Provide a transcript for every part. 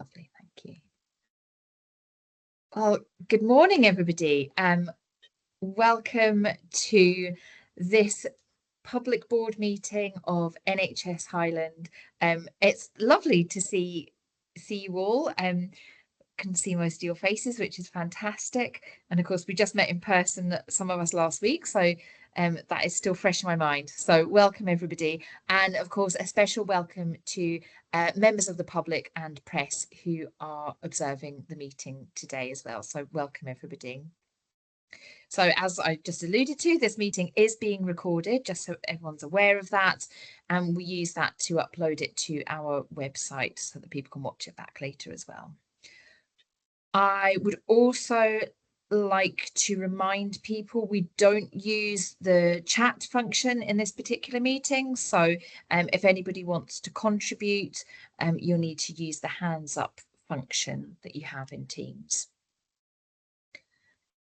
Lovely, thank you. Well, good morning, everybody. Welcome to this public board meeting of NHS Highland. It's lovely to see you all. Can see most of your faces, which is fantastic. And of course, we just met in person, some of us last week, so that is still fresh in my mind. So welcome everybody, and of course a special welcome to members of the public and press who are observing the meeting today as well. So welcome everybody. So as I just alluded to, this meeting is being recorded, just so everyone's aware of that, and we use that to upload it to our website so that people can watch it back later as well. I would also like to remind people we don't use the chat function in this particular meeting. So if anybody wants to contribute, you'll need to use the hands up function that you have in Teams.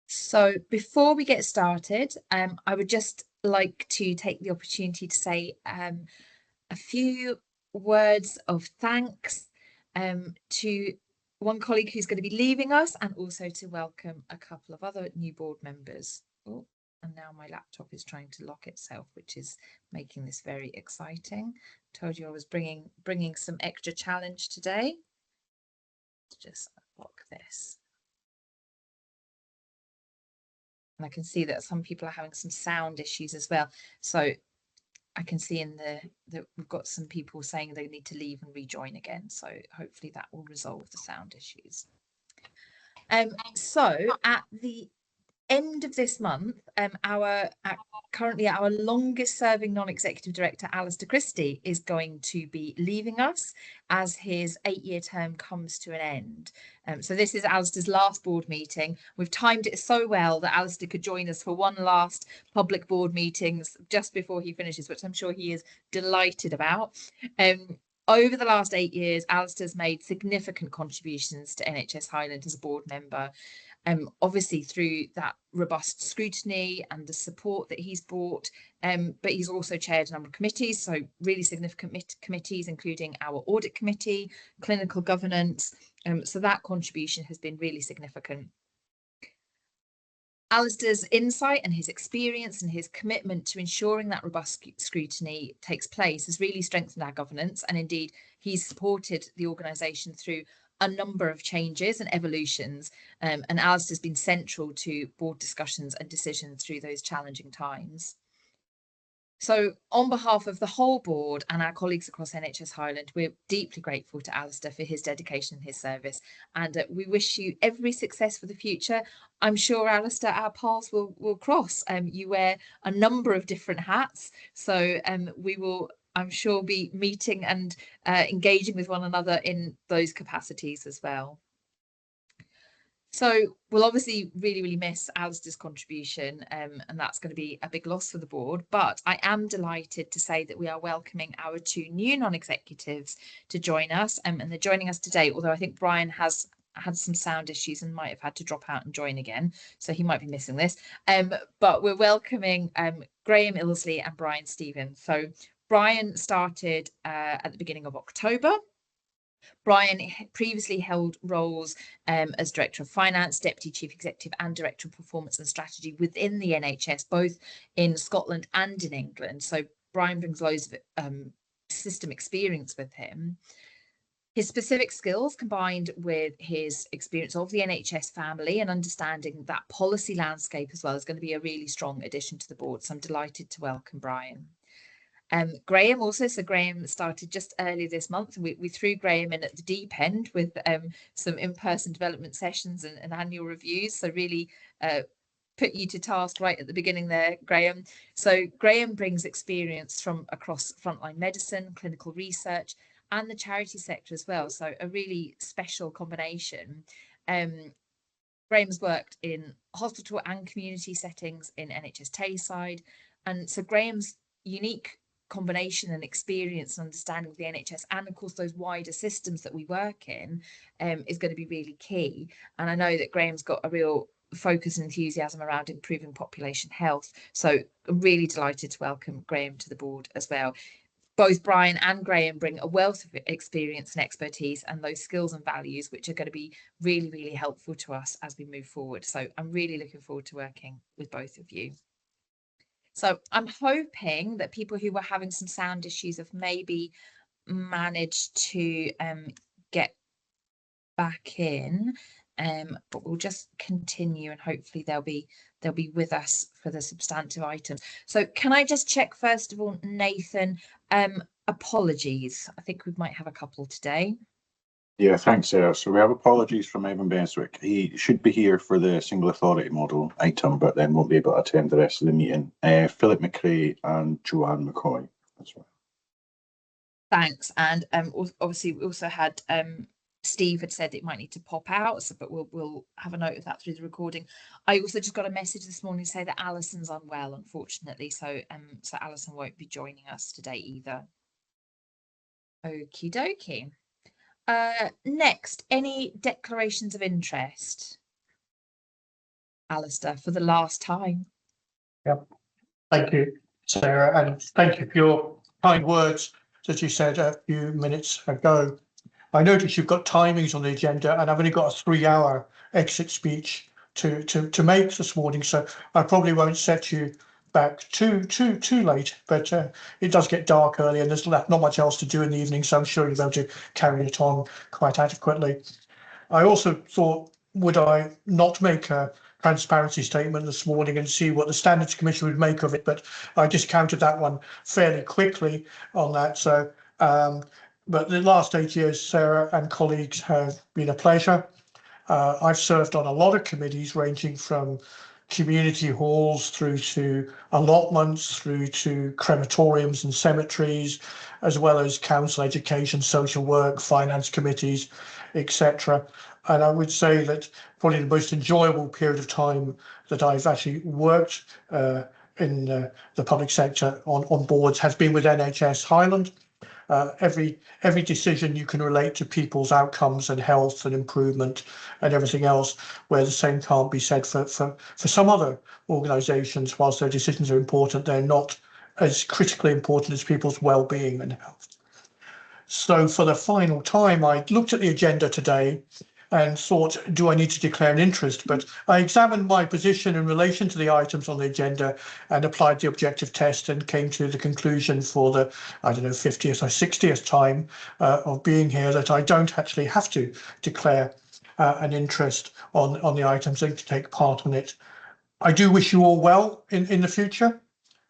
So before we get started, I would just like to take the opportunity to say a few words of thanks to one colleague who's going to be leaving us, and also to welcome a couple of other new board members. Oh, and now my laptop is trying to lock itself, which is making this very exciting. Told you I was bringing some extra challenge today. Let's just unlock this. And I can see that some people are having some sound issues as well. So I can see in that we've got some people saying they need to leave and rejoin again. So hopefully that will resolve the sound issues. So at the end of this month, currently our longest serving non-executive director, Alistair Christie, is going to be leaving us as his 8-year term comes to an end. So this is Alistair's last board meeting. We've timed it so well that Alistair could join us for one last public board meetings just before he finishes, which I'm sure he is delighted about. Over the last 8 years, Alistair's made significant contributions to NHS Highland as a board member. Obviously through that robust scrutiny and the support that he's brought, but he's also chaired a number of committees, so really significant committees, including our audit committee, clinical governance, so that contribution has been really significant. Alistair's insight and his experience and his commitment to ensuring that robust scrutiny takes place has really strengthened our governance, and indeed he's supported the organisation through a number of changes and evolutions, and Alistair's been central to board discussions and decisions through those challenging times. So on behalf of the whole board and our colleagues across NHS Highland, we're deeply grateful to Alistair for his dedication and his service, and we wish you every success for the future. I'm sure, Alistair, our paths will cross. You wear a number of different hats, so we will, I'm sure, be meeting and engaging with one another in those capacities as well. So we'll obviously really miss Alistair's contribution, and that's going to be a big loss for the board, but I am delighted to say that we are welcoming our 2 new non-executives to join us, and they're joining us today, although I think Brian has had some sound issues and might have had to drop out and join again, so he might be missing this, but we're welcoming Graham Ilsley and Brian Stevens. So Brian started at the beginning of October. Brian previously held roles as Director of Finance, Deputy Chief Executive and Director of Performance and Strategy within the NHS, both in Scotland and in England. So Brian brings loads of system experience with him. His specific skills, combined with his experience of the NHS family and understanding that policy landscape as well, is going to be a really strong addition to the board. So I'm delighted to welcome Brian. Graham also, so Graham started just earlier this month, and we threw Graham in at the deep end with some in-person development sessions and annual reviews, so really put you to task right at the beginning there, Graham. So Graham brings experience from across frontline medicine, clinical research and the charity sector as well, so a really special combination. Graham's worked in hospital and community settings in NHS Tayside, and so Graham's unique combination and experience and understanding of the NHS and of course those wider systems that we work in is going to be really key. And I know that Graham's got a real focus and enthusiasm around improving population health, so I'm really delighted to welcome Graham to the board as well. both Brian and Graham bring a wealth of experience and expertise and those skills and values, which are going to be really, really helpful to us as we move forward. So I'm really looking forward to working with both of you. So I'm hoping that people who were having some sound issues have maybe managed to get back in, but we'll just continue and hopefully they'll be with us for the substantive items. So can I just check first of all, Nathan, apologies, I think we might have a couple today. Yeah, thanks, Sarah. So we have apologies from Evan Beswick. He should be here for the single authority model item, but then won't be able to attend the rest of the meeting. Philip McRae and Joanne McCoy as well. Thanks. And obviously we also had Steve had said it might need to pop out, so, but we'll have a note of that through the recording. I also just got a message this morning to say that Alison's unwell, unfortunately, so so Alison won't be joining us today either. Okie dokie. Next, any declarations of interest? Alistair, for the last time. Yep. Thank you, Sarah, and thank you for your kind words that you said a few minutes ago. I notice you've got timings on the agenda, and I've only got a 3-hour exit speech to make this morning, so I probably won't set you back too late. But it does get dark early, and there's not much else to do in the evening, so I'm sure you'll be able to carry it on quite adequately. I also thought, would I not make a transparency statement this morning and see what the Standards Commission would make of it, but I discounted that one fairly quickly on that. So but the last 8 years, Sarah and colleagues, have been a pleasure. I've served on a lot of committees ranging from community halls through to allotments, through to crematoriums and cemeteries, as well as council education, social work, finance committees, etc. And I would say that probably the most enjoyable period of time that I've actually worked in the public sector on boards has been with NHS Highland. Every decision you can relate to people's outcomes and health and improvement and everything else, where the same can't be said for some other organisations. Whilst their decisions are important, they're not as critically important as people's well-being and health. So for the final time, I looked at the agenda today and thought, do I need to declare an interest? But I examined my position in relation to the items on the agenda and applied the objective test and came to the conclusion for the, I don't know, 50th or 60th time of being here that I don't actually have to declare an interest on the items and to take part on it. I do wish you all well in the future.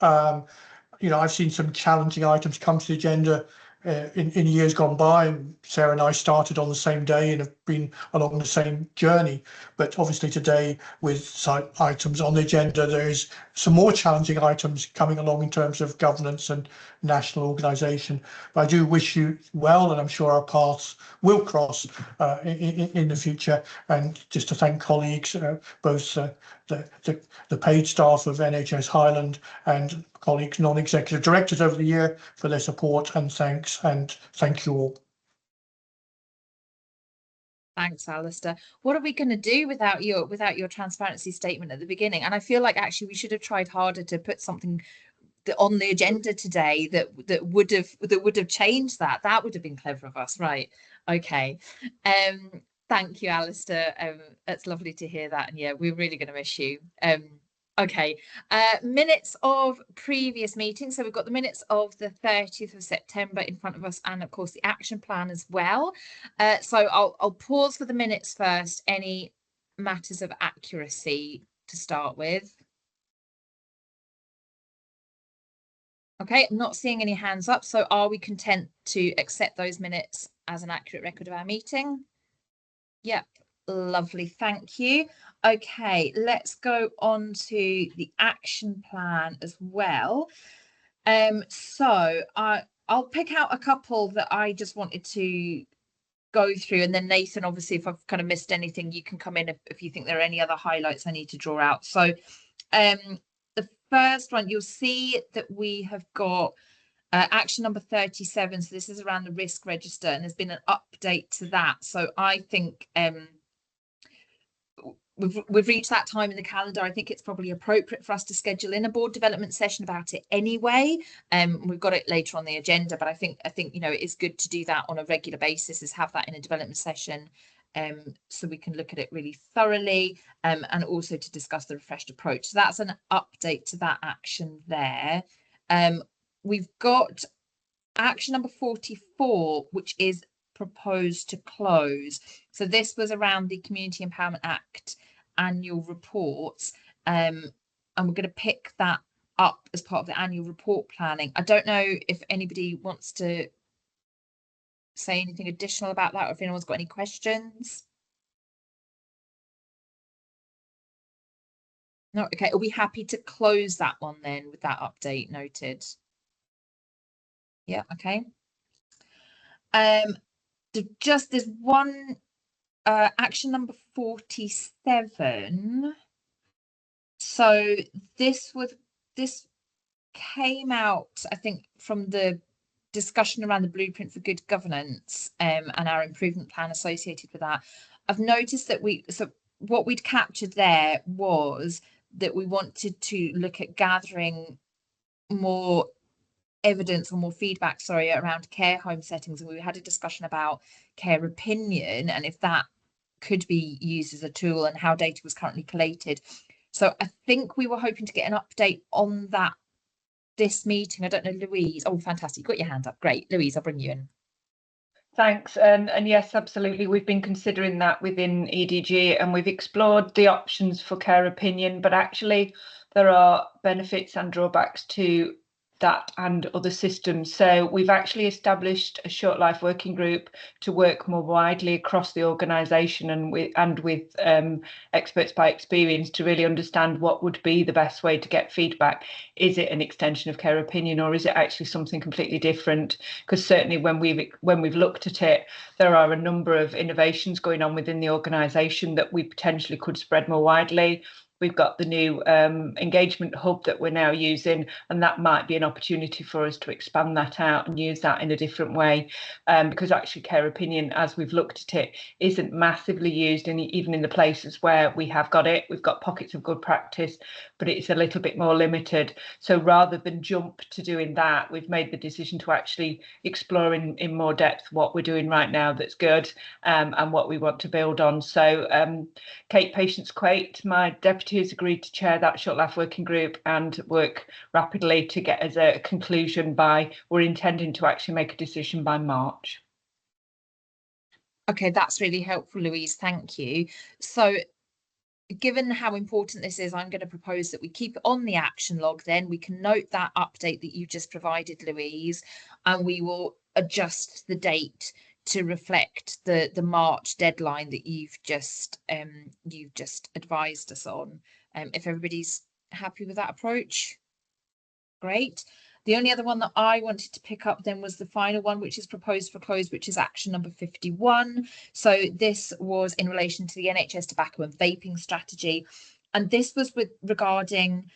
You know, I've seen some challenging items come to the agenda in years gone by. Sarah and I started on the same day and have been along the same journey. But obviously today, with items on the agenda, there is some more challenging items coming along in terms of governance and national organisation. But I do wish you well, and I'm sure our paths will cross in the future. And just to thank colleagues, both the paid staff of NHS Highland and colleagues, non-executive directors over the year for their support and thanks, and thank you all. Thanks, Alistair. What are we going to do without your transparency statement at the beginning? And I feel like actually we should have tried harder to put something on the agenda today that would have changed that. That would have been clever of us, right? Okay. Thank you, Alistair. It's lovely to hear that. And yeah, we're really going to miss you. Okay, minutes of previous meetings. So we've got the minutes of the 30th of September in front of us, and of course the action plan as well. So I'll pause for the minutes first. Any matters of accuracy to start with? Okay, I'm not seeing any hands up. So are we content to accept those minutes as an accurate record of our meeting? Yep, lovely, thank you. Okay, let's go on to the action plan as well. So I'll pick out a couple that I just wanted to go through, and then Nathan, obviously, if I've kind of missed anything, you can come in if you think there are any other highlights I need to draw out. So the first one, you'll see that we have got action number 37. So this is around the risk register, and there's been an update to that. So I think we've reached that time in the calendar. I think it's probably appropriate for us to schedule in a board development session about it anyway. We've got it later on the agenda, but I think you know, it is good to do that on a regular basis, is have that in a development session, so we can look at it really thoroughly, and also to discuss the refreshed approach. So that's an update to that action there. We've got action number 44, which is proposed to close. So this was around the Community Empowerment Act annual reports, and we're going to pick that up as part of the annual report planning. I don't know if anybody wants to say anything additional about that, or if anyone's got any questions. No, okay. Are we happy to close that one then with that update noted? Yeah, okay. There's one action number 47. So this came out, I think, from the discussion around the blueprint for good governance, and our improvement plan associated with that. I've noticed that what we'd captured there was that we wanted to look at gathering more evidence or more feedback, around care home settings, and we had a discussion about care opinion and if that could be used as a tool and how data was currently collated. So I think we were hoping to get an update on that this meeting. I don't know, Louise. Oh, fantastic. Got your hand up. Great. Louise, I'll bring you in. Thanks. And yes, absolutely. We've been considering that within EDG, and we've explored the options for care opinion, but actually there are benefits and drawbacks to that and other systems. So we've actually established a short life working group to work more widely across the organisation and with experts by experience to really understand what would be the best way to get feedback. Is it an extension of care opinion, or is it actually something completely different? Because certainly when we've looked at it, there are a number of innovations going on within the organisation that we potentially could spread more widely. We've got the new engagement hub that we're now using, and that might be an opportunity for us to expand that out and use that in a different way, because actually care opinion, as we've looked at it, isn't massively used even in the places where we have got it. We've got pockets of good practice, but it's a little bit more limited. So rather than jump to doing that, we've made the decision to actually explore in more depth what we're doing right now that's good, and what we want to build on. So Kate Patience-Quate, my deputy, has agreed to chair that short life working group and work rapidly to get us a conclusion we're intending to actually make a decision by March. Okay, that's really helpful, Louise. Thank you. So given how important this is, I'm going to propose that we keep it on the action log. Then we can note that update that you just provided, Louise, and we will adjust the date to reflect the March deadline that you've just advised us on. If everybody's happy with that approach, great. The only other one that I wanted to pick up then was the final one, which is proposed for close, which is action number 51. So this was in relation to the NHS tobacco and vaping strategy, and this was regarding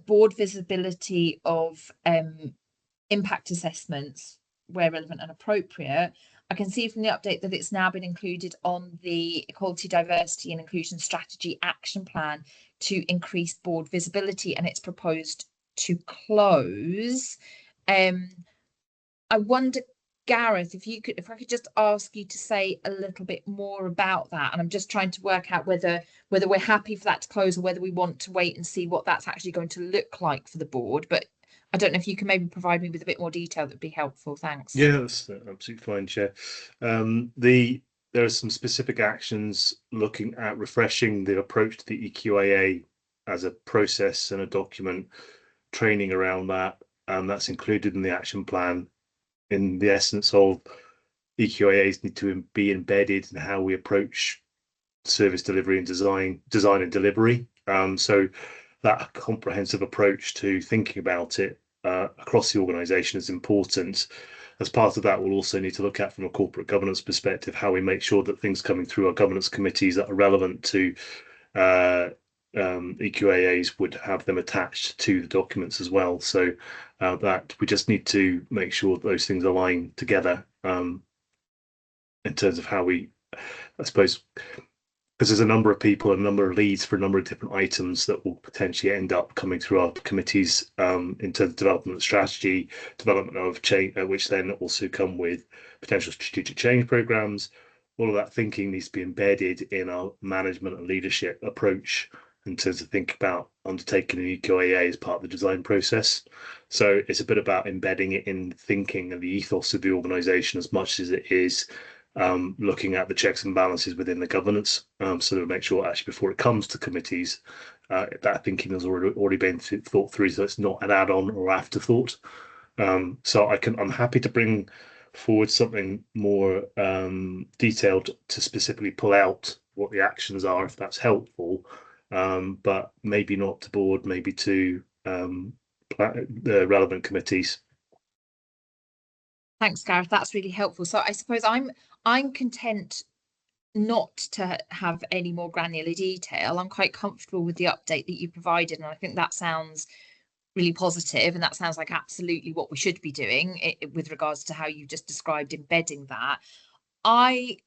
board visibility of impact assessments where relevant and appropriate. I can see from the update that it's now been included on the Equality, Diversity and Inclusion Strategy Action Plan to increase board visibility, and it's proposed to close. I wonder, Gareth, if I could just ask you to say a little bit more about that. And I'm just trying to work out whether we're happy for that to close or whether we want to wait and see what that's actually going to look like for the board. But I don't know if you can maybe provide me with a bit more detail, that'd be helpful. Thanks. Yeah, that's absolutely fine, Chair. There are some specific actions looking at refreshing the approach to the EQAA as a process and a document, training around that. That's included in the action plan, in the essence of EQAAs need to be embedded in how we approach service delivery and design and delivery. So that comprehensive approach to thinking about it across the organisation is important. As part of that, we'll also need to look at, from a corporate governance perspective, how we make sure that things coming through our governance committees that are relevant to EQAAs would have them attached to the documents as well. So that we just need to make sure that those things align together in terms of how we, I suppose, because there's a number of people, a number of leads for a number of different items that will potentially end up coming through our committees in terms of development of strategy, development of change, which then also come with potential strategic change programs. All of that thinking needs to be embedded in our management and leadership approach in terms of think about undertaking an EQAA as part of the design process. So it's a bit about embedding it in thinking and the ethos of the organisation as much as it is looking at the checks and balances within the governance, so to make sure actually before it comes to committees, that thinking has already been thought through, so it's not an add-on or afterthought. So I'm happy to bring forward something more detailed to specifically pull out what the actions are, if that's helpful, but maybe not to board, maybe to the relevant committees. Thanks, Gareth. That's really helpful. So I suppose I'm content not to have any more granular detail. I'm quite comfortable with the update that you provided, and I think that sounds really positive, and that sounds like absolutely what we should be doing with regards to how you just described embedding that. I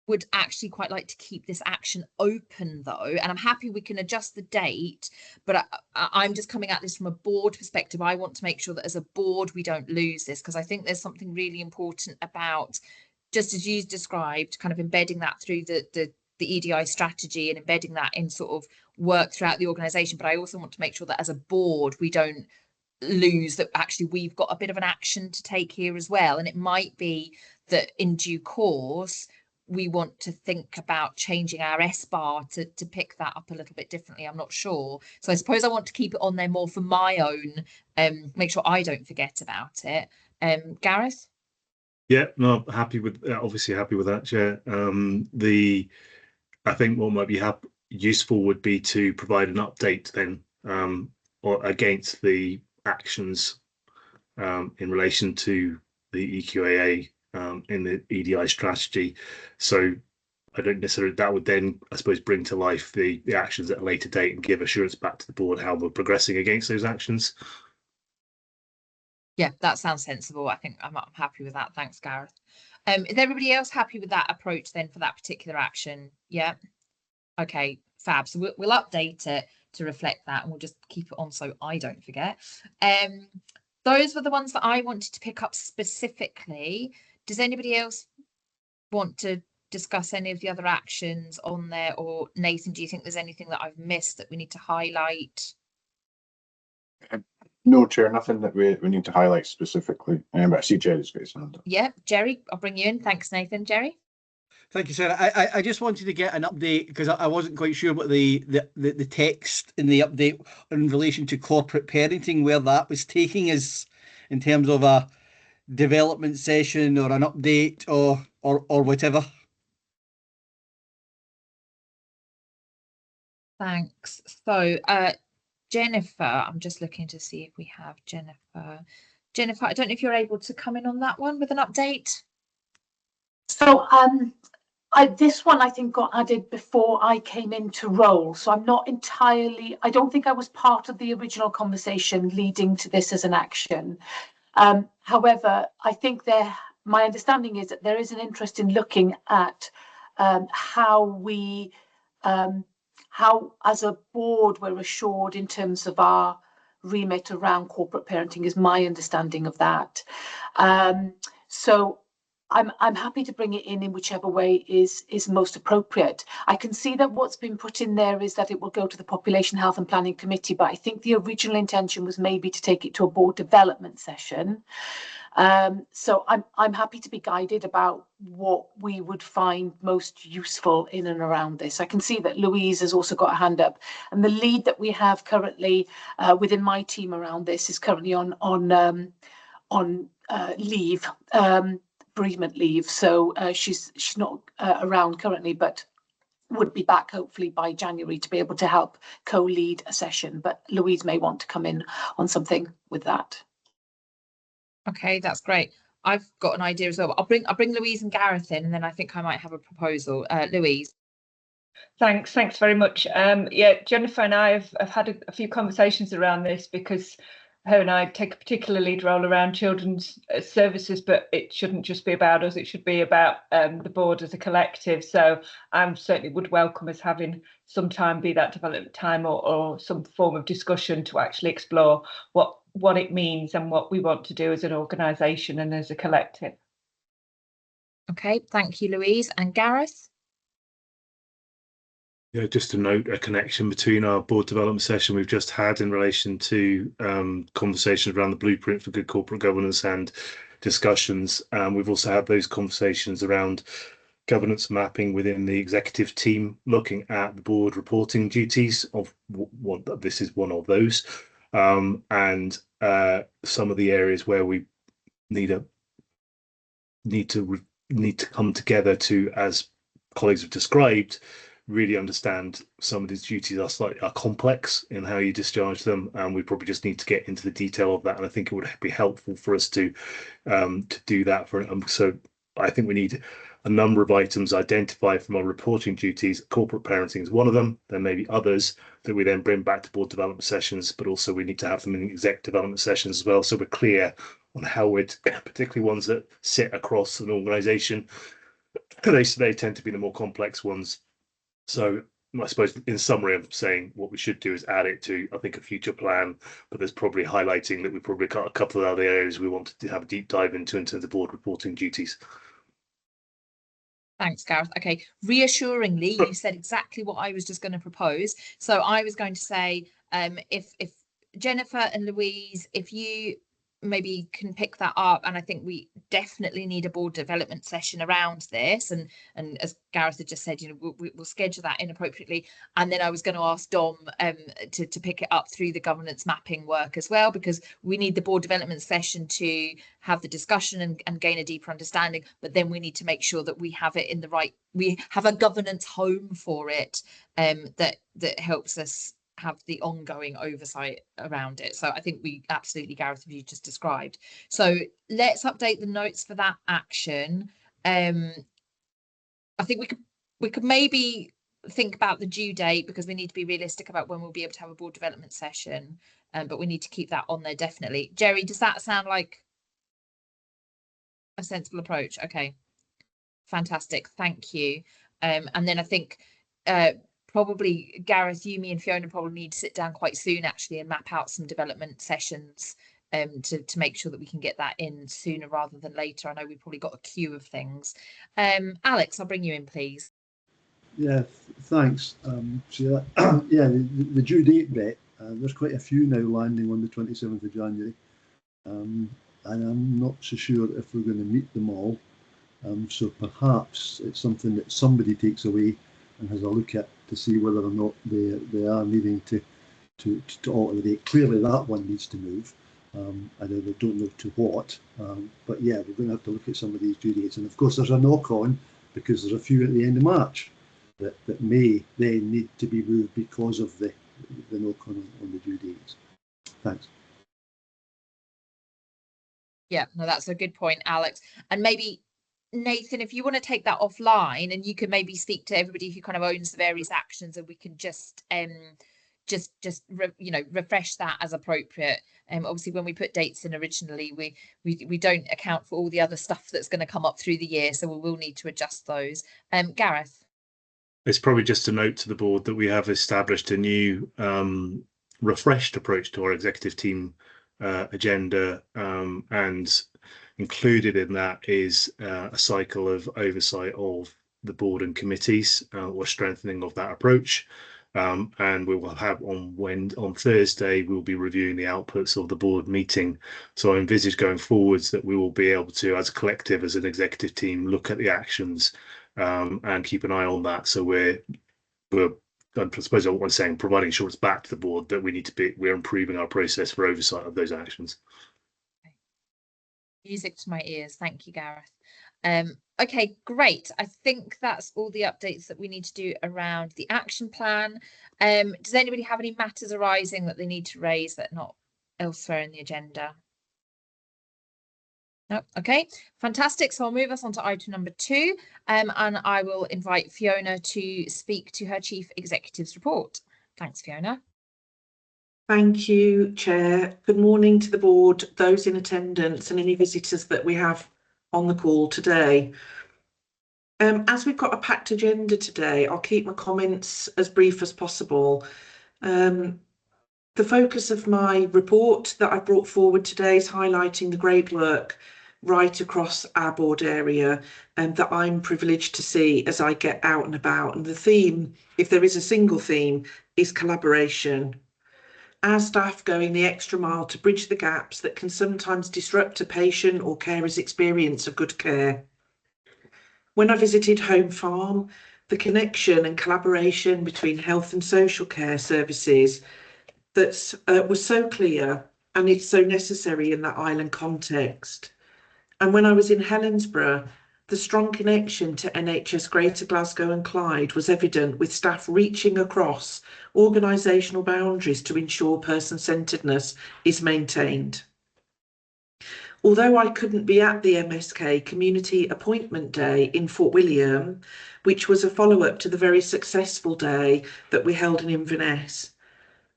would actually quite like to keep this action open though, and I'm happy we can adjust the date, but I'm just coming at this from a board perspective. I want to make sure that as a board we don't lose this, because I think there's something really important about, just as you described, kind of embedding that through the EDI strategy and embedding that in sort of work throughout the organisation. But I also want to make sure that as a board we don't lose that actually we've got a bit of an action to take here as well. And it might be that in due course we want to think about changing our S-bar to pick that up a little bit differently. I'm not sure. So I suppose I want to keep it on there more for my own, make sure I don't forget about it. Gareth? Yeah, no, happy with obviously happy with that, Chair. I think what might be useful would be to provide an update then or against the actions in relation to the EQAA in the EDI strategy. So I don't necessarily, that would then, I suppose, bring to life the actions at a later date and give assurance back to the board how we're progressing against those actions. Yeah, that sounds sensible. I think I'm happy with that. Thanks, Gareth. Is everybody else happy with that approach then for that particular action? Yeah. Okay, fab. So we'll update it to reflect that, and we'll just keep it on so I don't forget. Those were the ones that I wanted to pick up specifically. Does anybody else want to discuss any of the other actions on there? Or Nathan, do you think there's anything that I've missed that we need to highlight? No, Chair, nothing that we need to highlight specifically. But I see Jerry's got his hand up. Yeah, Jerry, I'll bring you in. Thanks, Nathan. Jerry? Thank you, Sarah. I just wanted to get an update because I wasn't quite sure what the text in the update in relation to corporate parenting, where that was taking us in terms of a development session or an update or whatever. Thanks. So, Jennifer, I'm just looking to see if we have Jennifer. Jennifer, I don't know if you're able to come in on that one with an update. So this one I think got added before I came into role, so I'm not entirely, I don't think I was part of the original conversation leading to this as an action. However, I think my understanding is that there is an interest in looking at how as a board we're assured in terms of our remit around corporate parenting, is my understanding of that. So I'm happy to bring it in whichever way is most appropriate. I can see that what's been put in there is that it will go to the Population Health and Planning Committee, but I think the original intention was maybe to take it to a board development session. So I'm happy to be guided about what we would find most useful in and around this. I can see that Louise has also got a hand up, and the lead that we have currently within my team around this is currently on leave, bereavement leave. So she's not around currently, but would be back hopefully by January to be able to help co-lead a session. But Louise may want to come in on something with that. Okay, that's great. I've got an idea as well. I'll bring Louise and Gareth in, and then I think I might have a proposal. Louise. Thanks very much. Yeah, Jennifer and I have had a few conversations around this, because her and I take a particular lead role around children's services, but it shouldn't just be about us, it should be about the board as a collective. So I certainly would welcome us having some time, be that development time or some form of discussion to actually explore what it means and what we want to do as an organisation and as a collective. Okay, thank you, Louise. And Gareth? Yeah, just to note a connection between our board development session we've just had in relation to conversations around the blueprint for good corporate governance and discussions. We've also had those conversations around governance mapping within the executive team, looking at the board reporting duties of what this is one of those, and some of the areas where we need to come together to, as colleagues have described, really understand some of these duties are complex in how you discharge them, and we probably just need to get into the detail of that. And I think it would be helpful for us to do that. So I think we need a number of items identified from our reporting duties. Corporate parenting is one of them. There may be others that we then bring back to board development sessions, but also we need to have them in exec development sessions as well, so we're clear on how we're, particularly ones that sit across an organisation. They tend to be the more complex ones. So I suppose in summary, I'm saying what we should do is add it to, I think, a future plan, but there's probably highlighting that we probably got a couple of other areas we want to have a deep dive into in terms of board reporting duties. Thanks, Gareth. Okay, reassuringly, you said exactly what I was just going to propose. So I was going to say, if Jennifer and Louise, if you maybe can pick that up, and I think we definitely need a board development session around this, and as Gareth had just said, you know, we'll schedule that in appropriately. And then I was going to ask Dom to pick it up through the governance mapping work as well, because we need the board development session to have the discussion and gain a deeper understanding, but then we need to make sure that we have it in the right, we have a governance home for it, that helps us have the ongoing oversight around it. So I think we absolutely, Gareth, you just described. So let's update the notes for that action. I think we could maybe think about the due date, because we need to be realistic about when we'll be able to have a board development session, but we need to keep that on there definitely. Jerry, does that sound like a sensible approach? Okay, fantastic, thank you. And then I think probably Gareth, you, me and Fiona probably need to sit down quite soon actually and map out some development sessions to make sure that we can get that in sooner rather than later. I know we've probably got a queue of things. Alex, I'll bring you in, please. Yeah, thanks. So yeah, the due date bit, there's quite a few now landing on the 27th of January. And I'm not so sure if we're going to meet them all. So perhaps it's something that somebody takes away and has a look at to see whether or not they are needing to alter the date. Clearly that one needs to move. I don't know to what, but yeah, we're going to have to look at some of these due dates. And of course there's a knock on, because there's a few at the end of March that may then need to be moved because of the knock on the due dates. Thanks. Yeah, no, that's a good point, Alex. And maybe Nathan, if you want to take that offline, and you can maybe speak to everybody who kind of owns the various actions, and we can just refresh that as appropriate. Obviously, when we put dates in originally, we don't account for all the other stuff that's going to come up through the year, so we will need to adjust those. Gareth, it's probably just a note to the board that we have established a new refreshed approach to our executive team agenda, and included in that is a cycle of oversight of the board and committees, or strengthening of that approach. And we will have on Thursday, we'll be reviewing the outputs of the board meeting. So I envisage going forwards that we will be able to, as a collective, as an executive team, look at the actions and keep an eye on that. So we're I suppose what I'm saying, providing assurance back to the board that we're improving our process for oversight of those actions. Music to my ears. Thank you, Gareth. Okay, great. I think that's all the updates that we need to do around the action plan. Does anybody have any matters arising that they need to raise that are not elsewhere in the agenda? No. Okay, fantastic. So I'll move us on to item number 2, and I will invite Fiona to speak to her Chief Executive's report. Thanks, Fiona. Thank you, Chair. Good morning to the board, those in attendance and any visitors that we have on the call today. As we've got a packed agenda today, I'll keep my comments as brief as possible. The focus of my report that I brought forward today is highlighting the great work right across our board area and that I'm privileged to see as I get out and about. And the theme, if there is a single theme, is collaboration. Our staff going the extra mile to bridge the gaps that can sometimes disrupt a patient or carer's experience of good care. When I visited Home Farm, the connection and collaboration between health and social care services that was so clear, and it's so necessary in that island context. And when I was in Helensburgh, the strong connection to NHS Greater Glasgow and Clyde was evident, with staff reaching across organisational boundaries to ensure person-centredness is maintained. Although I couldn't be at the MSK Community Appointment Day in Fort William, which was a follow-up to the very successful day that we held in Inverness,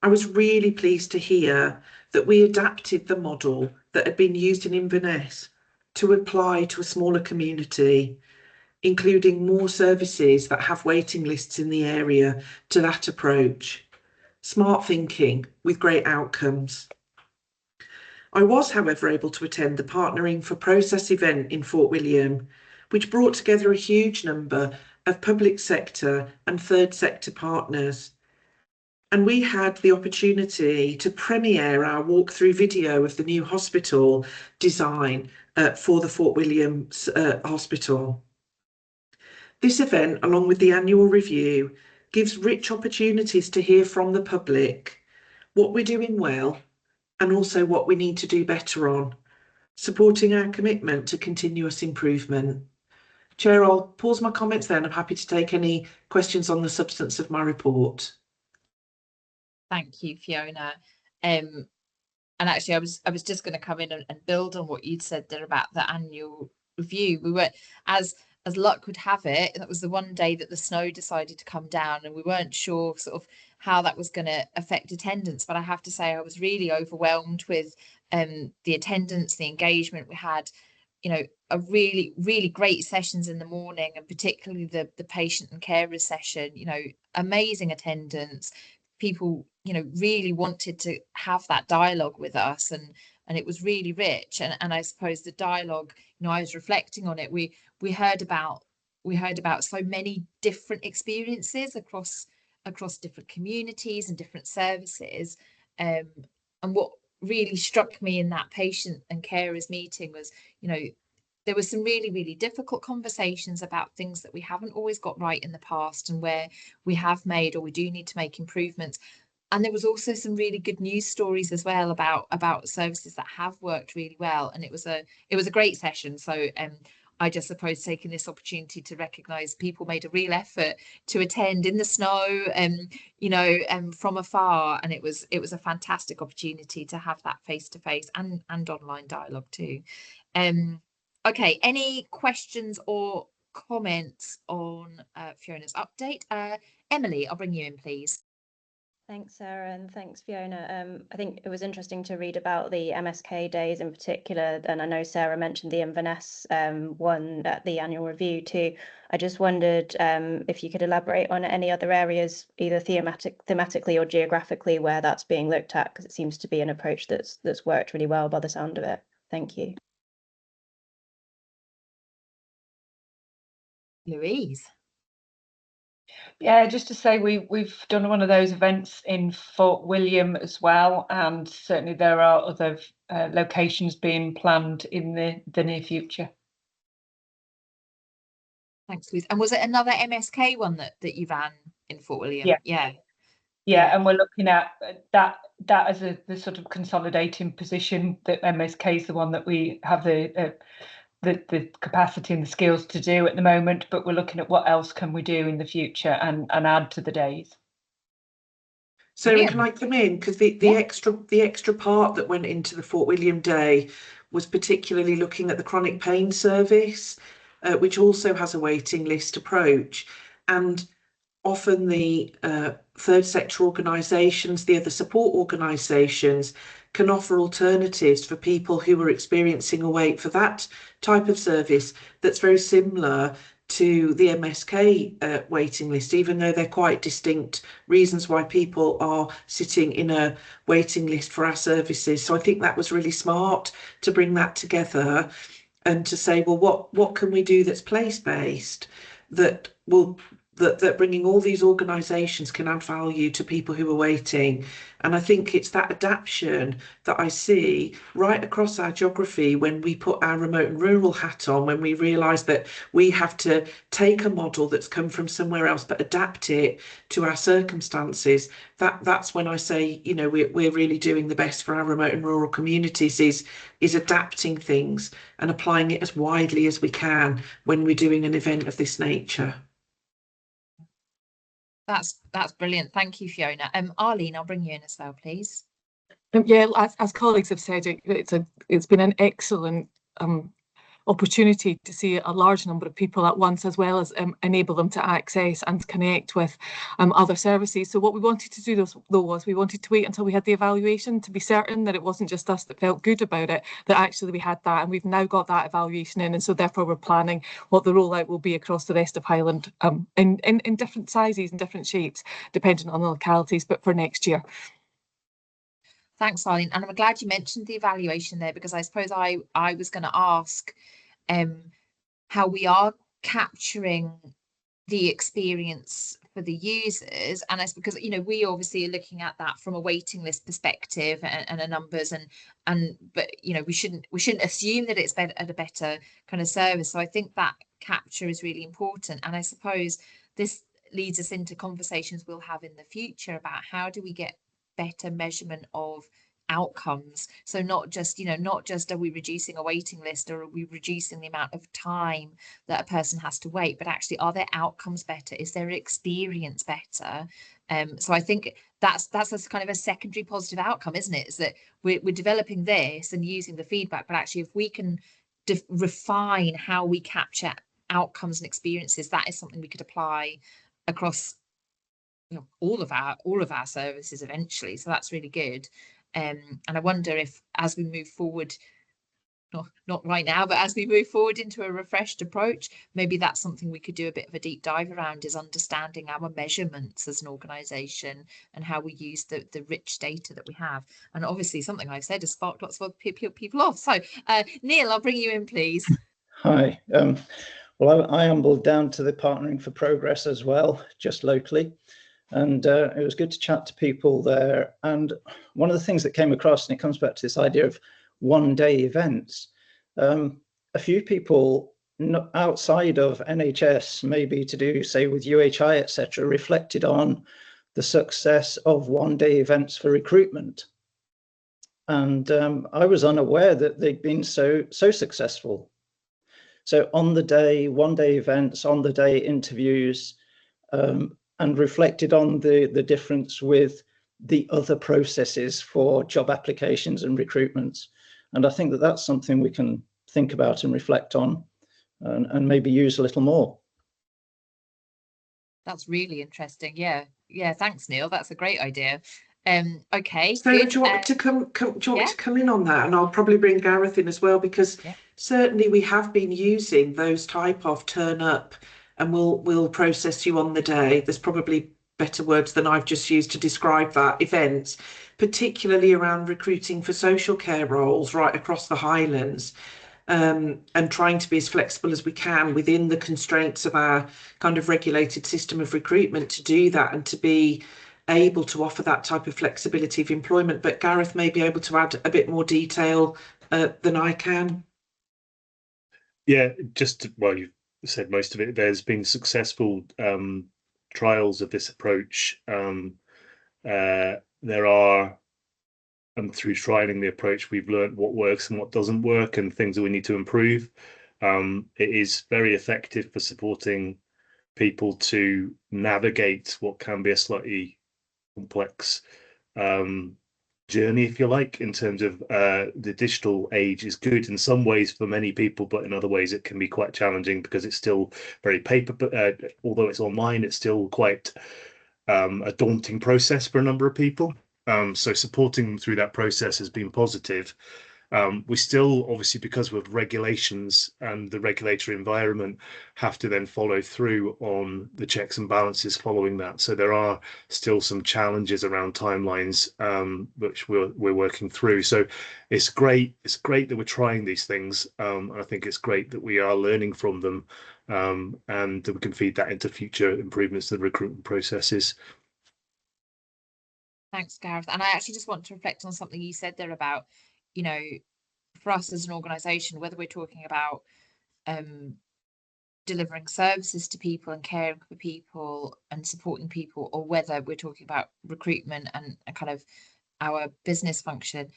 I was really pleased to hear that we adapted the model that had been used in Inverness to apply to a smaller community, including more services that have waiting lists in the area to that approach. Smart thinking with great outcomes. I was, however, able to attend the Partnering for Process event in Fort William, which brought together a huge number of public sector and third sector partners. And we had the opportunity to premiere our walkthrough video of the new hospital design for the Fort William Hospital. This event, along with the annual review, gives rich opportunities to hear from the public what we're doing well and also what we need to do better on, supporting our commitment to continuous improvement. Chair, I'll pause my comments then. I'm happy to take any questions on the substance of my report. Thank you, Fiona. And actually, I was just going to come in and build on what you'd said there about the annual review. We were, as luck would have it, that was the one day that the snow decided to come down, and we weren't sure sort of how that was going to affect attendance. But I have to say, I was really overwhelmed with the attendance, the engagement. We had, you know, a really great sessions in the morning, and particularly the patient and carers session. You know, amazing attendance. People, you know, really wanted to have that dialogue with us, and it was really rich. And I suppose the dialogue, you know, I was reflecting on it. We heard about so many different experiences across different communities and different services. And what really struck me in that patient and carers meeting was, you know, there were some really difficult conversations about things that we haven't always got right in the past, and where we have made or we do need to make improvements. And there was also some really good news stories as well about services that have worked really well. And it was a great session. So I just suppose taking this opportunity to recognise people made a real effort to attend in the snow and, you know, from afar. And it was a fantastic opportunity to have that face-to-face and online dialogue too. Okay, any questions or comments on Fiona's update? Emily, I'll bring you in, please. Thanks, Sarah, and thanks, Fiona. I think it was interesting to read about the MSK days in particular, and I know Sarah mentioned the Inverness one at the annual review too. I just wondered if you could elaborate on any other areas, either thematically or geographically, where that's being looked at, because it seems to be an approach that's worked really well by the sound of it. Thank you. Louise. Yeah, just to say we've done one of those events in Fort William as well, and certainly there are other locations being planned in the near future. Thanks, Louise. And was it another MSK one that you ran in Fort William? Yeah, and we're looking at that as the sort of consolidating position, that MSK is the one that we have the capacity and the skills to do at the moment, but we're looking at what else can we do in the future and add to the days. So can I come in, because the extra part that went into the Fort William Day was particularly looking at the chronic pain service, which also has a waiting list approach, and often the third sector organisations, the other support organisations, can offer alternatives for people who are experiencing a wait for that type of service that's very similar to the MSK waiting list, even though they're quite distinct reasons why people are sitting in a waiting list for our services. So I think that was really smart to bring that together and to say, well, what can we do that's place-based that will that bringing all these organisations can add value to people who are waiting. And I think it's that adaptation that I see right across our geography when we put our remote and rural hat on, when we realise that we have to take a model that's come from somewhere else but adapt it to our circumstances. That's when I say, you know, we're really doing the best for our remote and rural communities is adapting things and applying it as widely as we can when we're doing an event of this nature. That's brilliant. Thank you, Fiona. Arlene, I'll bring you in as well, please. Yeah, as colleagues have said, it's been an excellent opportunity to see a large number of people at once, as well as enable them to access and connect with other services. So what we wanted to do though was we wanted to wait until we had the evaluation to be certain that it wasn't just us that felt good about it, that actually we had that, and we've now got that evaluation in, and so therefore we're planning what the rollout will be across the rest of Highland in different sizes and different shapes depending on the localities, but for next year. Thanks, Arlene. And I'm glad you mentioned the evaluation there, because I suppose I was going to ask how we are capturing the experience for the users. And it's because, you know, we obviously are looking at that from a waiting list perspective and a numbers but, you know, we shouldn't assume that it's at a better kind of service. So I think that capture is really important. And I suppose this leads us into conversations we'll have in the future about how do we get better measurement of outcomes. So not just are we reducing a waiting list, or are we reducing the amount of time that a person has to wait, but actually are their outcomes better? Is their experience better? So I think that's a kind of a secondary positive outcome, isn't it? Is that we're developing this and using the feedback, but actually if we can refine how we capture outcomes and experiences, that is something we could apply across, you know, all of our services eventually. So that's really good. And I wonder if, as we move forward, not right now, but as we move forward into a refreshed approach, maybe that's something we could do a bit of a deep dive around, is understanding our measurements as an organisation and how we use the rich data that we have. And obviously something I've said has sparked lots of people off. So Neil, I'll bring you in, please. Hi. Well, I ambled down to the Partnering for Progress as well, just locally. And it was good to chat to people there. And one of the things that came across, and it comes back to this idea of one-day events, a few people outside of NHS, maybe to do, say, with UHI, etc., reflected on the success of one-day events for recruitment. And I was unaware that they'd been so successful. So on the day, one-day events, on the day interviews, and reflected on the difference with the other processes for job applications and recruitments. And I think that that's something we can think about and reflect on and maybe use a little more. That's really interesting. Yeah. Thanks, Neil. That's a great idea. Okay. So do you want me to come in on that? And I'll probably bring Gareth in as well, because certainly we have been using those type of turn up and we'll process you on the day. There's probably better words than I've just used to describe that events, particularly around recruiting for social care roles right across the Highlands, and trying to be as flexible as we can within the constraints of our kind of regulated system of recruitment to do that and to be able to offer that type of flexibility of employment. But Gareth may be able to add a bit more detail than I can. Yeah, you've said most of it. There's been successful trials of this approach. There are, and through trialing the approach, we've learned what works and what doesn't work and things that we need to improve. It is very effective for supporting people to navigate what can be a slightly complex journey, if you like, in terms of the digital age is good in some ways for many people, but in other ways it can be quite challenging because it's still very paper, although it's online, it's still quite a daunting process for a number of people. So supporting them through that process has been positive. We still, obviously, because of regulations and the regulatory environment, have to then follow through on the checks and balances following that. So there are still some challenges around timelines, which we're working through. So it's great. It's great that we're trying these things. I think it's great that we are learning from them, and that we can feed that into future improvements to the recruitment processes. Thanks, Gareth. And I actually just want to reflect on something you said there about, for us as an organisation, whether we're talking about delivering services to people and caring for people and supporting people, or whether we're talking about recruitment and kind of our business function,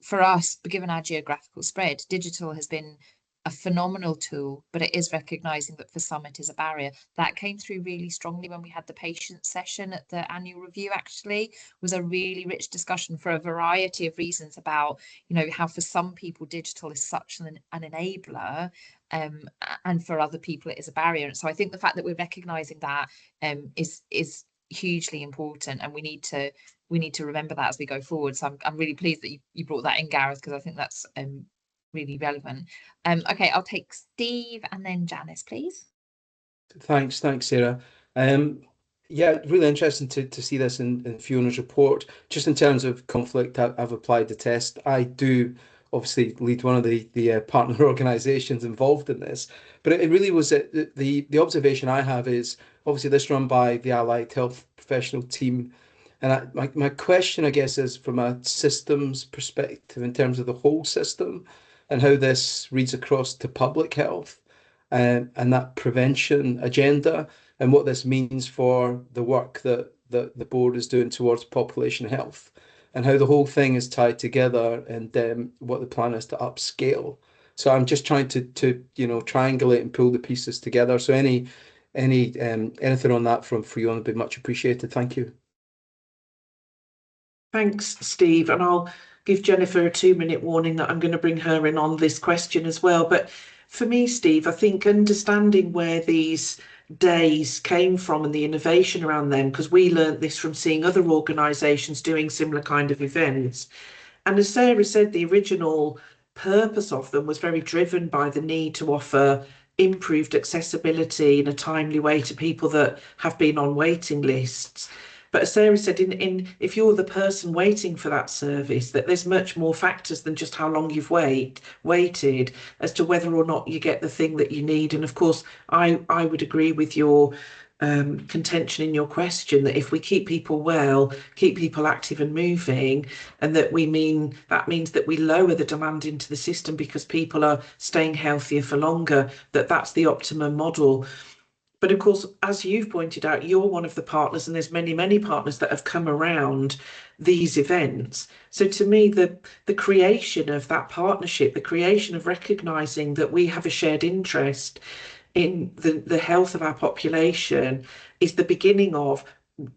for us, given our geographical spread, digital has been a phenomenal tool, but it is recognising that for some it is a barrier. That came through really strongly when we had the patient session at the annual review. Actually, was a really rich discussion for a variety of reasons about, how for some people digital is such an enabler, and for other people it is a barrier. And so I think the fact that we're recognising that is hugely important, and we need to remember that as we go forward. So I'm really pleased that you brought that in, Gareth, because I think that's really relevant. Okay, I'll take Steve and then Janice, please. Thanks, Sarah. Yeah, really interesting to see this in Fiona's report. Just in terms of conflict, I've applied the test. I do obviously lead one of the partner organisations involved in this, but it really was the observation I have is obviously this run by the allied health professional team. And my question, I guess, is from a systems perspective in terms of the whole system and how this reads across to public health and that prevention agenda and what this means for the work that the board is doing towards population health and how the whole thing is tied together and what the plan is to upscale. So I'm just trying to triangulate and pull the pieces together. So anything on that from Fiona would be much appreciated. Thank you. Thanks, Steve. And I'll give Jennifer a 2-minute warning that I'm going to bring her in on this question as well. But for me, Steve, I think understanding where these days came from and the innovation around them, because we learnt this from seeing other organisations doing similar kind of events. And as Sarah said, the original purpose of them was very driven by the need to offer improved accessibility in a timely way to people that have been on waiting lists. But as Sarah said, if you're the person waiting for that service, that there's much more factors than just how long you've waited as to whether or not you get the thing that you need. And of course, I would agree with your contention in your question that if we keep people well, keep people active and moving, and that means that we lower the demand into the system because people are staying healthier for longer, that's the optimum model. But of course, as you've pointed out, you're one of the partners, and there's many, many partners that have come around these events. So to me, the creation of that partnership, the creation of recognising that we have a shared interest in the health of our population is the beginning of,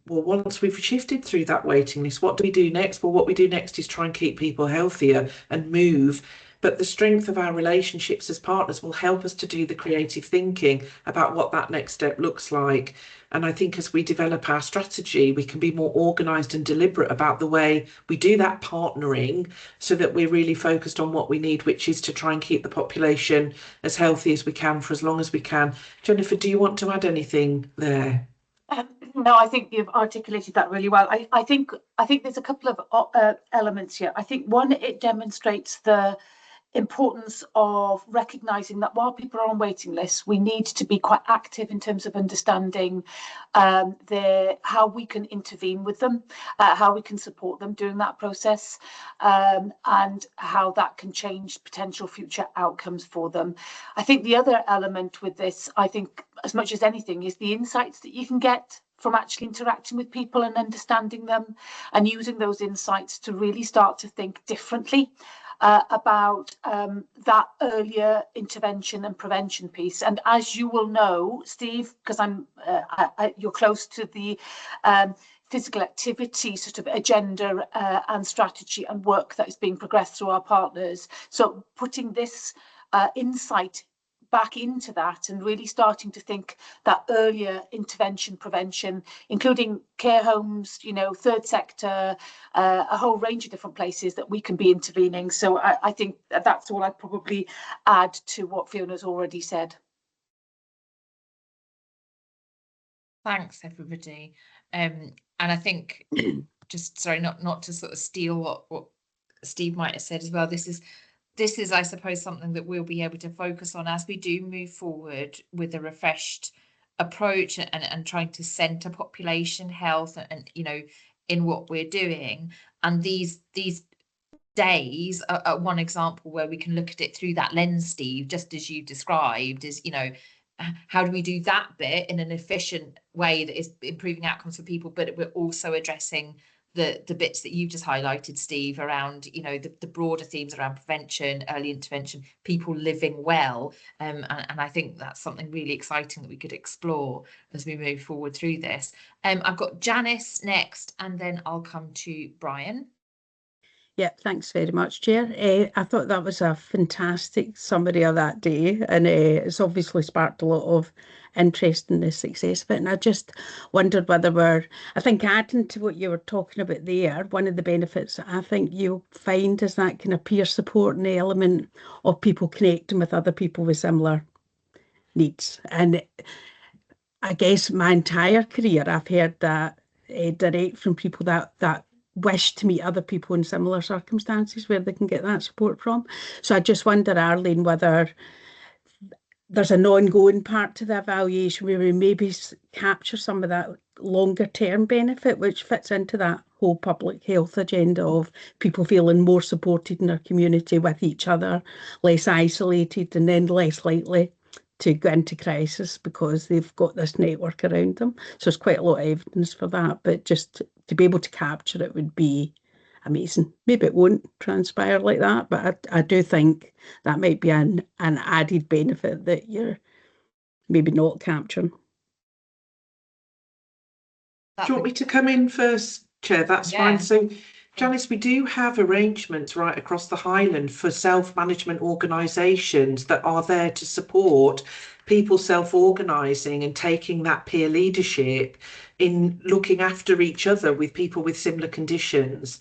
well, once we've shifted through that waiting list, what do we do next? Well, what we do next is try and keep people healthier and move. But the strength of our relationships as partners will help us to do the creative thinking about what that next step looks like. And I think as we develop our strategy, we can be more organised and deliberate about the way we do that partnering so that we're really focused on what we need, which is to try and keep the population as healthy as we can for as long as we can. Jennifer, do you want to add anything there? No, I think you've articulated that really well. I think there's a couple of elements here. I think one, it demonstrates the importance of recognising that while people are on waiting lists, we need to be quite active in terms of understanding how we can intervene with them, how we can support them during that process, and how that can change potential future outcomes for them. I think the other element with this, I think as much as anything, is the insights that you can get from actually interacting with people and understanding them and using those insights to really start to think differently about that earlier intervention and prevention piece. And as you will know, Steve, because you're close to the physical activity sort of agenda and strategy and work that is being progressed through our partners. So putting this insight back into that and really starting to think that earlier intervention, prevention, including care homes, you know, third sector, a whole range of different places that we can be intervening. So I think that's all I'd probably add to what Fiona's already said. Thanks, everybody. And I think, just sorry, not to sort of steal what Steve might have said as well. This is, I suppose, something that we'll be able to focus on as we do move forward with a refreshed approach and trying to centre population health and you know, in what we're doing. And these days are one example where we can look at it through that lens, Steve, just as you described, is, you know, how do we do that bit in an efficient way that is improving outcomes for people, but we're also addressing the bits that you just highlighted, Steve, around, you know, the broader themes around prevention, early intervention, people living well. And I think that's something really exciting that we could explore as we move forward through this. I've got Janice next, and then I'll come to Brian. Yeah, thanks very much, Chair. I thought that was a fantastic summary of that day, and it's obviously sparked a lot of interest in the success of it. And I just wondered whether I think adding to what you were talking about there, one of the benefits that I think you'll find is that kind of peer support and the element of people connecting with other people with similar needs. And I guess my entire career, I've heard that direct from people that wish to meet other people in similar circumstances where they can get that support from. So I just wonder, Arlene, whether there's an ongoing part to the evaluation where we maybe capture some of that longer term benefit, which fits into that whole public health agenda of people feeling more supported in their community with each other, less isolated, and then less likely to go into crisis because they've got this network around them. So there's quite a lot of evidence for that, but just to be able to capture it would be amazing. Maybe it won't transpire like that, but I do think that might be an added benefit that you're maybe not capturing. Do you want me to come in first, Chair? That's fine. So, Janice, we do have arrangements right across the Highland for self-management organisations that are there to support people self-organising and taking that peer leadership in looking after each other with people with similar conditions.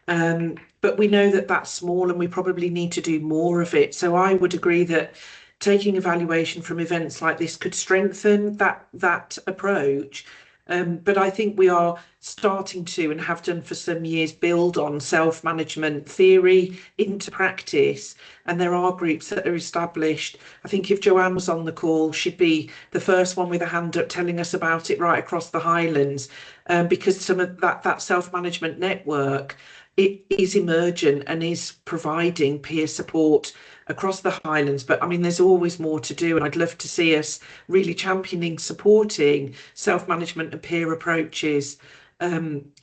But we know that that's small and we probably need to do more of it. So I would agree that taking evaluation from events like this could strengthen that approach. But I think we are starting to, and have done for some years, build on self-management theory into practice. And there are groups that are established. I think if Joanne was on the call, she'd be the first one with a hand up telling us about it right across the Highlands, because some of that self-management network, it is emergent and is providing peer support across the Highlands. But I mean, there's always more to do, and I'd love to see us really championing, supporting self-management and peer approaches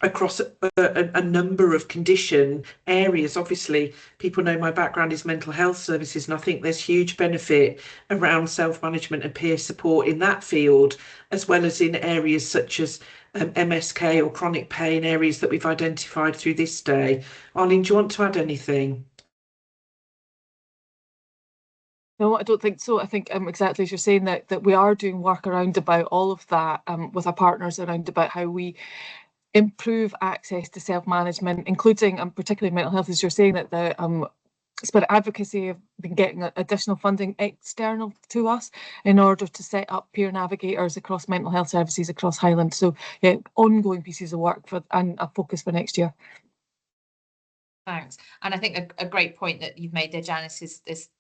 across a number of condition areas. Obviously, people know my background is mental health services, and I think there's huge benefit around self-management and peer support in that field, as well as in areas such as MSK or chronic pain, areas that we've identified through this day. Arlene, do you want to add anything? No, I don't think so. I think exactly as you're saying that we are doing work around about all of that with our partners around about how we improve access to self-management, including particularly mental health, as you're saying, that the Spirit Advocacy have been getting additional funding external to us in order to set up peer navigators across mental health services across Highland. So yeah, ongoing pieces of work and a focus for next year. Thanks. And I think a great point that you've made there, Janice, is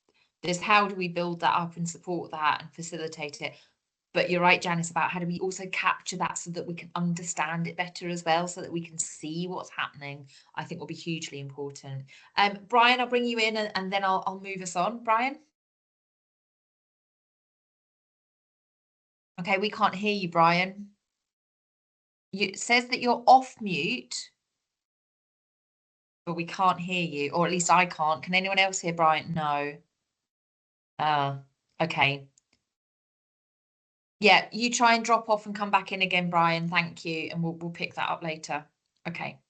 this how do we build that up and support that and facilitate it? But you're right, Janice, about how do we also capture that so that we can understand it better as well, so that we can see what's happening, I think will be hugely important. Brian, I'll bring you in and then I'll move us on. Brian? Okay, we can't hear you, Brian. It says that you're off mute, but we can't hear you, or at least I can't. Can anyone else hear Brian? No. Okay. Yeah, you try and drop off and come back in again, Brian. Thank you. And we'll pick that up later. Okay.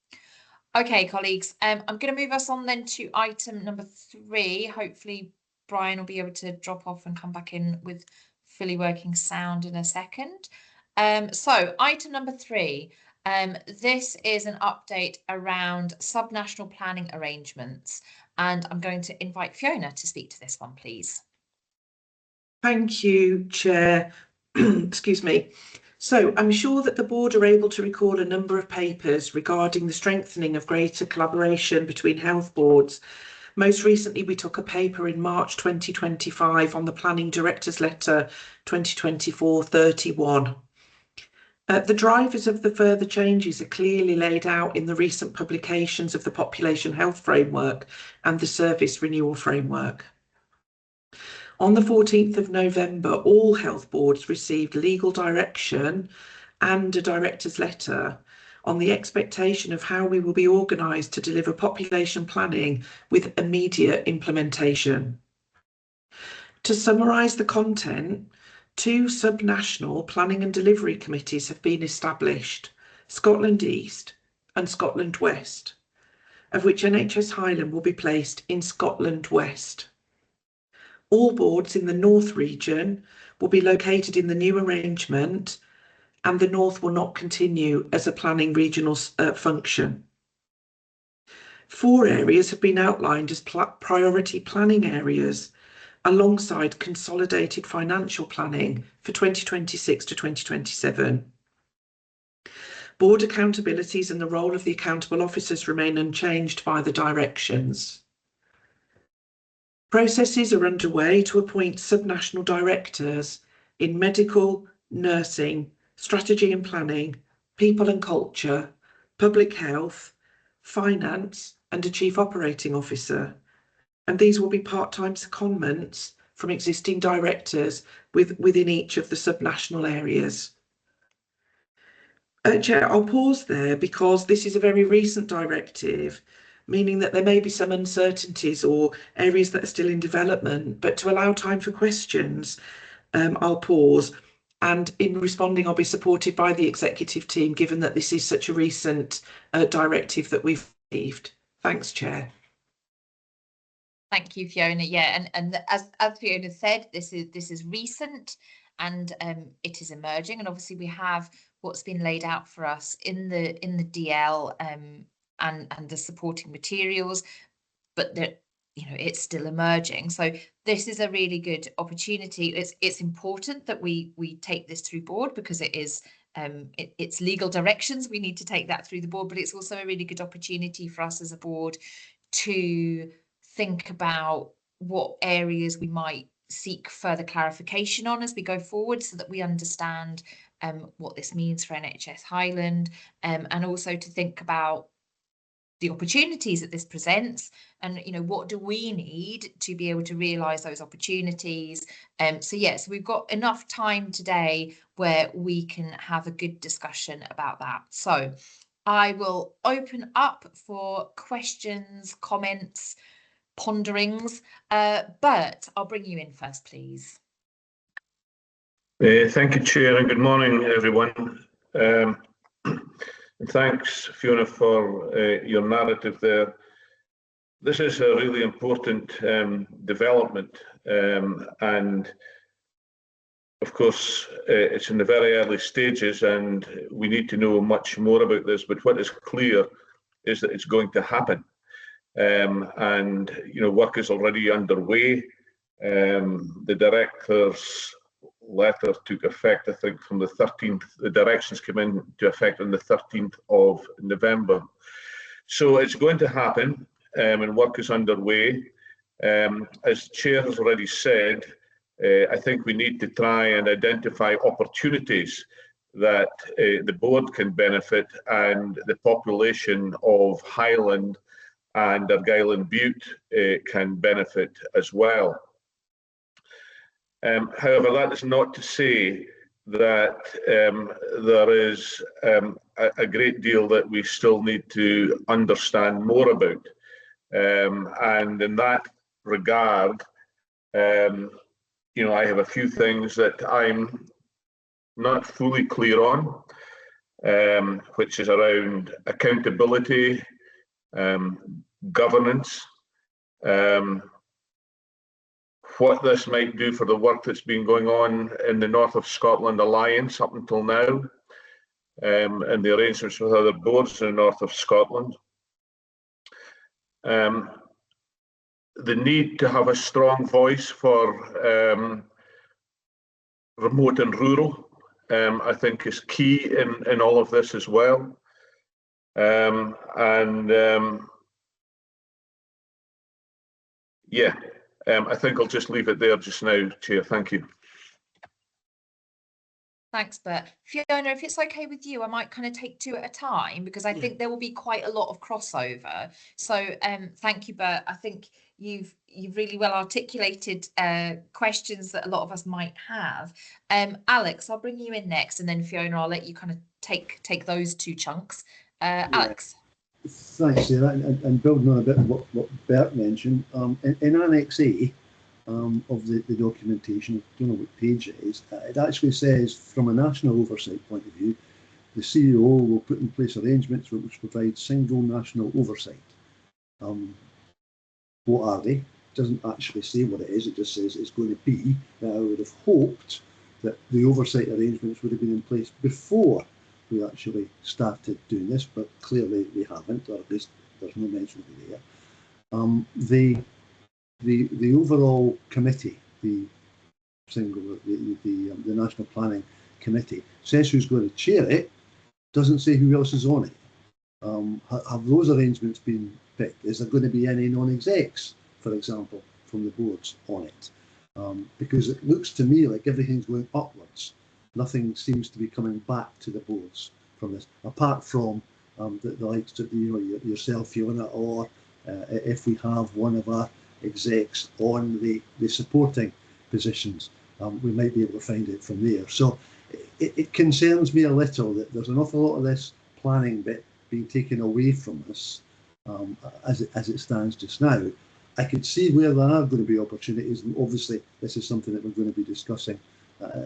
Okay, colleagues. I'm going to move us on then to item number 3. Hopefully, Brian will be able to drop off and come back in with fully working sound in a second. So item number 3, this is an update around subnational planning arrangements, and I'm going to invite Fiona to speak to this one, please. Thank you, Chair. Excuse me. So I'm sure that the board are able to recall a number of papers regarding the strengthening of greater collaboration between health boards. Most recently, we took a paper in March 2025 on the Planning Director's Letter 2024-31. The drivers of the further changes are clearly laid out in the recent publications of the Population Health Framework and the Service Renewal Framework. On the 14th of November, all health boards received legal direction and a director's letter on the expectation of how we will be organised to deliver population planning with immediate implementation. To summarise the content, 2 subnational planning and delivery committees have been established, Scotland East and Scotland West, of which NHS Highland will be placed in Scotland West. All boards in the North region will be located in the new arrangement, and the North will not continue as a planning regional function. 4 areas have been outlined as priority planning areas, alongside consolidated financial planning for 2026 to 2027. Board accountabilities and the role of the accountable officers remain unchanged by the directions. Processes are underway to appoint subnational directors in medical, nursing, strategy and planning, people and culture, public health, finance, and a chief operating officer. And these will be part-time secondments from existing directors within each of the subnational areas. Chair, I'll pause there because this is a very recent directive, meaning that there may be some uncertainties or areas that are still in development, but to allow time for questions, I'll pause. And in responding, I'll be supported by the executive team, given that this is such a recent directive that we've received. Thanks, Chair. Thank you, Fiona. Yeah, and as Fiona said, this is recent, and it is emerging, and obviously we have what's been laid out for us in the DL and the supporting materials, but it's still emerging. So this is a really good opportunity. It's important that we take this through board, because it is it's legal directions. We need to take that through the board, but it's also a really good opportunity for us as a board to think about what areas we might seek further clarification on as we go forward, so that we understand what this means for NHS Highland, and also to think about the opportunities that this presents, and what do we need to be able to realise those opportunities. So yes, we've got enough time today where we can have a good discussion about that. So I will open up for questions, comments, ponderings, but I'll bring you in first, please. Thank you, Chair, and good morning, everyone. Thanks, Fiona, for your narrative there. This is a really important development, and of course, it's in the very early stages, and we need to know much more about this. But what is clear is that it's going to happen. And work is already underway. The director's letter took effect, I think, from the 13th. The directions came into effect on the 13th of November. So it's going to happen, and work is underway. As the Chair has already said, I think we need to try and identify opportunities that the board can benefit, and the population of Highland and Argyll and Bute can benefit as well. However, that is not to say that there is a great deal that we still need to understand more about. And in that regard, I have a few things that I'm not fully clear on, which is around accountability, governance, what this might do for the work that's been going on in the North of Scotland Alliance up until now, and the arrangements with other boards in the North of Scotland. The need to have a strong voice for remote and rural, I think, is key in all of this as well. Yeah, I think I'll just leave it there just now, Chair. Thank you. Thanks, Bert. Fiona, if it's okay with you, I might kind of take two at a time, because I think there will be quite a lot of crossover. So thank you, Bert. I think you've really well articulated questions that a lot of us might have. Alex, I'll bring you in next, and then Fiona, I'll let you kind of take those two chunks. Alex. Thanks, Sarah. And building on a bit of what Bert mentioned, in Annex A of the documentation, I don't know what page it is, it actually says, from a national oversight point of view, the CEO will put in place arrangements which provide single national oversight. What are they? It doesn't actually say what it is, it just says it's going to be. Now, I would have hoped that the oversight arrangements would have been in place before we actually started doing this, but clearly we haven't, or at least there's no mention of it there. The overall committee, the National Planning Committee, says who's going to chair it, doesn't say who else is on it. Have those arrangements been picked? Is there going to be any non-execs, for example, from the boards on it? Because it looks to me like everything's going upwards. Nothing seems to be coming back to the boards from this, apart from the likes of yourself, Fiona, or if we have one of our execs on the supporting positions, we might be able to find it from there. So it concerns me a little that there's an awful lot of this planning bit being taken away from us as it stands just now. I could see where there are going to be opportunities, and obviously this is something that we're going to be discussing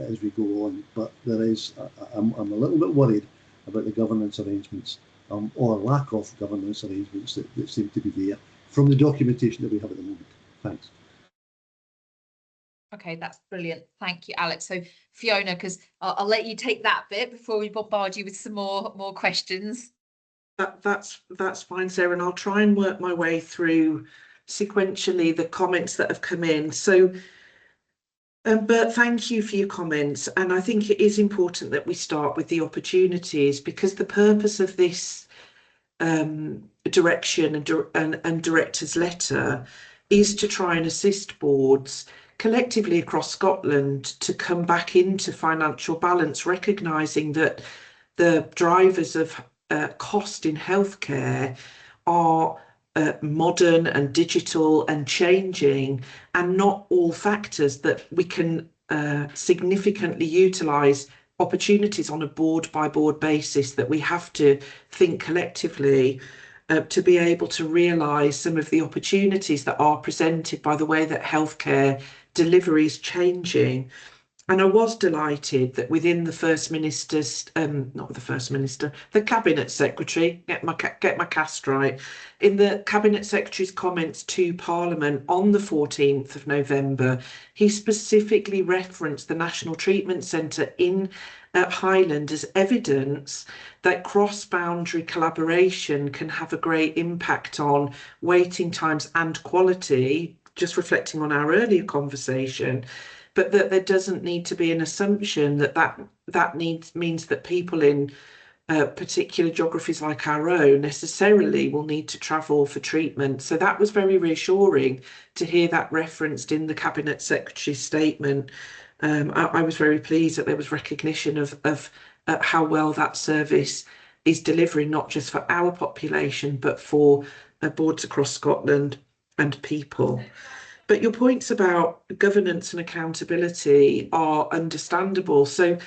as we go on, but there is, I'm a little bit worried about the governance arrangements or lack of governance arrangements that seem to be there from the documentation that we have at the moment. Thanks. Okay, that's brilliant. Thank you, Alex. So Fiona, because I'll let you take that bit before we bombard you with some more questions. That's fine, Sarah, and I'll try and work my way through sequentially the comments that have come in. So Bert, thank you for your comments, and I think it is important that we start with the opportunities, because the purpose of this direction and director's letter is to try and assist boards collectively across Scotland to come back into financial balance, recognising that the drivers of cost in healthcare are modern and digital and changing, and not all factors that we can significantly utilise opportunities on a board by board basis, that we have to think collectively to be able to realise some of the opportunities that are presented by the way that healthcare delivery is changing. And I was delighted that within the First Minister's, not the First Minister, the Cabinet Secretary, get my cast right, in the Cabinet Secretary's comments to Parliament on the 14th of November, he specifically referenced the National Treatment Centre in Highland as evidence that cross-boundary collaboration can have a great impact on waiting times and quality, just reflecting on our earlier conversation, but that there doesn't need to be an assumption that means that people in particular geographies like our own necessarily will need to travel for treatment. So that was very reassuring to hear that referenced in the Cabinet Secretary's statement. I was very pleased that there was recognition of how well that service is delivering, not just for our population, but for boards across Scotland and people. But your points about governance and accountability are understandable. So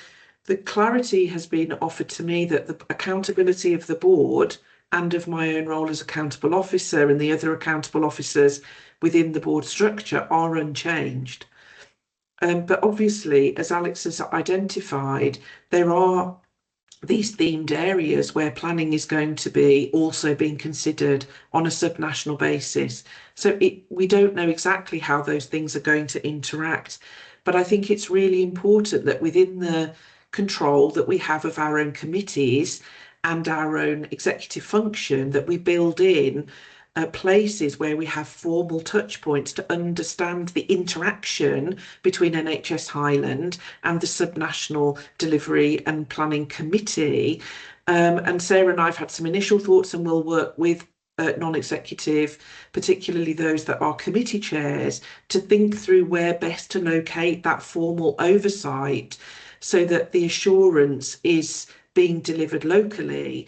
the clarity has been offered to me that the accountability of the board and of my own role as accountable officer and the other accountable officers within the board structure are unchanged. But obviously, as Alex has identified, there are these themed areas where planning is going to be also being considered on a subnational basis. So we don't know exactly how those things are going to interact, but I think it's really important that within the control that we have of our own committees and our own executive function, that we build in places where we have formal touch points to understand the interaction between NHS Highland and the subnational delivery and planning committee. And Sarah and I have had some initial thoughts, and we'll work with non-executive, particularly those that are committee chairs, to think through where best to locate that formal oversight so that the assurance is being delivered locally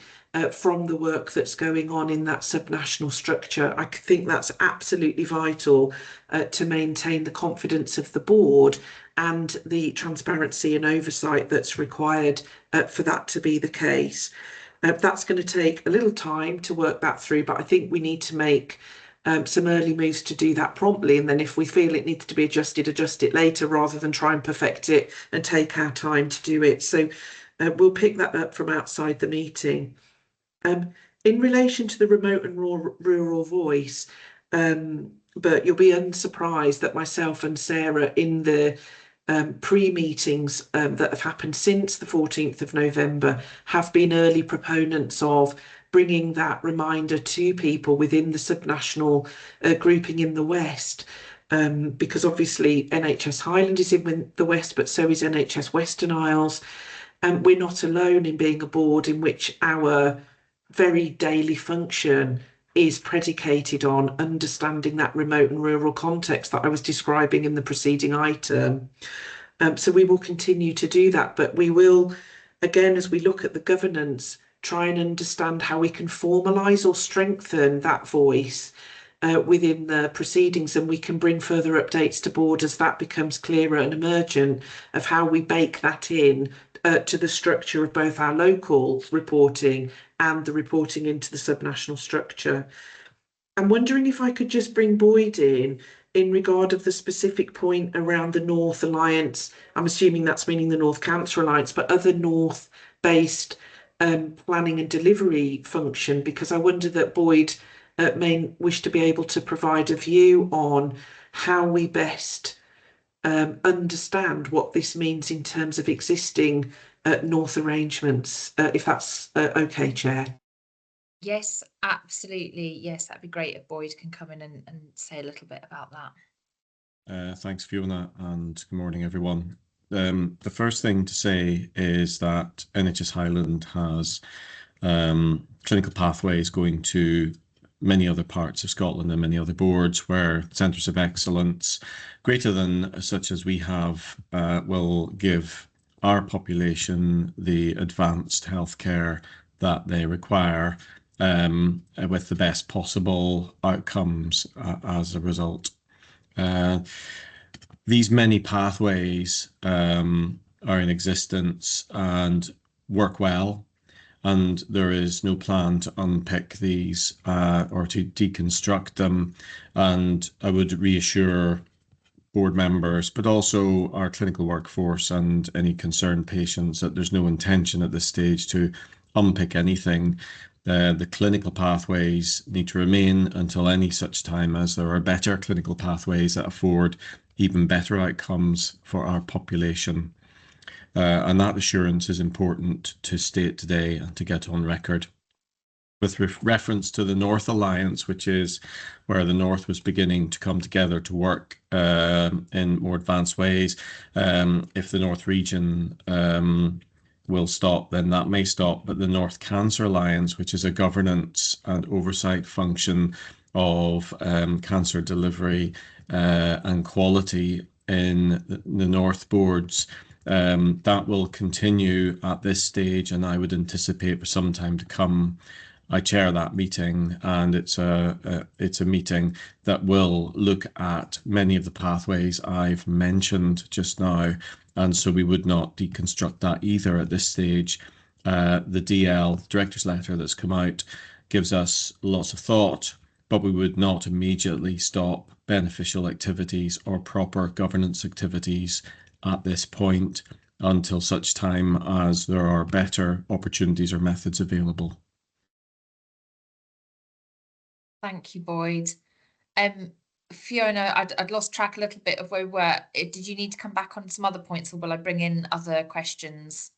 from the work that's going on in that subnational structure. I think that's absolutely vital to maintain the confidence of the board and the transparency and oversight that's required for that to be the case. That's going to take a little time to work that through, but I think we need to make some early moves to do that promptly, and then if we feel it needs to be adjust it later rather than try and perfect it and take our time to do it. So we'll pick that up from outside the meeting. In relation to the remote and rural voice, but you'll be unsurprised that myself and Sarah in the pre-meetings that have happened since the 14th of November have been early proponents of bringing that reminder to people within the subnational grouping in the West, because obviously NHS Highland is in the West, but so is NHS Western Isles. And we're not alone in being a board in which our very daily function is predicated on understanding that remote and rural context that I was describing in the preceding item. So we will continue to do that, but we will, again, as we look at the governance, try and understand how we can formalise or strengthen that voice within the proceedings, and we can bring further updates to board as that becomes clearer and emergent of how we bake that in to the structure of both our local reporting and the reporting into the subnational structure. I'm wondering if I could just bring Boyd in regard of the specific point around the North Alliance. I'm assuming that's meaning the North Cancer Alliance, but other North-based planning and delivery function, because I wonder that Boyd may wish to be able to provide a view on how we best understand what this means in terms of existing North arrangements, if that's okay, Chair. Yes, absolutely. Yes, that'd be great if Boyd can come in and say a little bit about that. Thanks, Fiona, and good morning, everyone. The first thing to say is that NHS Highland has clinical pathways going to many other parts of Scotland and many other boards where centres of excellence greater than such as we have will give our population the advanced healthcare that they require with the best possible outcomes as a result. These many pathways are in existence and work well, and there is no plan to unpick these or to deconstruct them. And I would reassure board members, but also our clinical workforce and any concerned patients, that there's no intention at this stage to unpick anything. The clinical pathways need to remain until any such time as there are better clinical pathways that afford even better outcomes for our population. And that assurance is important to state today and to get on record. With reference to the North Alliance, which is where the North was beginning to come together to work in more advanced ways, if the North region will stop, then that may stop. But the North Cancer Alliance, which is a governance and oversight function of cancer delivery and quality in the North boards, that will continue at this stage, and I would anticipate for some time to come. I chair that meeting, and it's a meeting that will look at many of the pathways I've mentioned just now, and so we would not deconstruct that either at this stage. The DL, director's letter that's come out, gives us lots of thought, but we would not immediately stop beneficial activities or proper governance activities at this point. until such time as there are better opportunities or methods available. Thank you, Boyd. Fiona, I'd lost track a little bit of where we were. Did you need to come back on some other points, or will I bring in other questions?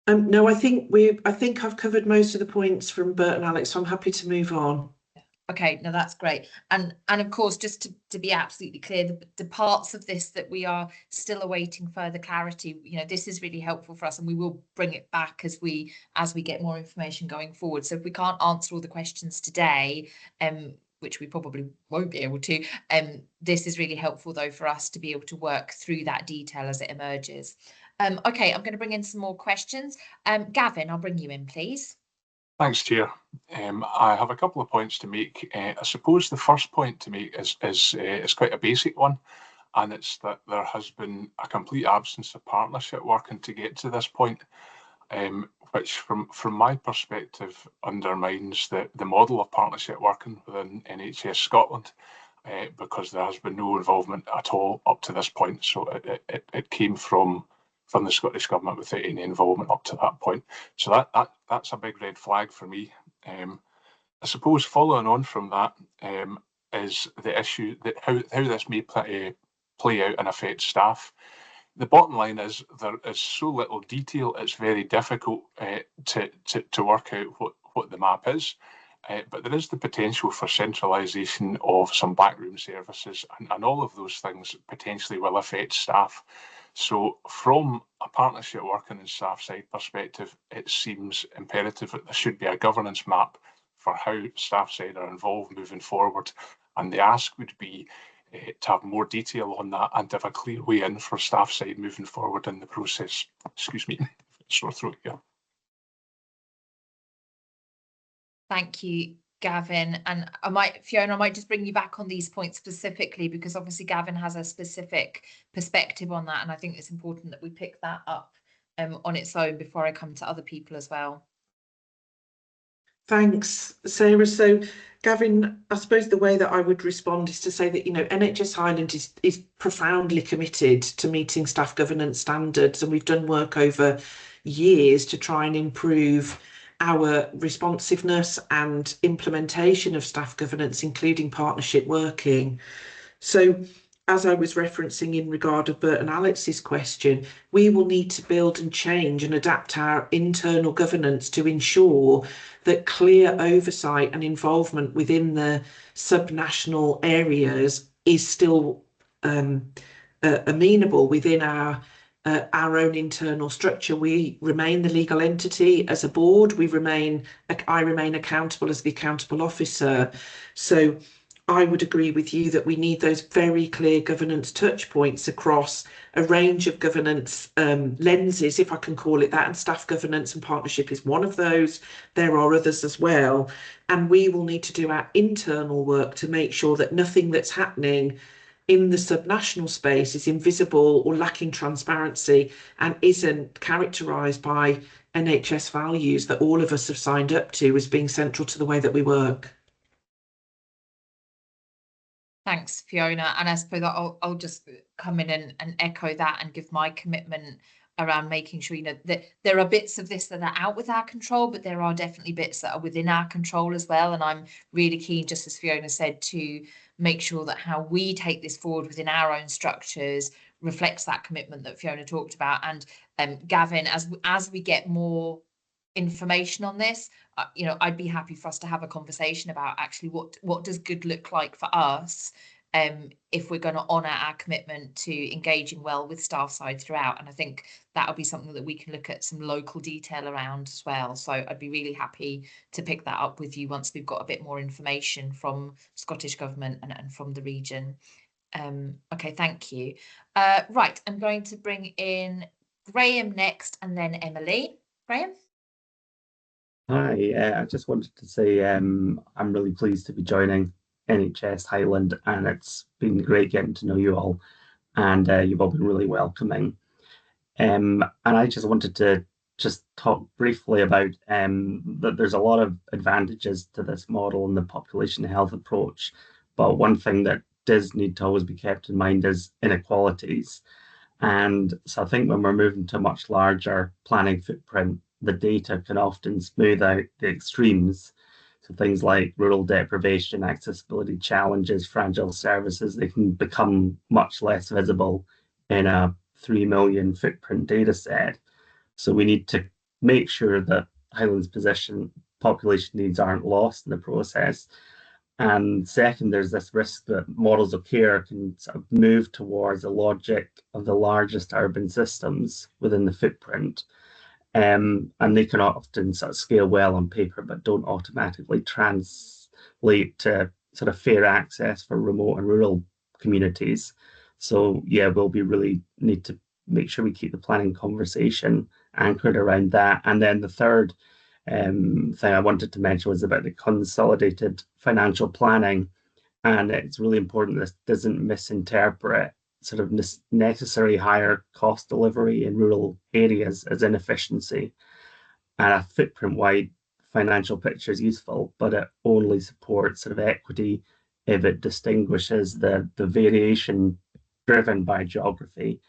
No, I think I've covered most of the points from Bert and Alex, so I'm happy to move on. Okay, no, that's great. And of course, just to be absolutely clear, the parts of this that we are still awaiting further clarity, you know, this is really helpful for us, and we will bring it back as we get more information going forward. So if we can't answer all the questions today, which we probably won't be able to, this is really helpful though for us to be able to work through that detail as it emerges. Okay, I'm going to bring in some more questions. Gavin, I'll bring you in, please. Thanks, Chair. I have a couple of points to make. I suppose the first point to make is quite a basic one, and it's that there has been a complete absence of partnership working to get to this point, which from my perspective undermines the model of partnership working within NHS Scotland, because there has been no involvement at all up to this point. So it came from the Scottish Government without any involvement up to that point. So that's a big red flag for me. I suppose following on from that is the issue that how this may play out and affect staff. The bottom line is there is so little detail, it's very difficult to work out what the map is. But there is the potential for centralisation of some backroom services, and all of those things potentially will affect staff. So from a partnership working and staff side perspective, it seems imperative that there should be a governance map for how staff side are involved moving forward. And the ask would be to have more detail on that and to have a clear way in for staff side moving forward in the process. Excuse me, sore throat here. Thank you, Gavin. And Fiona, I might just bring you back on these points specifically, because obviously Gavin has a specific perspective on that, and I think it's important that we pick that up on its own before I come to other people as well. Thanks, Sarah. So, Gavin, I suppose the way that I would respond is to say that, you know, NHS Highland is profoundly committed to meeting staff governance standards, and we've done work over years to try and improve our responsiveness and implementation of staff governance, including partnership working. So, as I was referencing in regard of Bert and Alex's question, we will need to build and change and adapt our internal governance to ensure that clear oversight and involvement within the subnational areas is still amenable within our own internal structure. We remain the legal entity as a board. I remain accountable as the accountable officer. So I would agree with you that we need those very clear governance touch points across a range of governance lenses, if I can call it that, and staff governance and partnership is one of those. There are others as well. And we will need to do our internal work to make sure that nothing that's happening in the subnational space is invisible or lacking transparency and isn't characterised by NHS values that all of us have signed up to as being central to the way that we work. Thanks, Fiona. And I suppose I'll just come in and echo that and give my commitment around making sure, you know, that there are bits of this that are out with our control, but there are definitely bits that are within our control as well. And I'm really keen, just as Fiona said, to make sure that how we take this forward within our own structures reflects that commitment that Fiona talked about. And Gavin, as we get more information on this, you know, I'd be happy for us to have a conversation about actually what does good look like for us, if we're going to honour our commitment to engaging well with staff side throughout. And I think that'll be something that we can look at some local detail around as well. So I'd be really happy to pick that up with you once we've got a bit more information from Scottish Government and from the region. Okay, thank you. Right, I'm going to bring in Graham next and then Emily. Graham? Hi, I just wanted to say I'm really pleased to be joining NHS Highland, and it's been great getting to know you all, and you've all been really welcoming. And I just wanted to talk briefly about that there's a lot of advantages to this model and the population health approach, but one thing that does need to always be kept in mind is inequalities. And so I think when we're moving to a much larger planning footprint, the data can often smooth out the extremes. So things like rural deprivation, accessibility challenges, fragile services, they can become much less visible in a 3 million footprint data set. So we need to make sure that Highland's population needs aren't lost in the process. And second, there's this risk that models of care can sort of move towards the logic of the largest urban systems within the footprint. And they can often sort of scale well on paper, but don't automatically translate to sort of fair access for remote and rural communities. So yeah, we'll really need to make sure we keep the planning conversation anchored around that. And then the third thing I wanted to mention was about the consolidated financial planning. And it's really important this doesn't misinterpret sort of necessary higher cost delivery in rural areas as inefficiency. And a footprint-wide financial picture is useful, but it only supports sort of equity if it distinguishes the variation driven by geography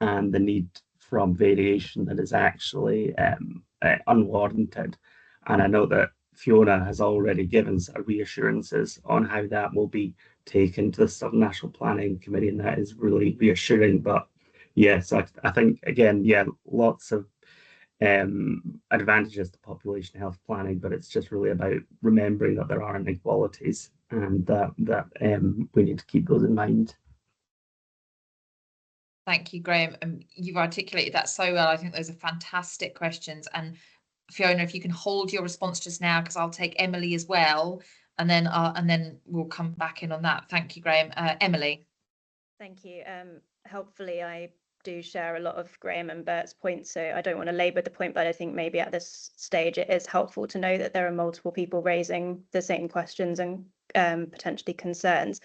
and the need from variation that is actually unwarranted. And I know that Fiona has already given sort of reassurances on how that will be taken to the Sub-National Planning Committee, and that is really reassuring. But yes, I think, again, yeah, lots of advantages to population health planning, but it's just really about remembering that there are inequalities and that we need to keep those in mind. Thank you, Graham. You've articulated that so well. I think those are fantastic questions. And Fiona, if you can hold your response just now, because I'll take Emily as well, and then we'll come back in on that. Thank you, Graham. Emily. Thank you. Helpfully, I do share a lot of Graham and Bert's points, so I don't want to labour the point, but I think maybe at this stage it is helpful to know that there are multiple people raising the same questions and potentially concerns.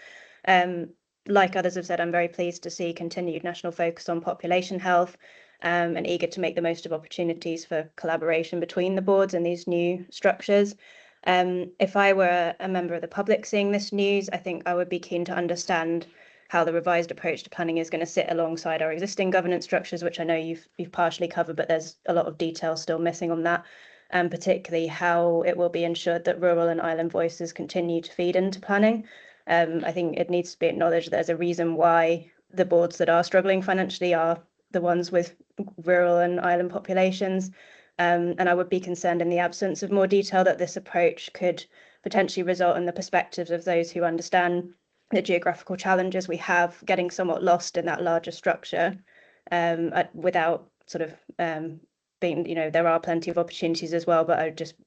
Like others have said, I'm very pleased to see continued national focus on population health and eager to make the most of opportunities for collaboration between the boards and these new structures. If I were a member of the public seeing this news, I think I would be keen to understand how the revised approach to planning is going to sit alongside our existing governance structures, which I know you've partially covered, but there's a lot of detail still missing on that, and particularly how it will be ensured that rural and island voices continue to feed into planning. I think it needs to be acknowledged there's a reason why the boards that are struggling financially are the ones with rural and island populations. And I would be concerned in the absence of more detail that this approach could potentially result in the perspectives of those who understand the geographical challenges we have getting somewhat lost in that larger structure without sort of being, there are plenty of opportunities as well, but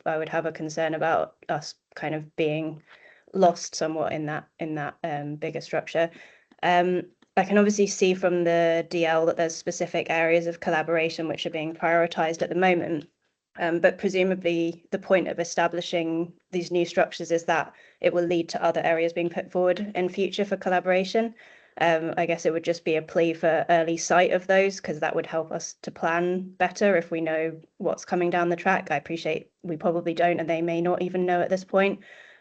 I would have a concern about us kind of being lost somewhat in that bigger structure. I can obviously see from the DL that there's specific areas of collaboration which are being prioritised at the moment, but presumably the point of establishing these new structures is that it will lead to other areas being put forward in future for collaboration. I guess it would just be a plea for early sight of those, because that would help us to plan better if we know what's coming down the track. I appreciate we probably don't, and they may not even know at this point.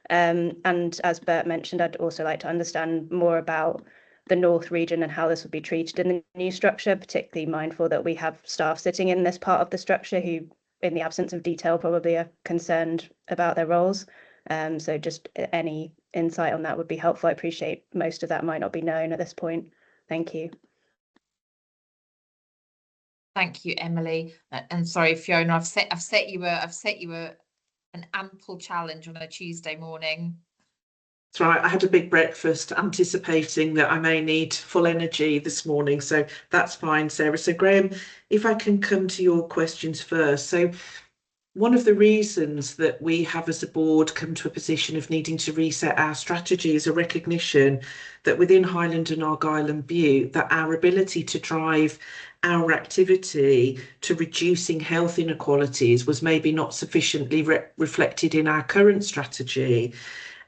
And as Bert mentioned, I'd also like to understand more about the North region and how this would be treated in the new structure, particularly mindful that we have staff sitting in this part of the structure who, in the absence of detail, probably are concerned about their roles. So just any insight on that would be helpful. I appreciate most of that might not be known at this point. Thank you. Thank you, Emily. And sorry, Fiona, I've set you an ample challenge on a Tuesday morning. That's right. I had a big breakfast anticipating that I may need full energy this morning. So that's fine, Sarah. So Graham, if I can come to your questions first. So one of the reasons that we have as a board come to a position of needing to reset our strategy is a recognition that within Highland and Argyll and Bute, that our ability to drive our activity to reducing health inequalities was maybe not sufficiently reflected in our current strategy.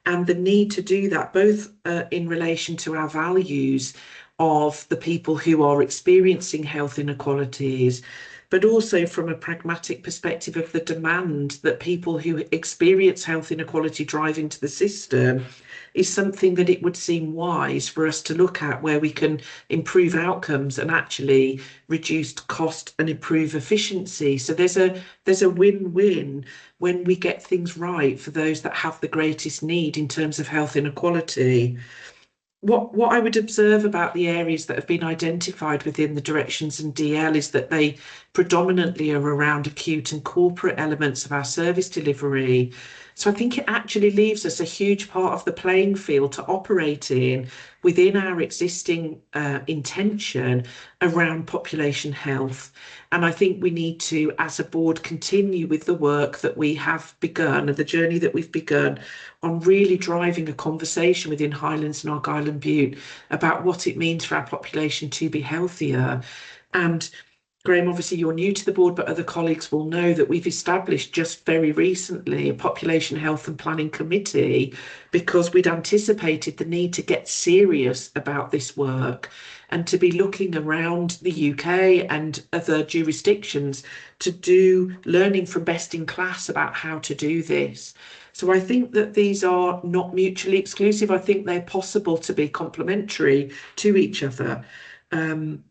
And the need to do that, both in relation to our values of the people who are experiencing health inequalities, but also from a pragmatic perspective of the demand that people who experience health inequality drive into the system, is something that it would seem wise for us to look at, where we can improve outcomes and actually reduce cost and improve efficiency. So there's a win-win when we get things right for those that have the greatest need in terms of health inequality. What I would observe about the areas that have been identified within the directions and DL is that they predominantly are around acute and corporate elements of our service delivery. So I think it actually leaves us a huge part of the playing field to operate in within our existing intention around population health. And I think we need to, as a board, continue with the work that we have begun and the journey that we've begun on really driving a conversation within Highlands and Argyll and Bute about what it means for our population to be healthier. And Graham, obviously you're new to the board, but other colleagues will know that we've established just very recently a Population Health and Planning Committee because we'd anticipated the need to get serious about this work and to be looking around the UK and other jurisdictions to do learning from best in class about how to do this. So I think that these are not mutually exclusive. I think they're possible to be complementary to each other. And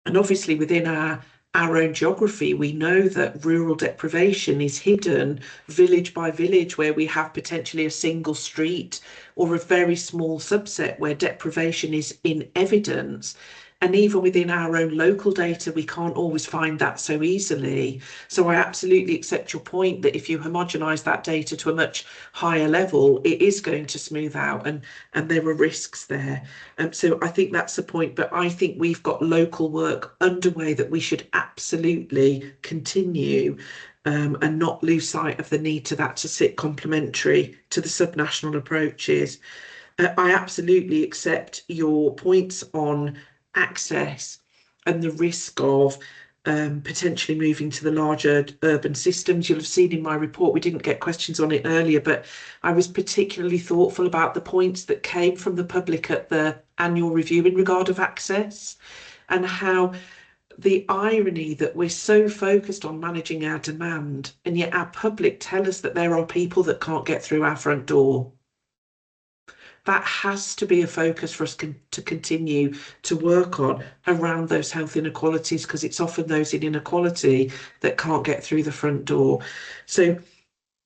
obviously within our own geography, we know that rural deprivation is hidden village by village, where we have potentially a single street or a very small subset where deprivation is in evidence. And even within our own local data, we can't always find that so easily. So I absolutely accept your point that if you homogenise that data to a much higher level, it is going to smooth out and there are risks there. So I think that's the point. But I think we've got local work underway that we should absolutely continue and not lose sight of the need to that to sit complementary to the subnational approaches. I absolutely accept your points on access and the risk of potentially moving to the larger urban systems. You'll have seen in my report, we didn't get questions on it earlier, but I was particularly thoughtful about the points that came from the public at the annual review in regard of access, and how the irony that we're so focused on managing our demand and yet our public tell us that there are people that can't get through our front door. That has to be a focus for us to continue to work on around those health inequalities, because it's often those in inequality that can't get through the front door. So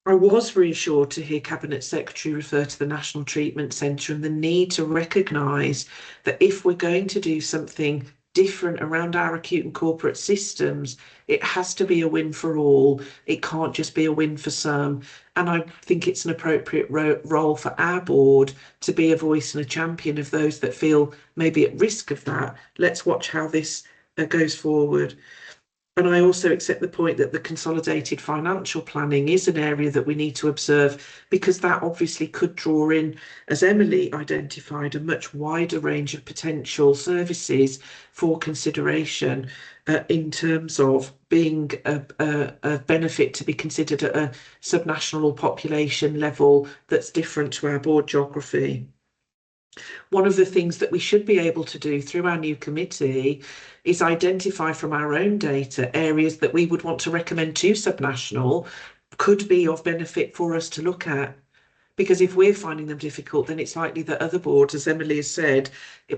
I was reassured to hear Cabinet Secretary refer to the National Treatment Centre and the need to recognise that if we're going to do something different around our acute and corporate systems, it has to be a win for all. It can't just be a win for some. And I think it's an appropriate role for our board to be a voice and a champion of those that feel maybe at risk of that. Let's watch how this goes forward. And I also accept the point that the consolidated financial planning is an area that we need to observe, because that obviously could draw in, as Emily identified, a much wider range of potential services for consideration in terms of being a benefit to be considered at a subnational or population level that's different to our board geography. One of the things that we should be able to do through our new committee is identify from our own data areas that we would want to recommend to subnational could be of benefit for us to look at. Because if we're finding them difficult, then it's likely that other boards, as Emily has said,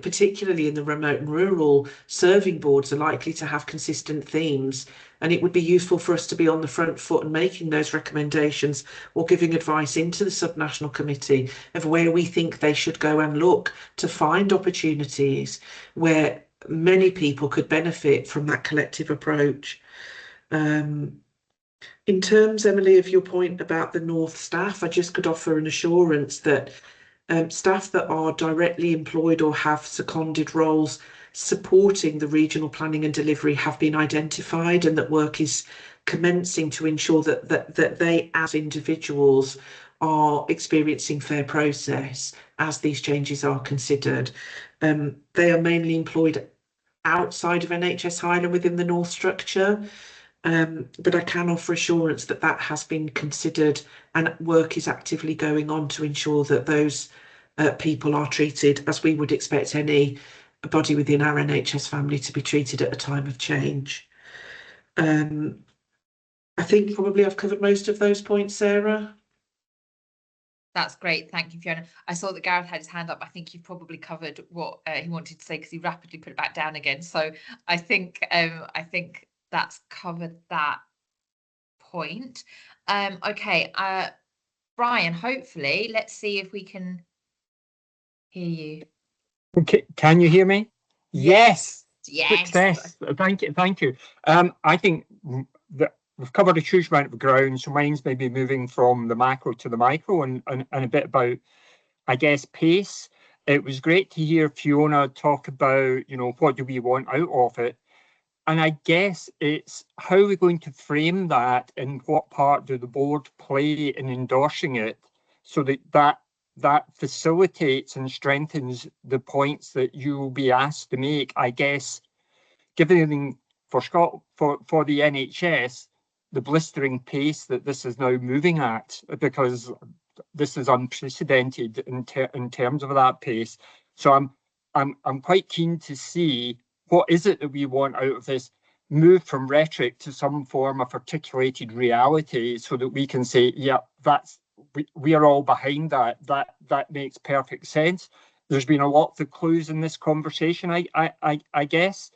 particularly in the remote and rural, serving boards are likely to have consistent themes. And it would be useful for us to be on the front foot and making those recommendations or giving advice into the subnational committee of where we think they should go and look to find opportunities where many people could benefit from that collective approach. In terms, Emily, of your point about the North staff, I just could offer an assurance that staff that are directly employed or have seconded roles supporting the regional planning and delivery have been identified, and that work is commencing to ensure that they as individuals are experiencing fair process as these changes are considered. They are mainly employed outside of NHS Highland within the North structure. But I can offer assurance that that has been considered and work is actively going on to ensure that those people are treated as we would expect any body within our NHS family to be treated at a time of change. I think probably I've covered most of those points, Sarah. That's great. Thank you, Fiona. I saw that Gareth had his hand up. I think you've probably covered what he wanted to say because he rapidly put it back down again. So I think that's covered that point. Okay, Brian, hopefully, let's see if we can hear you. Okay, can you hear me? Yes. Yes. Success. Thank you. Thank you. I think that we've covered a huge amount of ground, so mine's maybe moving from the macro to the micro and a bit about, I guess, pace. It was great to hear Fiona talk about, what do we want out of it? And I guess it's how we're going to frame that and what part do the board play in endorsing it so that facilitates and strengthens the points that you will be asked to make. I guess, given for the NHS, the blistering pace that this is now moving at, because this is unprecedented in terms of that pace. So I'm quite keen to see what is it that we want out of this move from rhetoric to some form of articulated reality, so that we can say, yeah, we are all behind that. That makes perfect sense. There's been a lot of clues in this conversation, I guess.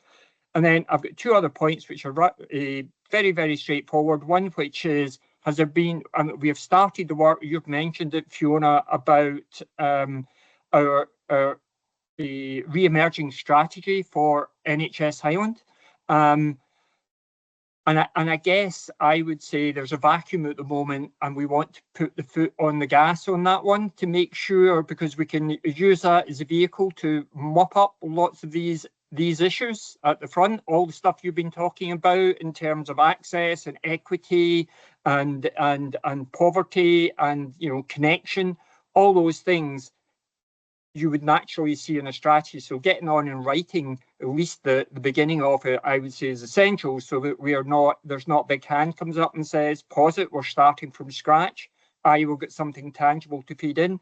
And then I've got two other points which are very, very straightforward. One which is, has there been, we have started the work, you've mentioned it, Fiona, about our re-emerging strategy for NHS Highland. And I guess I would say there's a vacuum at the moment, and we want to put the foot on the gas on that one to make sure, because we can use that as a vehicle to mop up lots of these issues at the front, all the stuff you've been talking about in terms of access and equity and poverty and connection, all those things you would naturally see in a strategy. So getting on and writing at least the beginning of it, I would say, is essential, so that there's not big hand comes up and says, pause it, we're starting from scratch. I will get something tangible to feed in.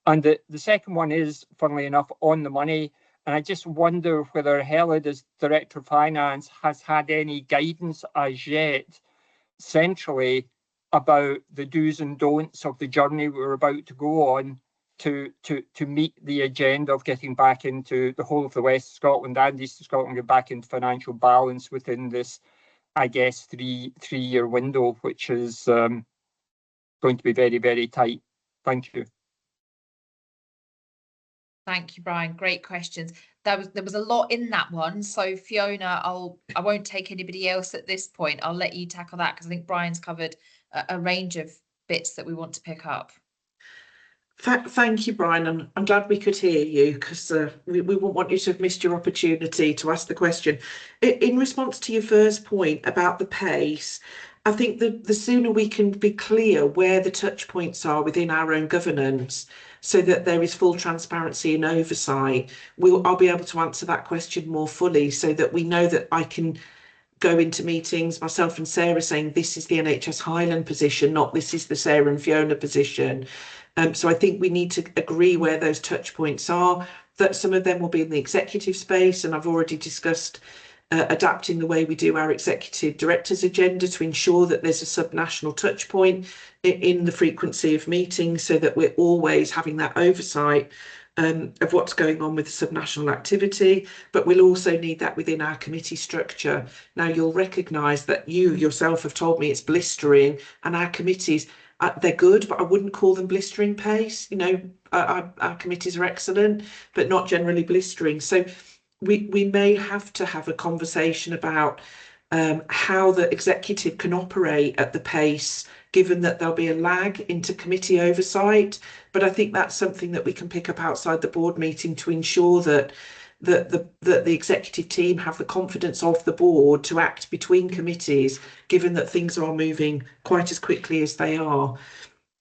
And the second one is, funnily enough, on the money. And I just wonder whether Helen, as Director of Finance, has had any guidance as yet centrally about the do's and don'ts of the journey we're about to go on to meet the agenda of getting back into the whole of the West of Scotland and East of Scotland, get back into financial balance within this, I guess, three-year window, which is going to be very, very tight. Thank you. Thank you, Brian. Great questions. There was a lot in that one. So Fiona, I won't take anybody else at this point. I'll let you tackle that because I think Brian's covered a range of bits that we want to pick up. Thank you, Brian, and I'm glad we could hear you, because we wouldn't want you to have missed your opportunity to ask the question. In response to your first point about the pace, I think the sooner we can be clear where the touch points are within our own governance, so that there is full transparency and oversight, I'll be able to answer that question more fully, so that we know that I can go into meetings, myself and Sarah, saying this is the NHS Highland position, not this is the Sarah and Fiona position. So I think we need to agree where those touch points are, that some of them will be in the executive space, and I've already discussed adapting the way we do our executive director's agenda to ensure that there's a subnational touch point in the frequency of meetings, so that we're always having that oversight of what's going on with the subnational activity. But we'll also need that within our committee structure. Now, you'll recognise that you yourself have told me it's blistering, and our committees, they're good, but I wouldn't call them blistering pace. Our committees are excellent, but not generally blistering. So we may have to have a conversation about how the executive can operate at the pace, given that there'll be a lag into committee oversight. But I think that's something that we can pick up outside the board meeting to ensure that the executive team have the confidence of the board to act between committees, given that things are moving quite as quickly as they are.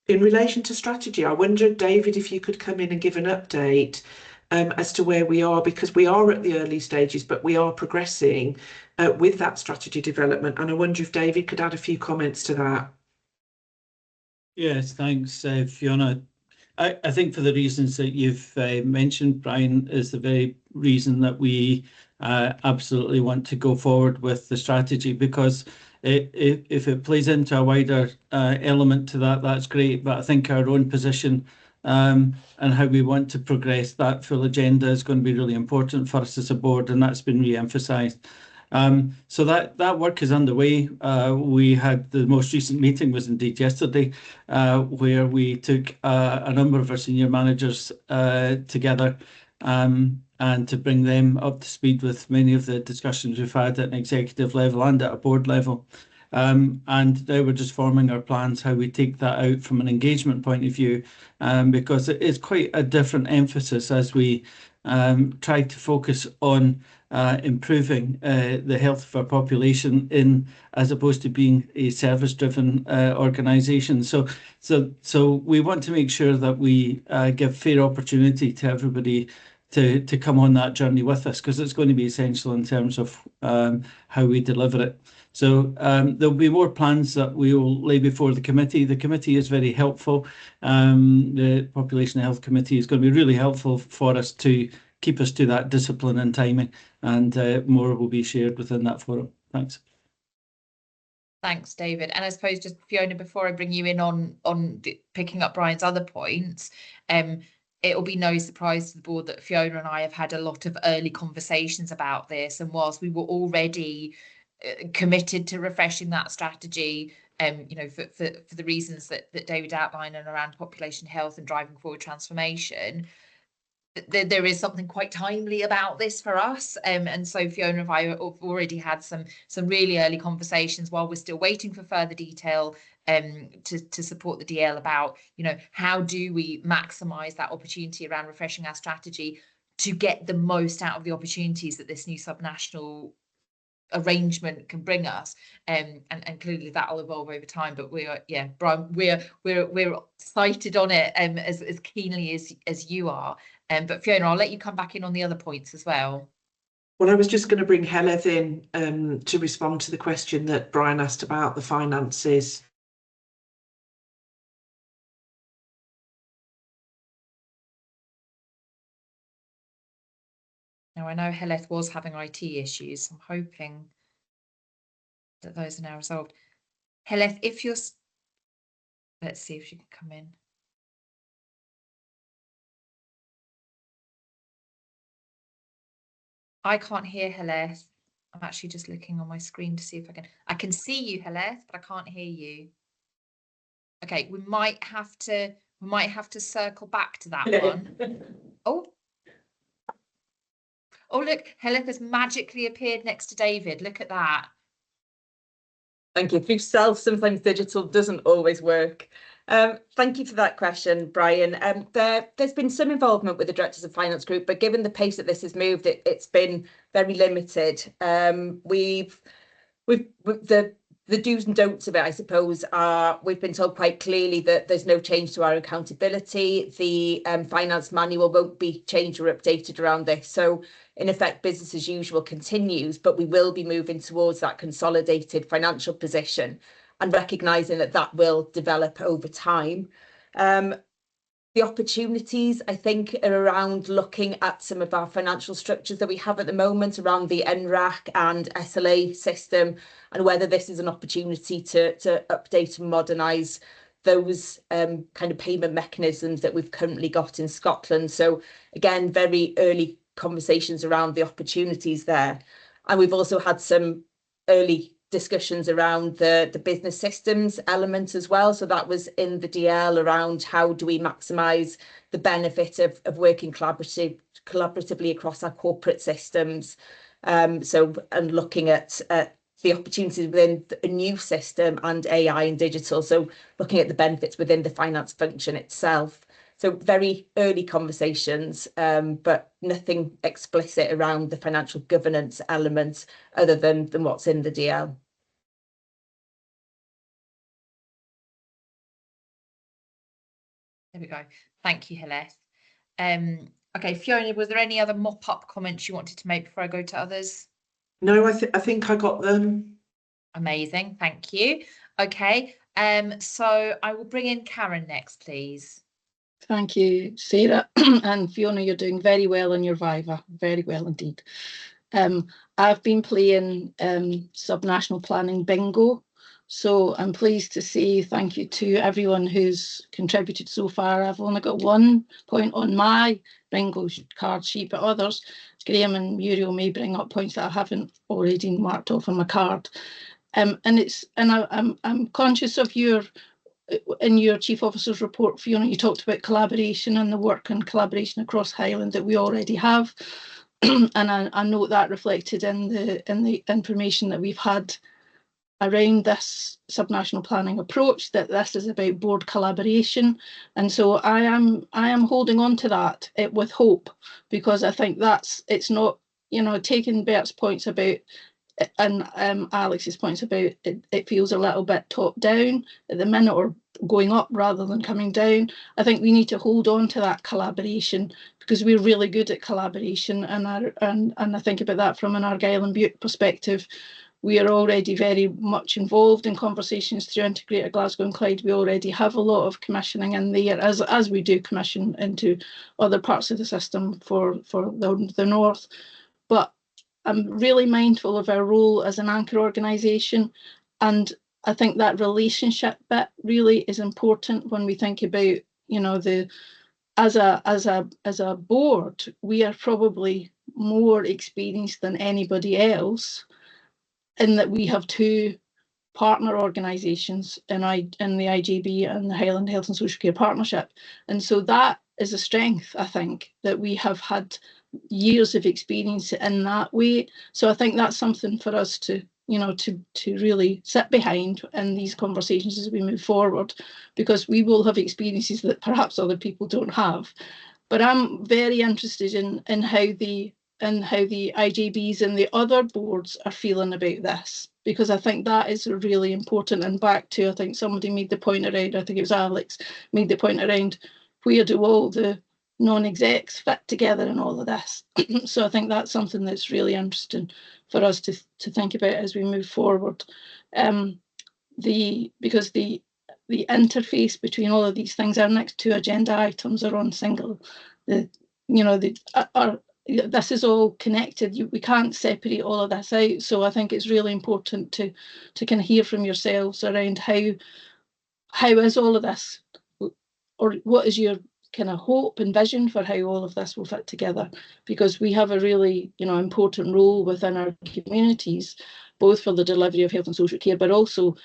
In relation to strategy, I wonder, David, if you could come in and give an update as to where we are, because we are at the early stages, but we are progressing with that strategy development. And I wonder if David could add a few comments to that. Yes, thanks, Fiona. I think for the reasons that you've mentioned, Brian, is the very reason that we absolutely want to go forward with the strategy, because if it plays into a wider element to that, that's great. But I think our own position and how we want to progress that full agenda is going to be really important for us as a board, and that's been re-emphasised. So that work is underway. We had the most recent meeting was indeed yesterday, where we took a number of our senior managers together and to bring them up to speed with many of the discussions we've had at an executive level and at a board level. And now we're just forming our plans how we take that out from an engagement point of view, because it is quite a different emphasis as we try to focus on improving the health of our population as opposed to being a service-driven organisation. So we want to make sure that we give fair opportunity to everybody to come on that journey with us, because it's going to be essential in terms of how we deliver it. So there'll be more plans that we will lay before the committee. The committee is very helpful. The Population Health Committee is going to be really helpful for us to keep us to that discipline and timing, and more will be shared within that forum. Thanks. Thanks, David. And I suppose just Fiona, before I bring you in on picking up Brian's other points, it will be no surprise to the board that Fiona and I have had a lot of early conversations about this. And whilst we were already committed to refreshing that strategy, you know, for the reasons that David outlined and around population health and driving forward transformation, there is something quite timely about this for us, and so Fiona and I have already had some really early conversations while we're still waiting for further detail to support the DL about, you know, how do we maximise that opportunity around refreshing our strategy to get the most out of the opportunities that this new subnational arrangement can bring us, and clearly that'll evolve over time. But we are, yeah, Brian, we're excited on it as keenly as you are. But Fiona, I'll let you come back in on the other points as well. Well, I was just going to bring Heleth in to respond to the question that Brian asked about the finances. Now, I know Heleth was having IT issues. I'm hoping that those are now resolved. Heleth, if you're... Let's see if she can come in. I can't hear Heleth. I'm actually just looking on my screen to see if I can see you, Heleth, but I can't hear you. Okay, we might have to circle back to that one. Oh, look, Heleth has magically appeared next to David. Look at that. Thank you. Through self, sometimes digital doesn't always work. Thank you for that question, Brian. There's been some involvement with the Directors of Finance Group, but given the pace that this has moved, it's been very limited. The do's and don'ts of it, I suppose, are we've been told quite clearly that there's no change to our accountability. The finance manual won't be changed or updated around this. So in effect, business as usual continues, but we will be moving towards that consolidated financial position and recognising that will develop over time. The opportunities, I think, are around looking at some of our financial structures that we have at the moment around the NRAC and SLA system, and whether this is an opportunity to update and modernise those kind of payment mechanisms that we've currently got in Scotland. So again, very early conversations around the opportunities there. And we've also had some early discussions around the business systems element as well. So that was in the DL around how do we maximise the benefit of working collaboratively across our corporate systems. And looking at the opportunities within a new system and AI and digital. So looking at the benefits within the finance function itself. So very early conversations, but nothing explicit around the financial governance element other than what's in the DL. There we go. Thank you, Heleth. Okay, Fiona, was there any other mop-up comments you wanted to make before I go to others? No, I think I got them. Amazing, thank you. Okay, so I will bring in Karen next, please. Thank you, Sarah. And Fiona, you're doing very well on your Viva, very well indeed. I've been playing subnational planning bingo. So I'm pleased to say thank you to everyone who's contributed so far. I've only got 1 point on my bingo card sheet, but others, Graham and Muriel, may bring up points that I haven't already marked off on my card. I'm conscious of in your Chief Officer's report, Fiona, you talked about collaboration and the work and collaboration across Highland that we already have. And I note that reflected in the information that we've had around this subnational planning approach, that this is about board collaboration. And so I am holding on to that with hope, because I think it's not, taking Bert's points about and Alex's points about it feels a little bit top down at the minute, or going up rather than coming down. I think we need to hold on to that collaboration, because we're really good at collaboration, and I think about that from an Argyll and Bute perspective. We are already very much involved in conversations through Integrated Glasgow and Clyde. We already have a lot of commissioning in there, as we do commission into other parts of the system for the north. But I'm really mindful of our role as an anchor organisation, and I think that relationship bit really is important when we think about, as a board, we are probably more experienced than anybody else, in that we have 2 partner organisations in the IGB and the Highland Health and Social Care Partnership. And so that is a strength, I think, that we have had years of experience in that way. So I think that's something for us to really sit behind in these conversations as we move forward, because we will have experiences that perhaps other people don't have. But I'm very interested in how the IGBs and the other boards are feeling about this, because I think that is really important. And back to, I think somebody made the point around, I think it was Alex, made the point around, where do all the non-execs fit together in all of this? So I think that's something that's really interesting for us to think about as we move forward. Because the interface between all of these things, our next 2 agenda items are on single. This is all connected. We can't separate all of this out. So I think it's really important to kind of hear from yourselves around how is all of this, or what is your kind of hope and vision for how all of this will fit together, because we have a really important role within our communities, both for the delivery of health and social care, but also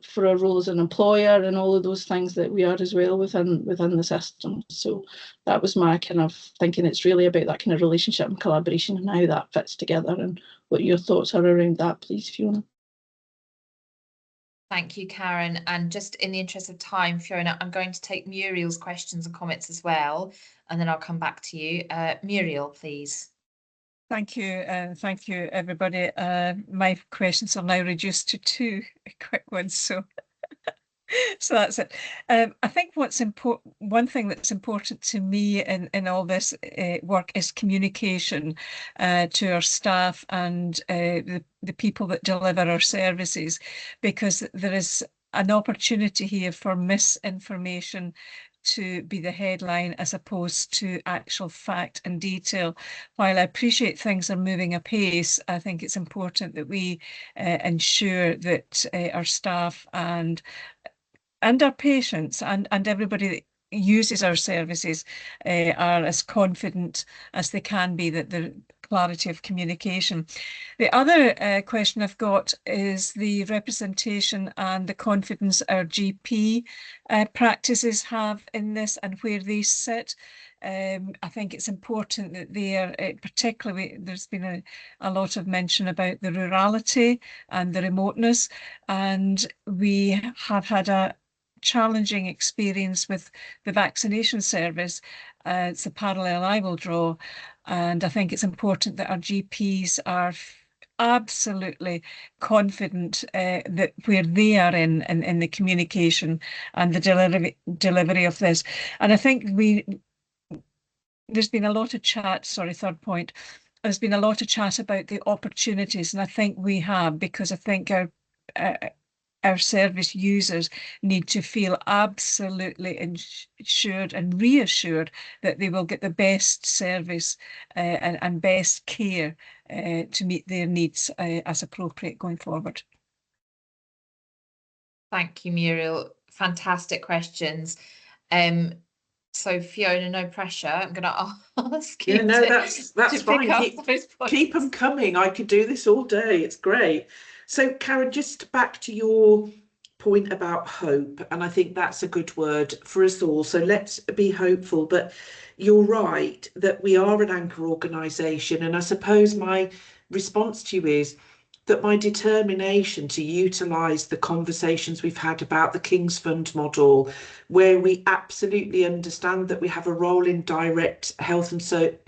for our role as an employer and all of those things that we are as well within the system. So that was my kind of thinking. It's really about that kind of relationship and collaboration and how that fits together, and what your thoughts are around that, please, Fiona. Thank you, Karen. And just in the interest of time, Fiona, I'm going to take Muriel's questions and comments as well, and then I'll come back to you. Muriel, please. Thank you, thank you, everybody. My questions are now reduced to 2 quick ones, so that's it. I think what's important, one thing that's important to me in all this work is communication to our staff and the people that deliver our services, because there is an opportunity here for misinformation to be the headline as opposed to actual fact and detail. While I appreciate things are moving apace, I think it's important that we ensure that our staff and our patients and everybody that uses our services are as confident as they can be, that the clarity of communication. The other question I've got is the representation and the confidence our GP practices have in this and where they sit. I think it's important that they are, particularly, there's been a lot of mention about the rurality and the remoteness, and we have had a challenging experience with the vaccination service. It's a parallel I will draw, and I think it's important that our GPs are absolutely confident that where they are in the communication and the delivery of this. And I think there's been a lot of chat, sorry, third point, there's been a lot of chat about the opportunities, and I think we have, because I think our service users need to feel absolutely ensured and reassured that they will get the best service and best care to meet their needs as appropriate going forward. Thank you, Muriel. Fantastic questions. So Fiona, no pressure. I'm going to ask you. Yeah, no, to, that's to fine. pick up those points. Keep them coming. I could do this all day. It's great. So, Karen, just back to your point about hope, and I think that's a good word for us all. So let's be hopeful. But you're right that we are an anchor organisation, and I suppose my response to you is that my determination to utilise the conversations we've had about the King's Fund model, where we absolutely understand that we have a role in direct health and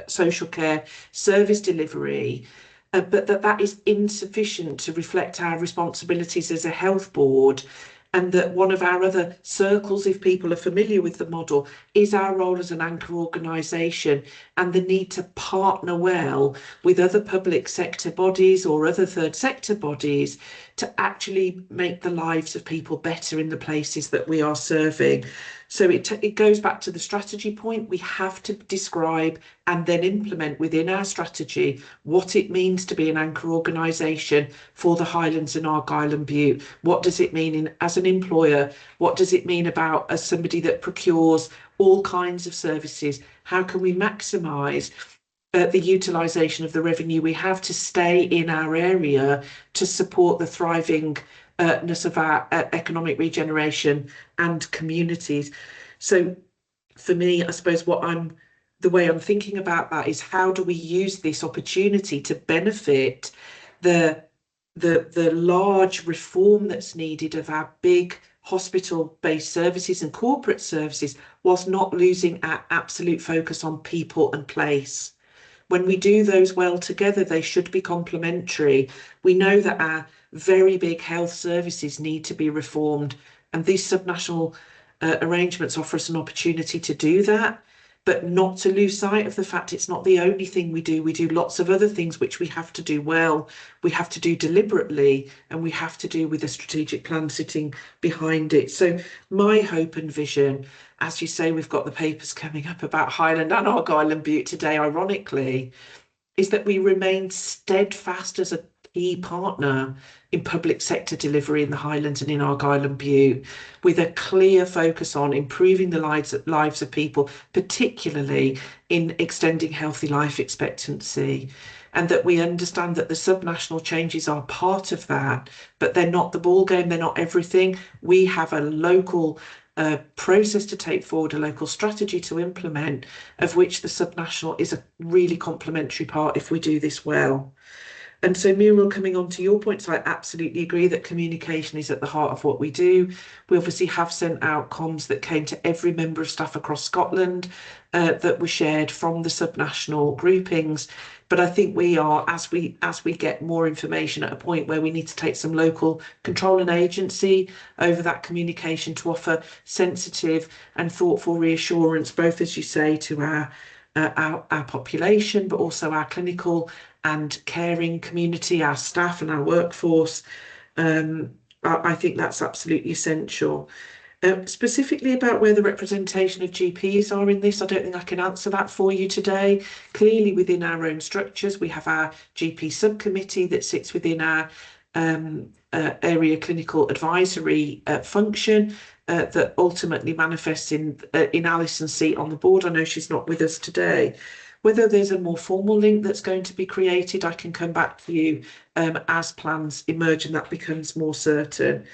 social care service delivery, but that is insufficient to reflect our responsibilities as a health board, and that one of our other circles, if people are familiar with the model, is our role as an anchor organisation and the need to partner well with other public sector bodies or other third sector bodies to actually make the lives of people better in the places that we are serving. So it goes back to the strategy point. We have to describe and then implement within our strategy what it means to be an anchor organisation for the Highlands and Argyll and Bute. What does it mean as an employer? What does it mean about as somebody that procures all kinds of services? How can we maximise the utilisation of the revenue we have to stay in our area to support the thrivingness of our economic regeneration and communities? So for me, I suppose the way I'm thinking about that is, how do we use this opportunity to benefit the large reform that's needed of our big hospital-based services and corporate services, whilst not losing our absolute focus on people and place? When we do those well together, they should be complementary. We know that our very big health services need to be reformed, and these subnational arrangements offer us an opportunity to do that, but not to lose sight of the fact it's not the only thing we do. We do lots of other things which we have to do well, we have to do deliberately, and we have to do with a strategic plan sitting behind it. So my hope and vision, as you say, we've got the papers coming up about Highland and Argyll and Bute today, ironically, is that we remain steadfast as a key partner in public sector delivery in the Highlands and in Argyll and Bute, with a clear focus on improving the lives of people, particularly in extending healthy life expectancy. And that we understand that the subnational changes are part of that, but they're not the ball game, they're not everything. We have a local process to take forward, a local strategy to implement, of which the subnational is a really complementary part if we do this well. And so, Muriel, coming on to your points, I absolutely agree that communication is at the heart of what we do. We obviously have sent out comms that came to every member of staff across Scotland that were shared from the subnational groupings. But I think we are, as we get more information, at a point where we need to take some local control and agency over that communication to offer sensitive and thoughtful reassurance, both, as you say, to our population, but also our clinical and caring community, our staff and our workforce. I think that's absolutely essential. Specifically about where the representation of GPs are in this, I don't think I can answer that for you today. Clearly within our own structures, we have our GP subcommittee that sits within our area clinical advisory function that ultimately manifests in Alison's seat on the board. I know she's not with us today. Whether there's a more formal link that's going to be created, I can come back to you as plans emerge and that becomes more certain.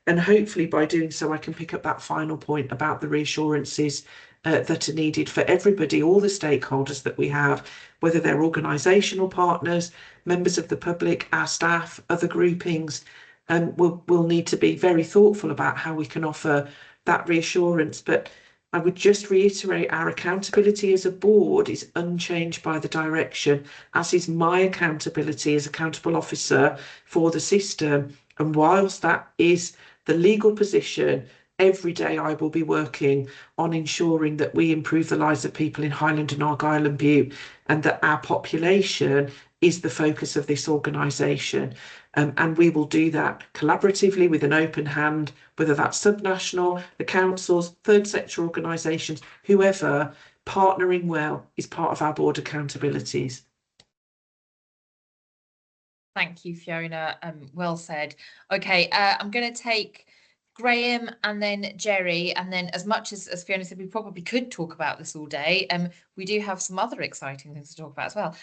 And hopefully by doing so, I can pick up that final point about the reassurances that are needed for everybody, all the stakeholders that we have, whether they're organisational partners, members of the public, our staff, other groupings, and we'll need to be very thoughtful about how we can offer that reassurance. But I would just reiterate, our accountability as a board is unchanged by the direction, as is my accountability as accountable officer for the system. And whilst that is the legal position, every day I will be working on ensuring that we improve the lives of people in Highland and Argyll and Bute, and that our population is the focus of this organisation. And we will do that collaboratively with an open hand, whether that's subnational, the councils, third sector organisations, whoever. Partnering well is part of our board accountabilities. Thank you, Fiona. Well said. Okay, I'm going to take Graham and then Jerry, and then as much as Fiona said, we probably could talk about this all day. We do have some other exciting things to talk about as well.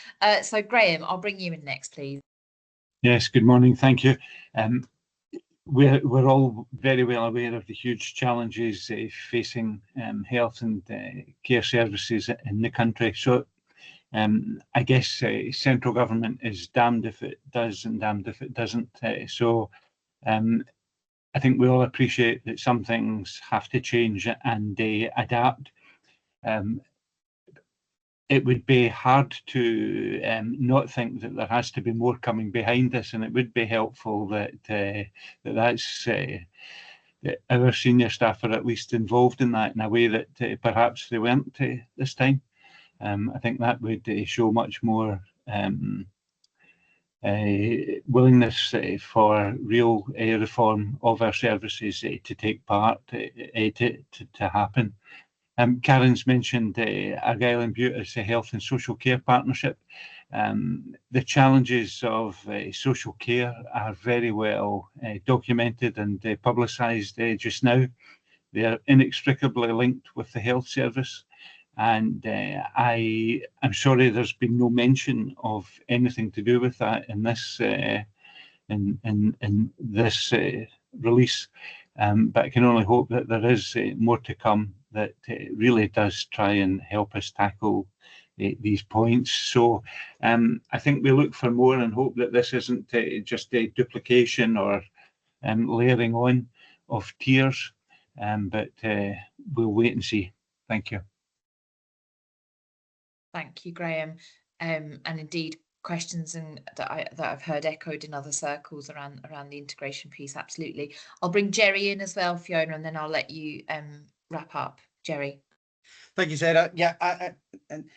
So Graham, I'll bring you in next, please. Yes, good morning. Thank you. We're all very well aware of the huge challenges facing health and care services in the country. So I guess central government is damned if it does and damned if it doesn't. I think we all appreciate that some things have to change and adapt. It would be hard to not think that there has to be more coming behind us, and it would be helpful that that our senior staff are at least involved in that in a way that perhaps they weren't this time. I think that would show much more willingness for real reform of our services to take part, to happen. Karen's mentioned Argyll and Bute as a health and social care partnership. The challenges of social care are very well documented and publicised just now. They are inextricably linked with the health service. And I'm sorry there's been no mention of anything to do with that in this in this release. But I can only hope that there is more to come that really does try and help us tackle these points. So I think we look for more and hope that this isn't just a duplication or layering on of tiers, but we'll wait and see. Thank you. Thank you, Graham. And indeed, questions that I've heard echoed in other circles around the integration piece. Absolutely. I'll bring Jerry in as well, Fiona, and then I'll let you wrap up. Jerry. Thank you, Sarah. Yeah, and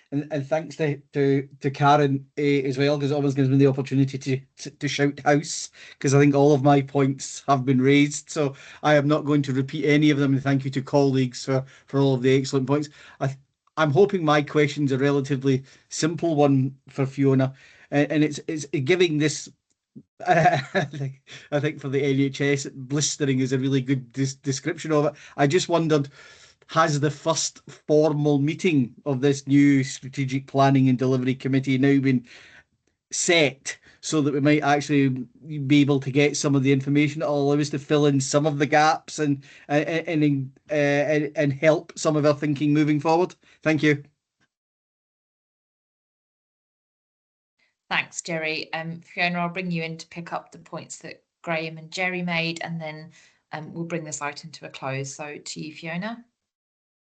thanks to Karen as well, because it always gives me the opportunity to shout house, because I think all of my points have been raised. So I am not going to repeat any of them. And thank you to colleagues for all of the excellent points. I'm hoping my question's a relatively simple one for Fiona, and it's giving this. I think for the NHS, blistering is a really good description of it. I just wondered, has the first formal meeting of this new Strategic Planning and Delivery Committee now been set, so that we might actually be able to get some of the information that will allow us to fill in some of the gaps and help some of our thinking moving forward? Thank you. Thanks, Jerry. Fiona, I'll bring you in to pick up the points that Graham and Jerry made, and then we'll bring this item to a close. So to you, Fiona.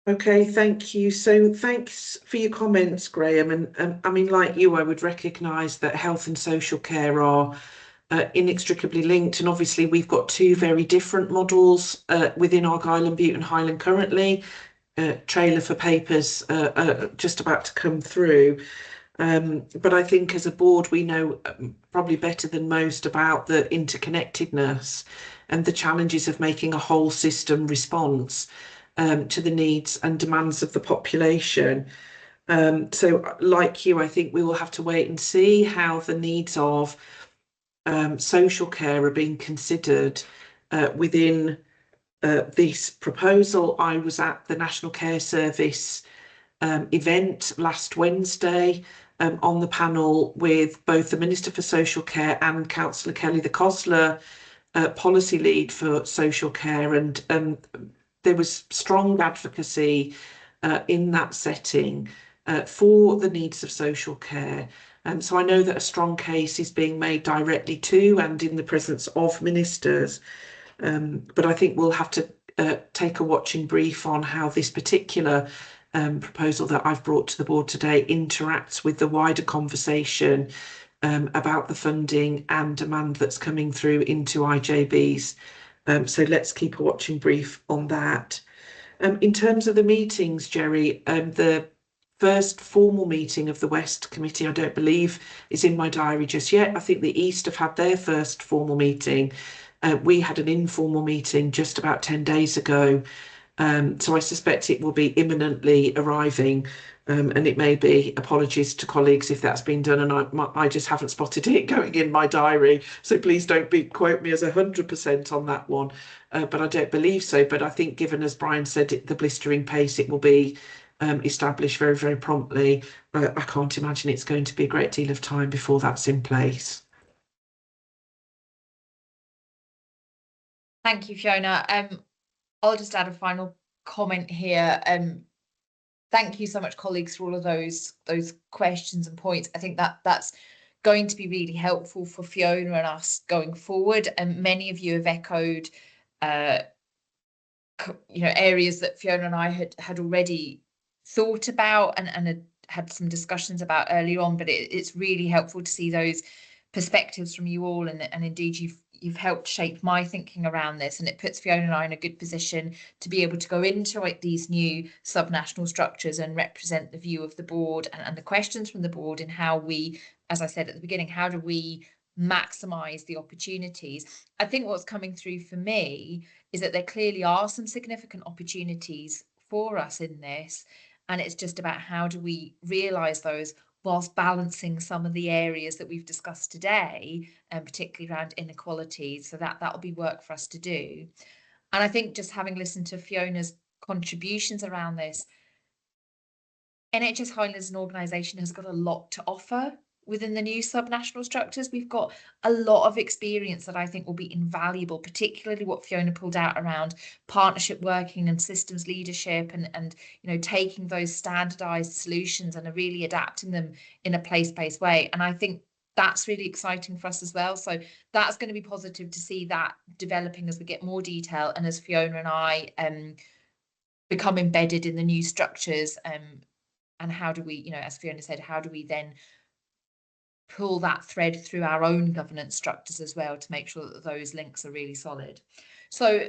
Okay, thank you. So thanks for your comments, Graham. And I mean, like you, I would recognise that health and social care are inextricably linked. And obviously, we've got two very different models within Argyll and Bute and Highland currently. Trailer for papers just about to come through. But I think as a board, we know probably better than most about the interconnectedness and the challenges of making a whole system response to the needs and demands of the population. So like you, I think we will have to wait and see how the needs of social care are being considered within this proposal. I was at the National Care Service event last Wednesday on the panel with both the Minister for Social Care and Councillor Kelly, the COSLA policy lead for social care, and there was strong advocacy in that setting for the needs of social care. So I know that a strong case is being made directly to and in the presence of ministers, but I think we'll have to take a watching brief on how this particular proposal that I've brought to the board today interacts with the wider conversation about the funding and demand that's coming through into IJBs. So let's keep a watching brief on that. In terms of the meetings, Jerry, the first formal meeting of the West Committee, I don't believe is in my diary just yet. I think the East have had their first formal meeting. We had an informal meeting just about 10 days ago So I suspect it will be imminently arriving, and it may be, apologies to colleagues if that's been done and I just haven't spotted it going in my diary. So please don't quote me as 100% on that one, but I don't believe so. But I think, given, as Brian said, the blistering pace, it will be established very, very promptly. I can't imagine it's going to be a great deal of time before that's in place. Thank you, Fiona. I'll just add a final comment here. Thank you so much, colleagues, for all of those questions and points. I think that's going to be really helpful for Fiona and us going forward. And many of you have echoed, areas that Fiona and I had already thought about and had some discussions about earlier on. But it's really helpful to see those perspectives from you all, and indeed you've helped shape my thinking around this, and it puts Fiona and I in a good position to be able to go into these new subnational structures and represent the view of the board and the questions from the board, and how we, as I said at the beginning, how do we maximise the opportunities. I think what's coming through for me is that there clearly are some significant opportunities for us in this, and it's just about how do we realise those whilst balancing some of the areas that we've discussed today, and particularly around inequalities. So that'll be work for us to do. And I think, just having listened to Fiona's contributions around this, NHS Highland as an organisation has got a lot to offer within the new subnational structures. We've got a lot of experience that I think will be invaluable, particularly what Fiona pulled out around partnership working and systems leadership, and taking those standardized solutions and really adapting them in a place-based way. And I think that's really exciting for us as well. So that's going to be positive to see that developing as we get more detail, and as Fiona and I become embedded in the new structures. And how do we, as Fiona said, how do we then pull that thread through our own governance structures as well to make sure that those links are really solid. So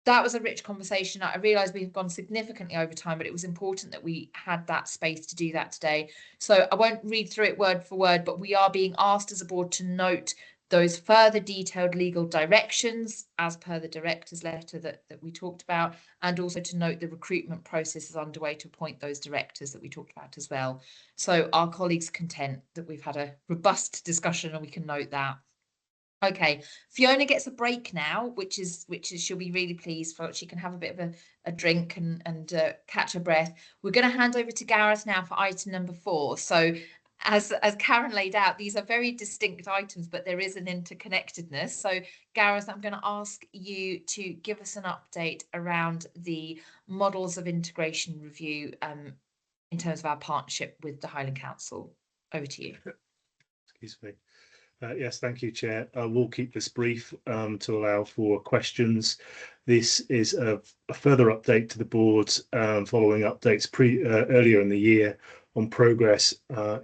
that was a rich conversation. I realise we've gone significantly over time, but it was important that we had that space to do that today. So I won't read through it word for word, but we are being asked as a board to note those further detailed legal directions as per the director's letter that we talked about, and also to note the recruitment process is underway to appoint those directors that we talked about as well. So our colleagues are content that we've had a robust discussion, and we can note that. Okay, Fiona gets a break now, which is she'll be really pleased for. She can have a bit of a drink and catch her breath. We're going to hand over to Gareth now for item number 4. So as Karen laid out, these are very distinct items, but there is an interconnectedness. So Gareth, I'm going to ask you to give us an update around the models of integration review in terms of our partnership with the Highland Council. Over to you. Excuse me. Yes, thank you, Chair. I will keep this brief to allow for questions. This is a further update to the board following updates earlier in the year on progress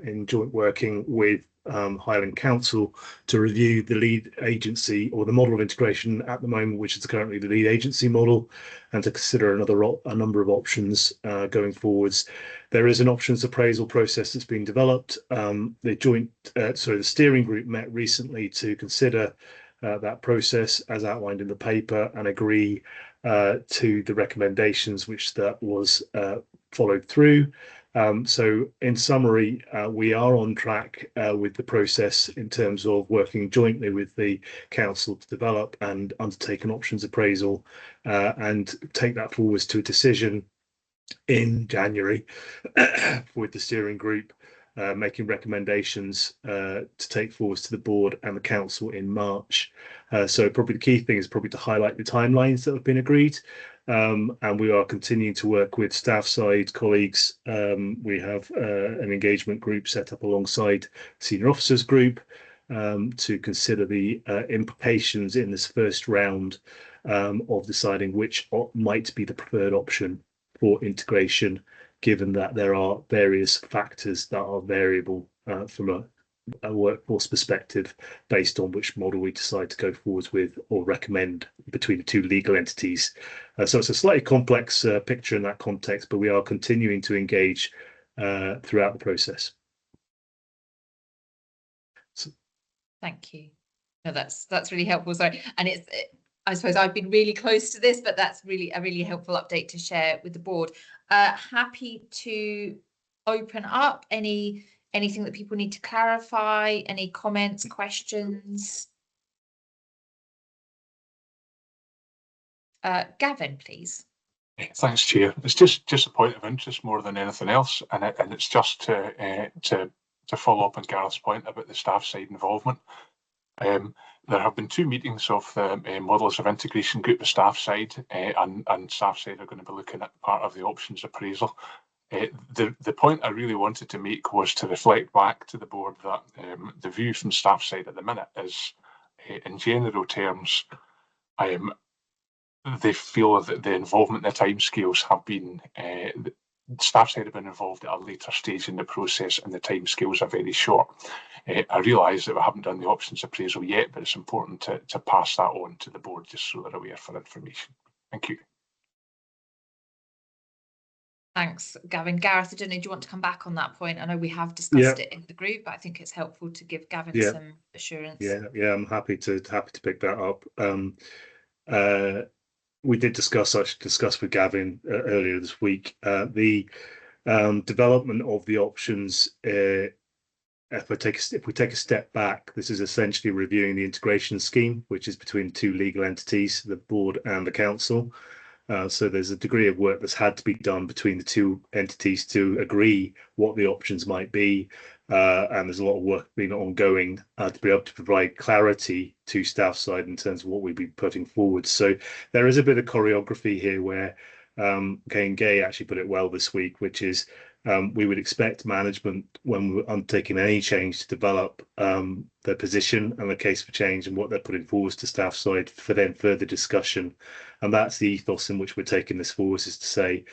in joint working with Highland Council to review the lead agency, or the model of integration at the moment, which is currently the lead agency model, and to consider a number of options going forwards. There is an options appraisal process that's been developed. The steering group met recently to consider that process as outlined in the paper and agree to the recommendations which that was followed through. So in summary, we are on track with the process in terms of working jointly with the council to develop and undertake an options appraisal and take that forwards to a decision in January with the steering group making recommendations to take forwards to the board and the council in March. So probably the key thing is probably to highlight the timelines that have been agreed. And we are continuing to work with staff side colleagues. We have an engagement group set up alongside senior officers group to consider the implications in this first round of deciding which might be the preferred option for integration, given that there are various factors that are variable from a workforce perspective based on which model we decide to go forwards with or recommend between the two legal entities. So it's a slightly complex picture in that context, but we are continuing to engage throughout the process. Thank you. No, that's really helpful. Sorry, and I suppose I've been really close to this, but that's really a really helpful update to share with the board. Happy to open up anything that people need to clarify, any comments, questions. Gavin, please. Thanks, Chair. It's just a point of interest more than anything else, and it's just to follow up on Gareth's point about the staff side involvement. There have been 2 meetings of the Models of Integration Group, the staff side, and staff side are going to be looking at part of the options appraisal. The point I really wanted to make was to reflect back to the board that the view from staff side at the minute is, in general terms, they feel that the involvement in the timescales have been, staff side have been involved at a later stage in the process, and the timescales are very short. I realise that we haven't done the options appraisal yet, but it's important to pass that on to the board just so they're aware for information. Thank you. Thanks, Gavin. Gareth, I don't know, do you want to come back on that point? I know we have discussed it in the group, but I think it's helpful to give Gavin some assurance. Yeah, I'm happy to pick that up. We did discuss with Gavin earlier this week the development of the options. If we take a step back, this is essentially reviewing the integration scheme, which is between 2 legal entities, the board and the council. So there's a degree of work that's had to be done between the 2 entities to agree what the options might be, and there's a lot of work being ongoing to be able to provide clarity to staff side in terms of what we'd be putting forward. So there is a bit of choreography here where Kane Gay actually put it well this week, which is we would expect management, when we're undertaking any change, to develop their position and the case for change and what they're putting forward to staff side for then further discussion. And that's the ethos in which we're taking this forward, is to say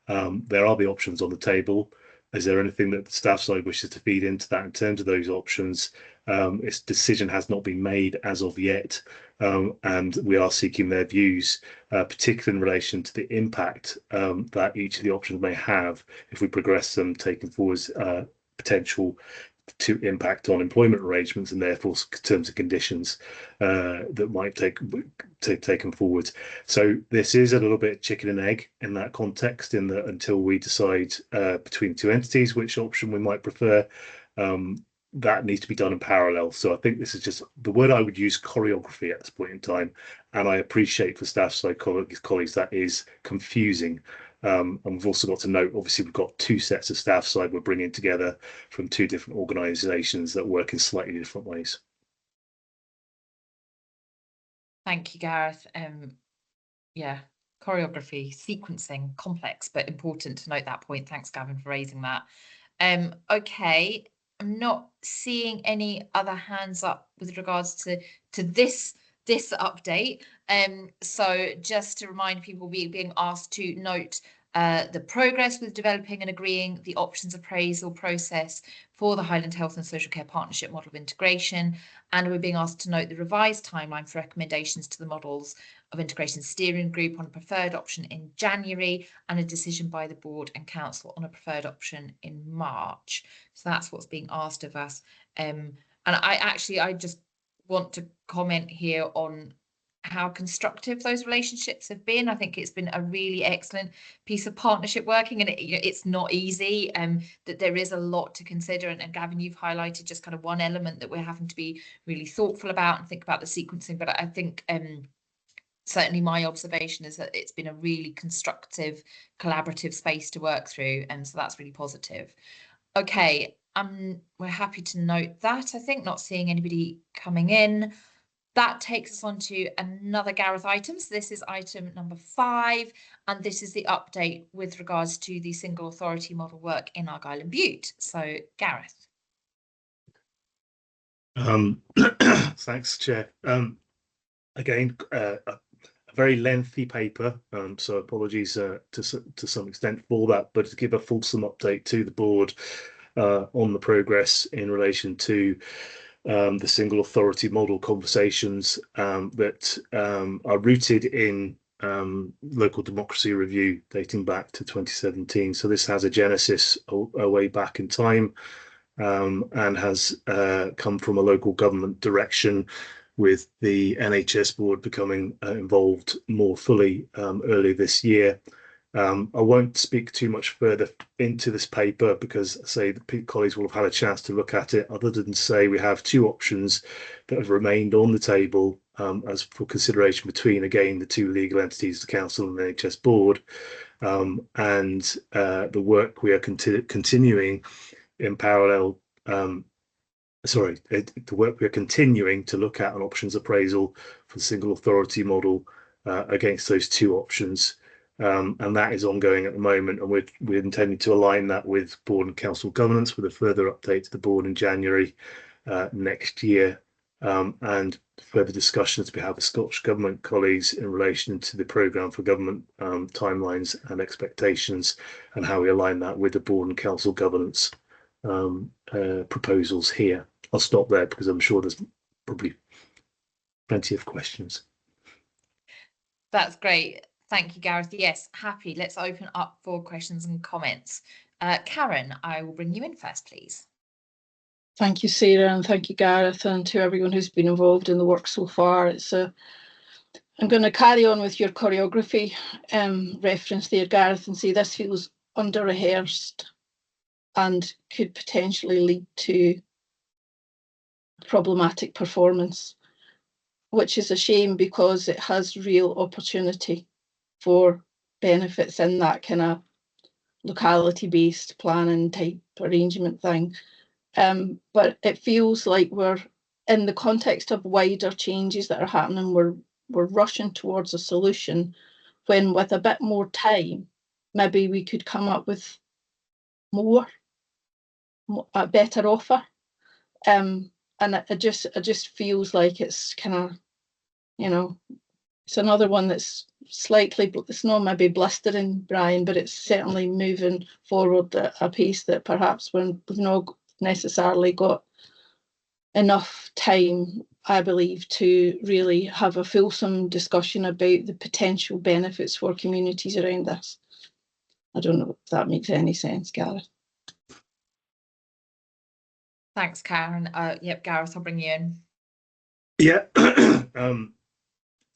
there are the options on the table. Is there anything that the staff side wishes to feed into that in terms of those options? Its decision has not been made as of yet, and we are seeking their views, particularly in relation to the impact that each of the options may have if we progress them, taking forward potential to impact on employment arrangements and therefore terms and conditions that might take taken forward. So this is a little bit chicken and egg in that context, in that until we decide between 2 entities which option we might prefer, that needs to be done in parallel. So I think this is just the word I would use, choreography at this point in time, and I appreciate for staff side colleagues that is confusing. And we've also got to note, obviously, we've got 2 sets of staff side we're bringing together from 2 different organisations that work in slightly different ways. Thank you, Gareth. Yeah, choreography, sequencing, complex, but important to note that point. Thanks, Gavin, for raising that. Okay, I'm not seeing any other hands up with regards to this update. So just to remind people, we're being asked to note the progress with developing and agreeing the options appraisal process for the Highland Health and Social Care Partnership Model of Integration, and we're being asked to note the revised timeline for recommendations to the Models of Integration Steering Group on a preferred option in January, and a decision by the board and council on a preferred option in March. So that's what's being asked of us. And I just want to comment here on how constructive those relationships have been. I think it's been a really excellent piece of partnership working, and it's not easy, that there is a lot to consider, and Gavin, you've highlighted just kind of one element that we're having to be really thoughtful about and think about the sequencing. But I think certainly my observation is that it's been a really constructive, collaborative space to work through, and so that's really positive. Okay, we're happy to note that. I think not seeing anybody coming in. That takes us on to another Gareth item. So this is item number 5, and this is the update with regards to the single authority model work in Argyll and Bute. So Gareth. Thanks, Chair. Again, a very lengthy paper, so apologies to some extent for that, but to give a fulsome update to the board on the progress in relation to the single authority model conversations that are rooted in local democracy review dating back to 2017. So this has a genesis a way back in time, and has come from a local government direction with the NHS board becoming involved more fully earlier this year. I won't speak too much further into this paper because, say, the colleagues will have had a chance to look at it, other than say we have two options that have remained on the table as for consideration between, again, the two legal entities, the council and the NHS board, and the work we are continuing in parallel. The work we are continuing to look at an options appraisal for the single authority model against those two options. And that is ongoing at the moment, and we're intending to align that with board and council governance with a further update to the board in January next year, and further discussions we have with Scottish Government colleagues in relation to the programme for government timelines and expectations, and how we align that with the board and council governance proposals here. I'll stop there because I'm sure there's probably plenty of questions. That's great. Thank you, Gareth. Yes, happy. Let's open up for questions and comments. Karen, I will bring you in first, please. Thank you, Sarah, and thank you, Gareth, and to everyone who's been involved in the work so far. I'm going to carry on with your choreography reference there, Gareth, and say this feels under-rehearsed and could potentially lead to problematic performance, which is a shame because it has real opportunity for benefits in that kind of locality-based planning type arrangement thing. But it feels like we're, in the context of wider changes that are happening, we're rushing towards a solution when, with a bit more time, maybe we could come up with a better offer. And it just feels like it's kind of, it's another one that's slightly, it's not maybe blistering, Brian, but it's certainly moving forward at a pace that perhaps we've not necessarily got enough time, I believe, to really have a fulsome discussion about the potential benefits for communities around this. I don't know if that makes any sense, Gareth. Thanks, Karen. Yep, Gareth, I'll bring you in. Yeah.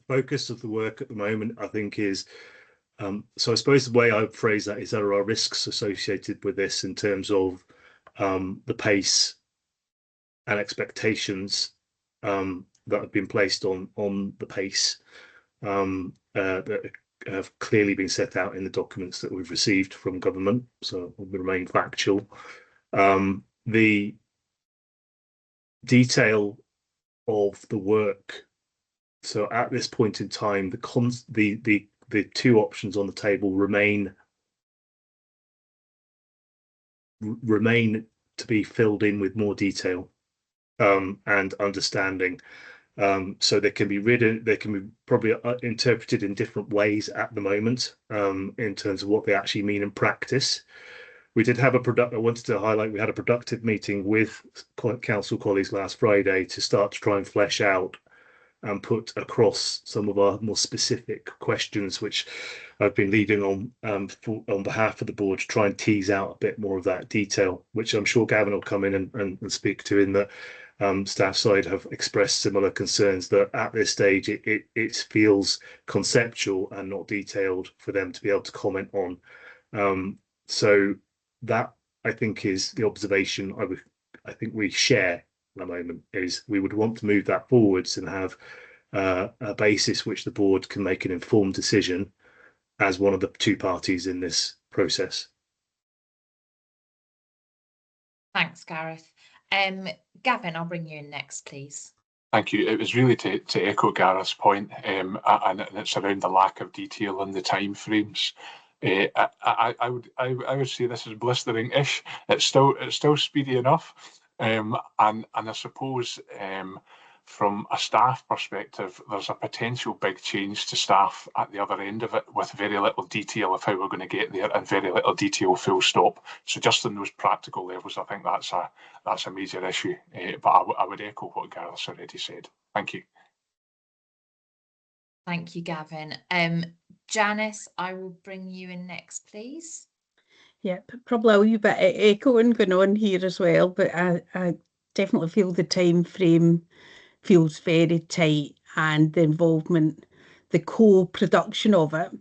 Focus of the work at the moment, I think, is so I suppose the way I would phrase that is there are risks associated with this in terms of the pace and expectations that have been placed on the pace that have clearly been set out in the documents that we've received from government, so we'll remain factual. The detail of the work, so at this point in time, the two options on the table remain to be filled in with more detail and understanding. So they can be probably interpreted in different ways at the moment in terms of what they actually mean in practice. We did have I wanted to highlight, we had a productive meeting with council colleagues last Friday to start to try and flesh out and put across some of our more specific questions, which I've been leading on behalf of the board to try and tease out a bit more of that detail, which I'm sure Gavin will come in and speak to, in that staff side have expressed similar concerns that at this stage it feels conceptual and not detailed for them to be able to comment on. So that, I think, is the observation I think we share at the moment, is we would want to move that forwards and have a basis which the board can make an informed decision as one of the two parties in this process. Thanks, Gareth. Gavin, I'll bring you in next, please. Thank you. It was really to echo Gareth's point, and it's around the lack of detail and the time frames. I would say this is blistering-ish. It's still speedy enough, and I suppose from a staff perspective, there's a potential big change to staff at the other end of it, with very little detail of how we're going to get there and very little detail, full stop. So just on those practical levels, I think that's a major issue. But I would echo what Gareth's already said. Thank you. Thank you, Gavin. Janice, I will bring you in next, please. Yeah, probably a wee bit of echoing going on here as well, but I definitely feel the time frame feels very tight, and the involvement, the co-production of it,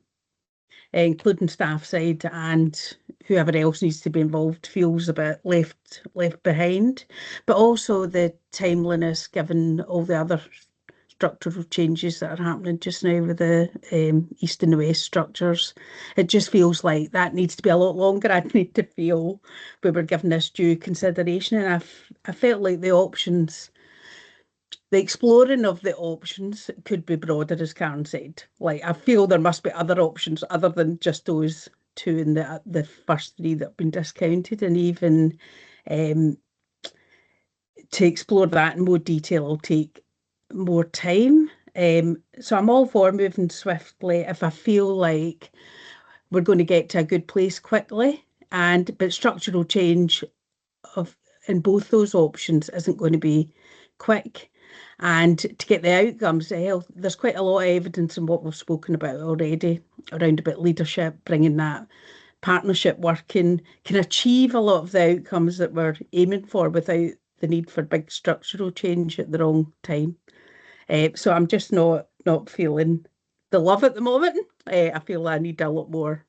including staff side and whoever else needs to be involved, feels a bit left behind. But also the timeliness, given all the other structural changes that are happening just now with the east and the west structures, it just feels like that needs to be a lot longer. I need to feel we were given this due consideration, and I felt like the options, the exploring of the options could be broader, as Karen said. Like, I feel there must be other options other than just those two in the first three that have been discounted, and even to explore that in more detail will take more time. So I'm all for moving swiftly if I feel like we're going to get to a good place quickly, but structural change in both those options isn't going to be quick. And to get the outcomes, there's quite a lot of evidence in what we've spoken about already around about leadership, bringing that partnership working, can achieve a lot of the outcomes that we're aiming for without the need for big structural change at the wrong time. So I'm just not feeling the love at the moment. I feel I need a lot more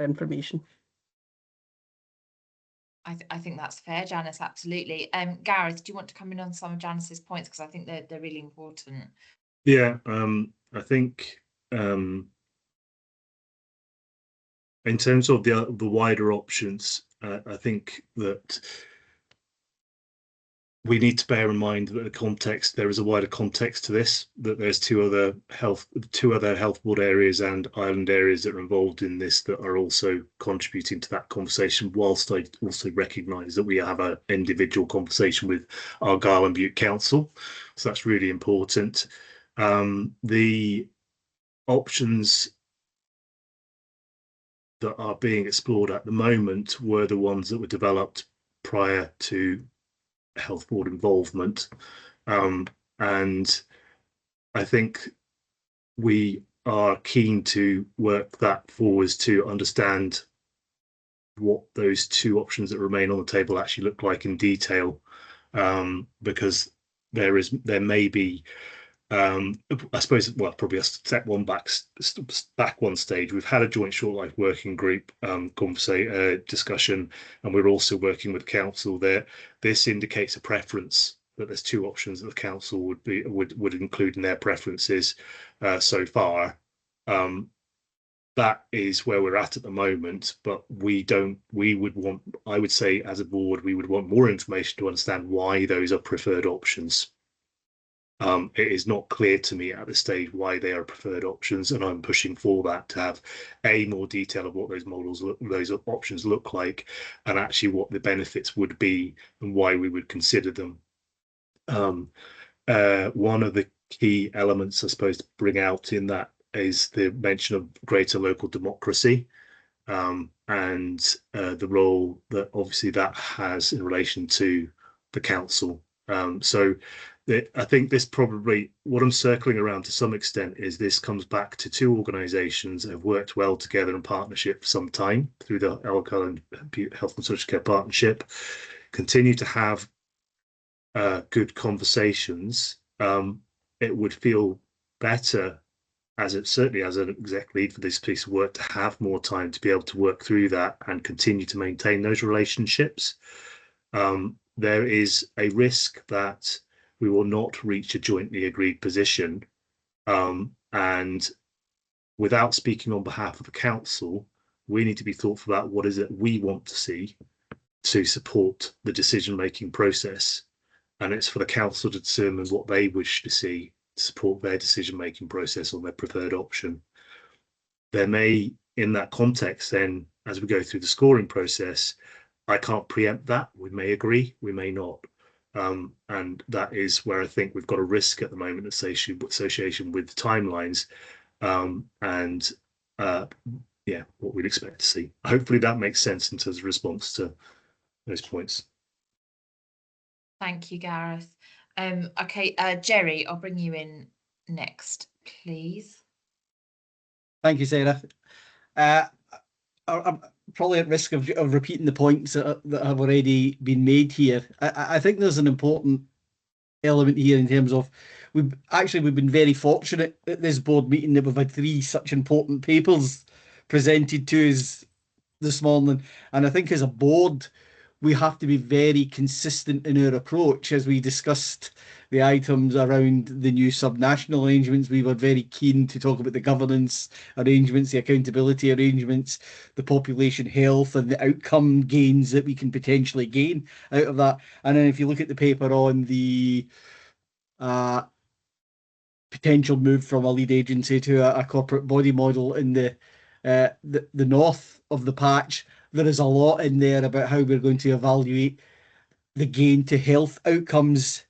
information. I think that's fair, Janice, absolutely. Gareth, do you want to come in on some of Janice's points? Because I think they're really important. Yeah, I think in terms of the wider options, I think that we need to bear in mind that there is a wider context to this, that there's two other health board areas and island areas that are involved in this that are also contributing to that conversation, whilst I also recognise that we have an individual conversation with Argyll and Bute Council. So that's really important. The options that are being explored at the moment were the ones that were developed prior to health board involvement, and I think we are keen to work that forwards to understand what those two options that remain on the table actually look like in detail, because there may be I suppose, well, probably a step one back one stage. We've had a joint short life working group discussion, and we're also working with council there. This indicates a preference, that there's two options that the council would include in their preferences so far. That is where we're at the moment, but I would say as a board, we would want more information to understand why those are preferred options. It is not clear to me at this stage why they are preferred options, and I'm pushing for that to have more detail of what those options look like, and actually what the benefits would be and why we would consider them. One of the key elements, I suppose, to bring out in that is the mention of greater local democracy, and the role that obviously that has in relation to the council. So I think this probably, what I'm circling around to some extent, is this comes back to two organisations that have worked well together in partnership for some time through the Argyll and Health and Social Care Partnership, continue to have good conversations. It would feel better, certainly as an exec lead for this piece of work, to have more time to be able to work through that and continue to maintain those relationships. There is a risk that we will not reach a jointly agreed position, and without speaking on behalf of the council, we need to be thoughtful about what is it we want to see to support the decision-making process, and it's for the council to determine what they wish to see to support their decision-making process on their preferred option. There may, in that context, then, as we go through the scoring process, I can't preempt that. We may agree, we may not. And that is where I think we've got a risk at the moment association with timelines, yeah, what we'd expect to see. Hopefully that makes sense in terms of response to those points. Thank you, Gareth. Okay, Jerry, I'll bring you in next, please. Thank you, Sarah. I'm probably at risk of repeating the points that have already been made here. I think there's an important element here in terms of we've been very fortunate at this board meeting that we've had 3 such important papers presented to us this morning, and I think as a board we have to be very consistent in our approach. As we discussed the items around the new subnational arrangements, we were very keen to talk about the governance arrangements, the accountability arrangements, the population health and the outcome gains that we can potentially gain out of that. And then if you look at the paper on the potential move from a lead agency to a corporate body model in the north of the patch, there is a lot in there about how we're going to evaluate the gain to health outcomes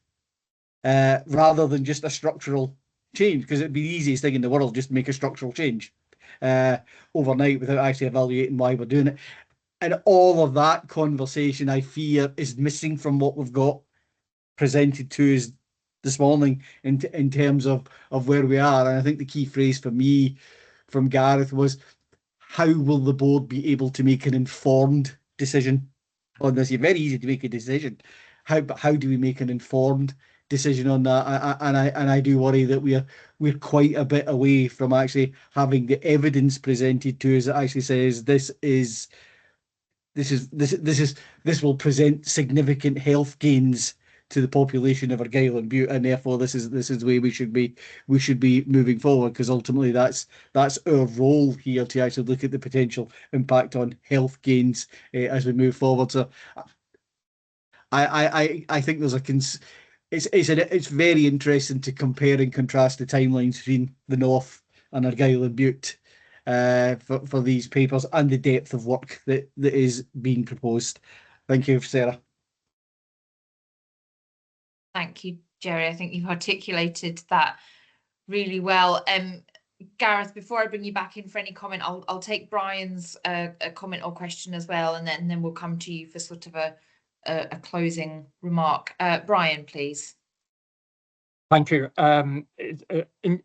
rather than just a structural change, because it'd be the easiest thing in the world just to make a structural change overnight without actually evaluating why we're doing it. And all of that conversation, I fear, is missing from what we've got presented to us this morning in terms of where we are. And I think the key phrase for me from Gareth was, how will the board be able to make an informed decision on this? It's very easy to make a decision. How do we make an informed decision on that? And I do worry that we're quite a bit away from actually having the evidence presented to us that actually says this will present significant health gains to the population of Argyll and Bute, and therefore this is the way we should be moving forward, because ultimately that's our role here, to actually look at the potential impact on health gains as we move forward. So I think there's it's very interesting to compare and contrast the timelines between the North and Argyll and Bute for these papers, and the depth of work that is being proposed. Thank you, Sarah. Thank you, Jerry. I think you've articulated that really well. Gareth, before I bring you back in for any comment, I'll take Brian's a comment or question as well, and then we'll come to you for sort of a closing remark. Brian, please. Thank you.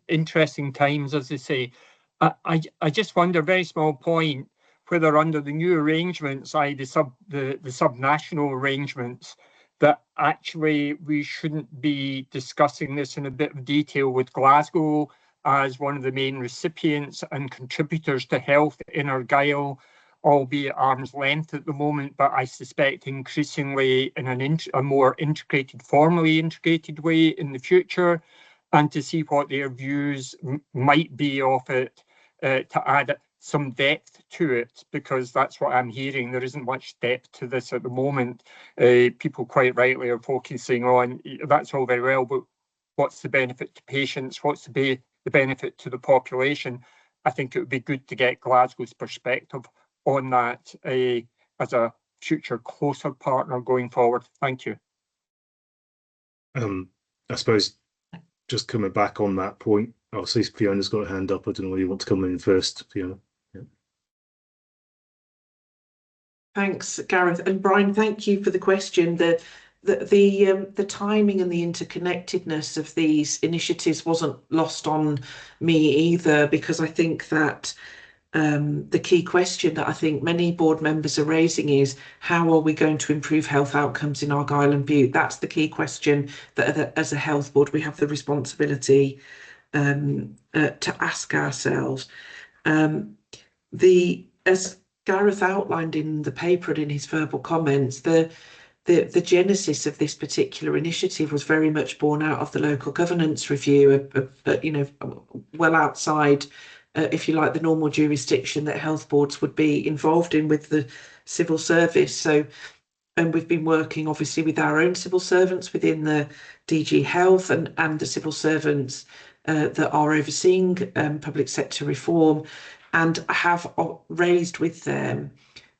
Interesting times, as they say. I just wonder, very small point, whether under the new arrangements, i.e. the subnational arrangements, that actually we shouldn't be discussing this in a bit of detail with Glasgow as one of the main recipients and contributors to health in Argyll, albeit arm's length at the moment, but I suspect increasingly in a more integrated, formally integrated way in the future, and to see what their views might be of it, to add some depth to it, because that's what I'm hearing. There isn't much depth to this at the moment. People quite rightly are focusing on, that's all very well, but what's the benefit to patients? What's the benefit to the population? I think it would be good to get Glasgow's perspective on that as a future closer partner going forward. Thank you. I suppose just coming back on that point, obviously Fiona's got a hand up. I don't know whether you want to come in first, Fiona. Yeah. Thanks, Gareth. And Brian, thank you for the question. The timing and the interconnectedness of these initiatives wasn't lost on me either, because I think that the key question that I think many board members are raising is, how are we going to improve health outcomes in Argyll and Bute? That's the key question that as a health board we have the responsibility to ask ourselves. As Gareth outlined in the paper and in his verbal comments, the genesis of this particular initiative was very much born out of the local governance review, well outside, if you like, the normal jurisdiction that health boards would be involved in with the civil service. And we've been working obviously with our own civil servants within the DG Health and the civil servants that are overseeing public sector reform, and have raised with them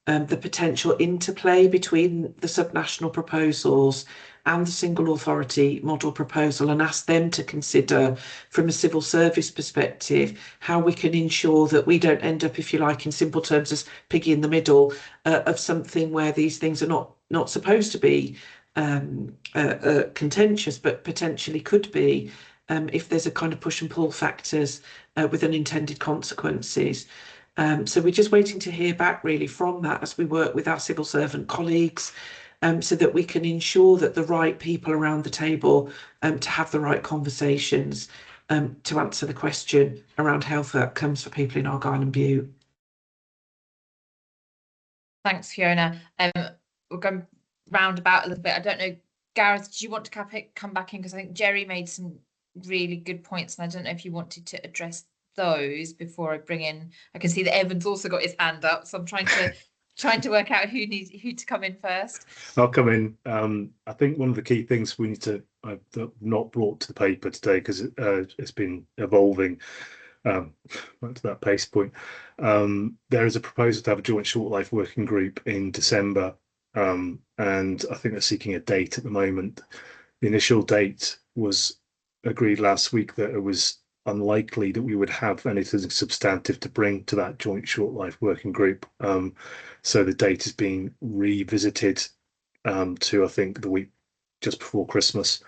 the potential interplay between the subnational proposals and the single authority model proposal, and ask them to consider from a civil service perspective how we can ensure that we don't end up, if you like, in simple terms, as piggy in the middle of something where these things are not supposed to be contentious, but potentially could be if there's a kind of push and pull factors with unintended consequences. So we're just waiting to hear back really from that as we work with our civil servant colleagues so that we can ensure that the right people around the table to have the right conversations to answer the question around health outcomes for people in Argyll and Bute. Thanks, Fiona. We're going round about a little bit. I don't know, Gareth, do you want to come back in? Because I think Jerry made some really good points, and I don't know if you wanted to address those before I bring in. I can see that Evan's also got his hand up, so I'm trying to work out who to come in first. I'll come in. I think one of the key things we need to not brought to the paper today, because it's been evolving back to that pace point. There is a proposal to have a joint short life working group in December, and I think they're seeking a date at the moment. The initial date was agreed last week that it was unlikely that we would have anything substantive to bring to that joint short life working group. So the date is being revisited to, I think, the week just before Christmas.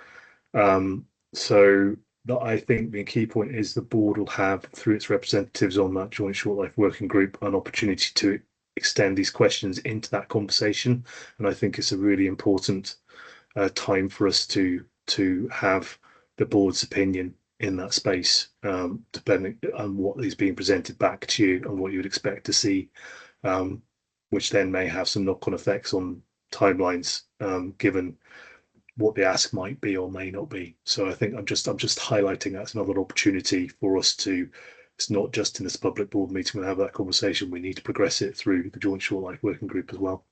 So I think the key point is the board will have, through its representatives on that joint short life working group, an opportunity to extend these questions into that conversation. And I think it's a really important time for us to have the board's opinion in that space, depending on what is being presented back to you and what you would expect to see, which then may have some knock-on effects on timelines, given what the ask might be or may not be. So I think I'm just highlighting that's another opportunity for us to. It's not just in this public board meeting we have that conversation. We need to progress it through the joint short life working group as well.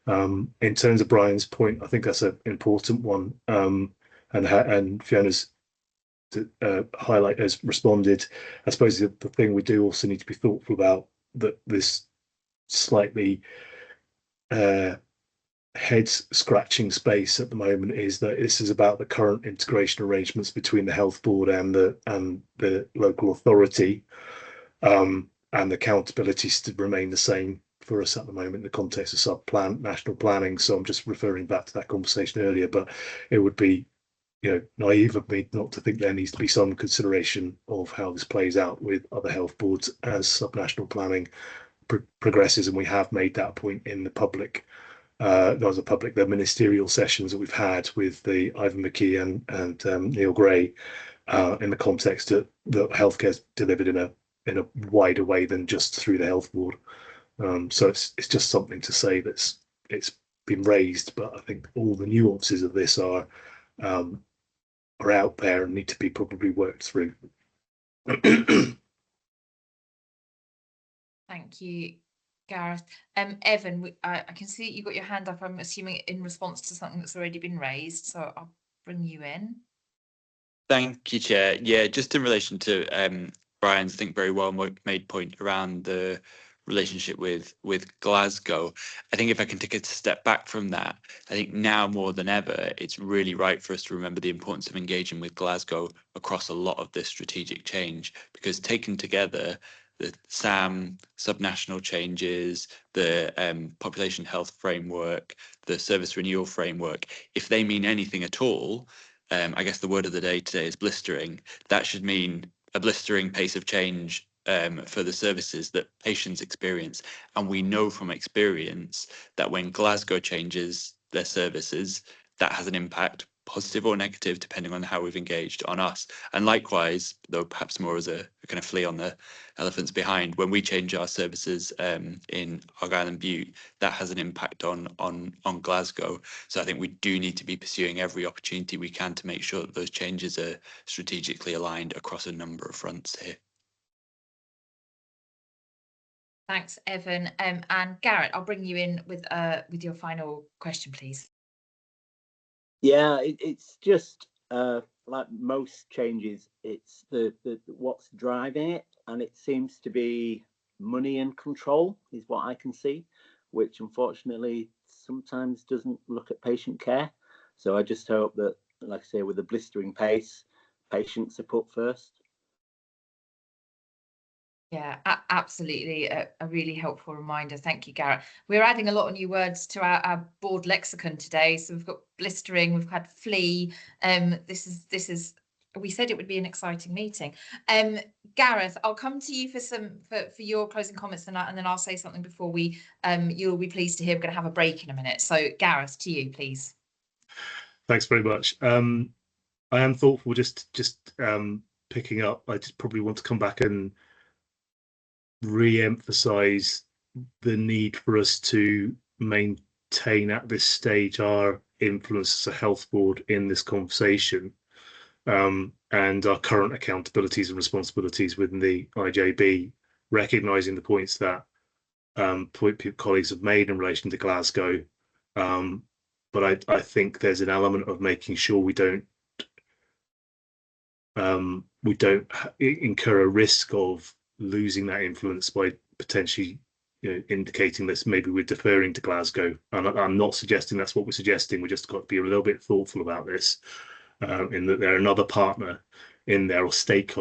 In terms of Brian's point, I think that's an important one, and Fiona's highlight has responded. I suppose the thing we do also need to be thoughtful about, that this slightly head scratching space at the moment, is that this is about the current integration arrangements between the health board and the local authority, and the accountabilities to remain the same for us at the moment in the context of national planning. So I'm just referring back to that conversation earlier, but it would be, naive of me not to think there needs to be some consideration of how this plays out with other health boards as subnational planning progresses, and we have made that point in the public. The ministerial sessions that we've had with the Ivan McKee and Neil Gray, in the context that healthcare is delivered in a wider way than just through the health board. So it's just something to say it's been raised, but I think all the nuances of this are out there and need to be probably worked through. Thank you, Gareth. Evan, I can see that you got your hand up. I'm assuming in response to something that's already been raised, so I'll bring you in. Thank you, Chair. Yeah, just in relation to Brian's, I think, very well made point around the relationship with Glasgow. I think if I can take a step back from that, I think now more than ever, it's really right for us to remember the importance of engaging with Glasgow across a lot of this strategic change, because taken together, the SAM subnational changes, the population health framework, the service renewal framework, if they mean anything at all, I guess the word of the day today is blistering. That should mean a blistering pace of change for the services that patients experience. And we know from experience that when Glasgow changes their services, that has an impact, positive or negative, depending on how we've engaged, on us. And likewise, though perhaps more as a kind of flea on the elephants behind, when we change our services in Argyll and Bute, that has an impact on Glasgow. So I think we do need to be pursuing every opportunity we can to make sure that those changes are strategically aligned across a number of fronts here. Thanks, Evan. And Garrett, I'll bring you in with your final question, please. Yeah, it's just like most changes, it's the what's driving it, and it seems to be money and control is what I can see, which unfortunately sometimes doesn't look at patient care. So I just hope that, like I say, with the blistering pace, patients are put first. Yeah, absolutely. A really helpful reminder. Thank you, Garrett. We're adding a lot of new words to our board lexicon today. So we've got blistering, we've had flea. This is we said it would be an exciting meeting. Gareth, I'll come to you for your closing comments, and then I'll say something before we you'll be pleased to hear we're going to have a break in a minute. So Gareth, to you, please. Thanks very much. I am thoughtful, just picking up. I just probably want to come back and re-emphasize the need for us to maintain at this stage our influence as a health board in this conversation, and our current accountabilities and responsibilities within the IJB, recognising the points that colleagues have made in relation to Glasgow. But I think there's an element of making sure we don't incur a risk of losing that influence by potentially, indicating this maybe we're deferring to Glasgow. And I'm not suggesting that's what we're suggesting. We just got to be a little bit thoughtful about this, in that they're another partner in there, or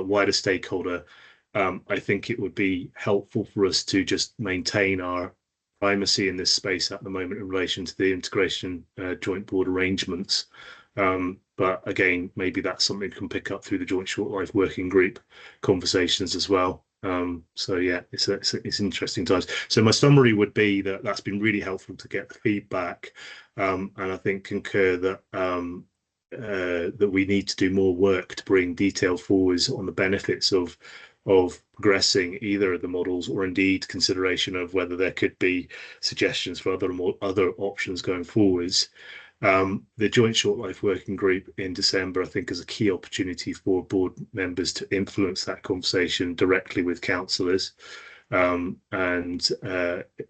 wider stakeholder. I think it would be helpful for us to just maintain our primacy in this space at the moment in relation to the integration joint board arrangements. But again, maybe that's something we can pick up through the Joint Short Life Working Group conversations as well. So yeah, it's interesting times. So my summary would be that that's been really helpful to get the feedback, and I think concur that that we need to do more work to bring detail forwards on the benefits of progressing either of the models, or indeed consideration of whether there could be suggestions for other options going forwards. The Joint Short Life Working Group in December, I think, is a key opportunity for board members to influence that conversation directly with councillors, and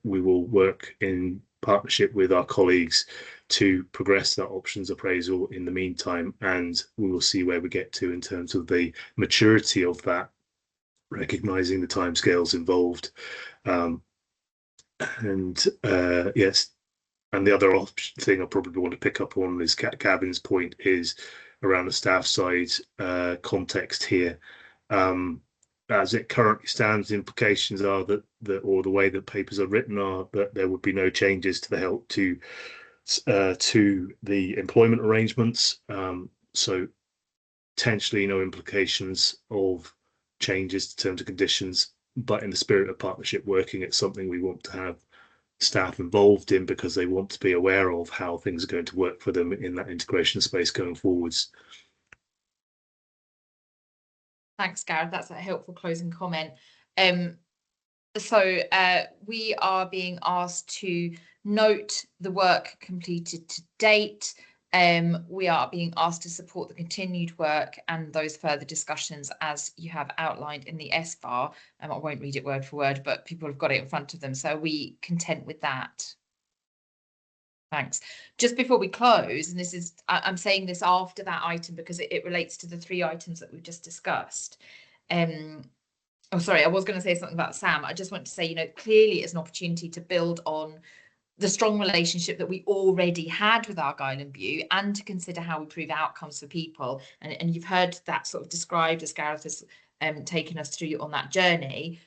we will work in partnership with our colleagues to progress that options appraisal in the meantime, and we will see where we get to in terms of the maturity of that, recognising the timescales involved. Yes. And the other thing I probably want to pick up on is Gavin's point is around the staff side context here. As it currently stands, the implications are that or the way that papers are written are that there would be no changes to the help to the employment arrangements. So potentially no implications of changes to terms and conditions, but in the spirit of partnership working, it's something we want to have staff involved in, because they want to be aware of how things are going to work for them in that integration space going forwards. Thanks, Gareth. That's a helpful closing comment. We are being asked to note the work completed to date. We are being asked to support the continued work and those further discussions as you have outlined in the SBAR. I won't read it word for word, but people have got it in front of them. So are we content with that? Thanks. Just before we close, and I'm saying this after that item because it relates to the 3 items that we've just discussed. Oh, sorry, I was going to say something about Sam. I just want to say, clearly it's an opportunity to build on the strong relationship that we already had with Argyll and Bute, and to consider how we improve outcomes for people. And you've heard that sort of described as Gareth has taken us through on that journey.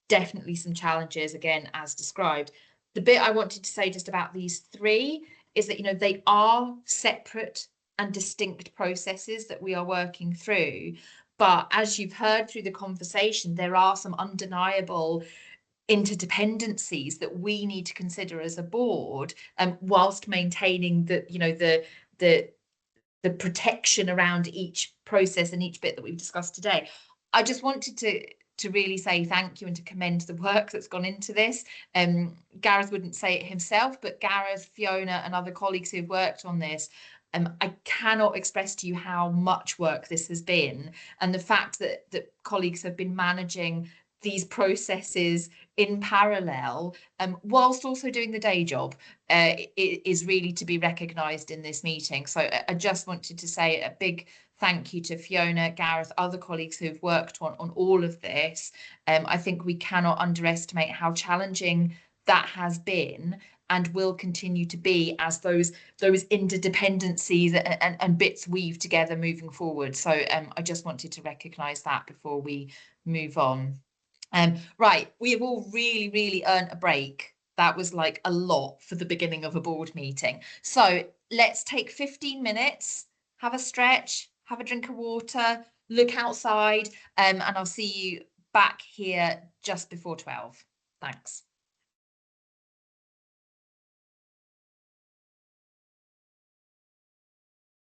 Definitely some challenges, again, as described. The bit I wanted to say just about these 3 is that, they are separate and distinct processes that we are working through. But as you've heard through the conversation, there are some undeniable interdependencies that we need to consider as a board, whilst maintaining the protection around each process and each bit that we've discussed today. I just wanted to really say thank you and to commend the work that's gone into this. Gareth wouldn't say it himself, but Gareth, Fiona and other colleagues who've worked on this, I cannot express to you how much work this has been, and the fact that colleagues have been managing these processes in parallel, whilst also doing the day job, is really to be recognised in this meeting. So I just wanted to say a big thank you to Fiona, Gareth, other colleagues who've worked on all of this. I think we cannot underestimate how challenging that has been and will continue to be as those interdependencies and bits weave together moving forward. So I just wanted to recognise that before we move on. Right, we have all really earned a break. That was like a lot for the beginning of a board meeting. So let's take 15 minutes, have a stretch, have a drink of water, look outside, and I'll see you back here just before 12. Thanks.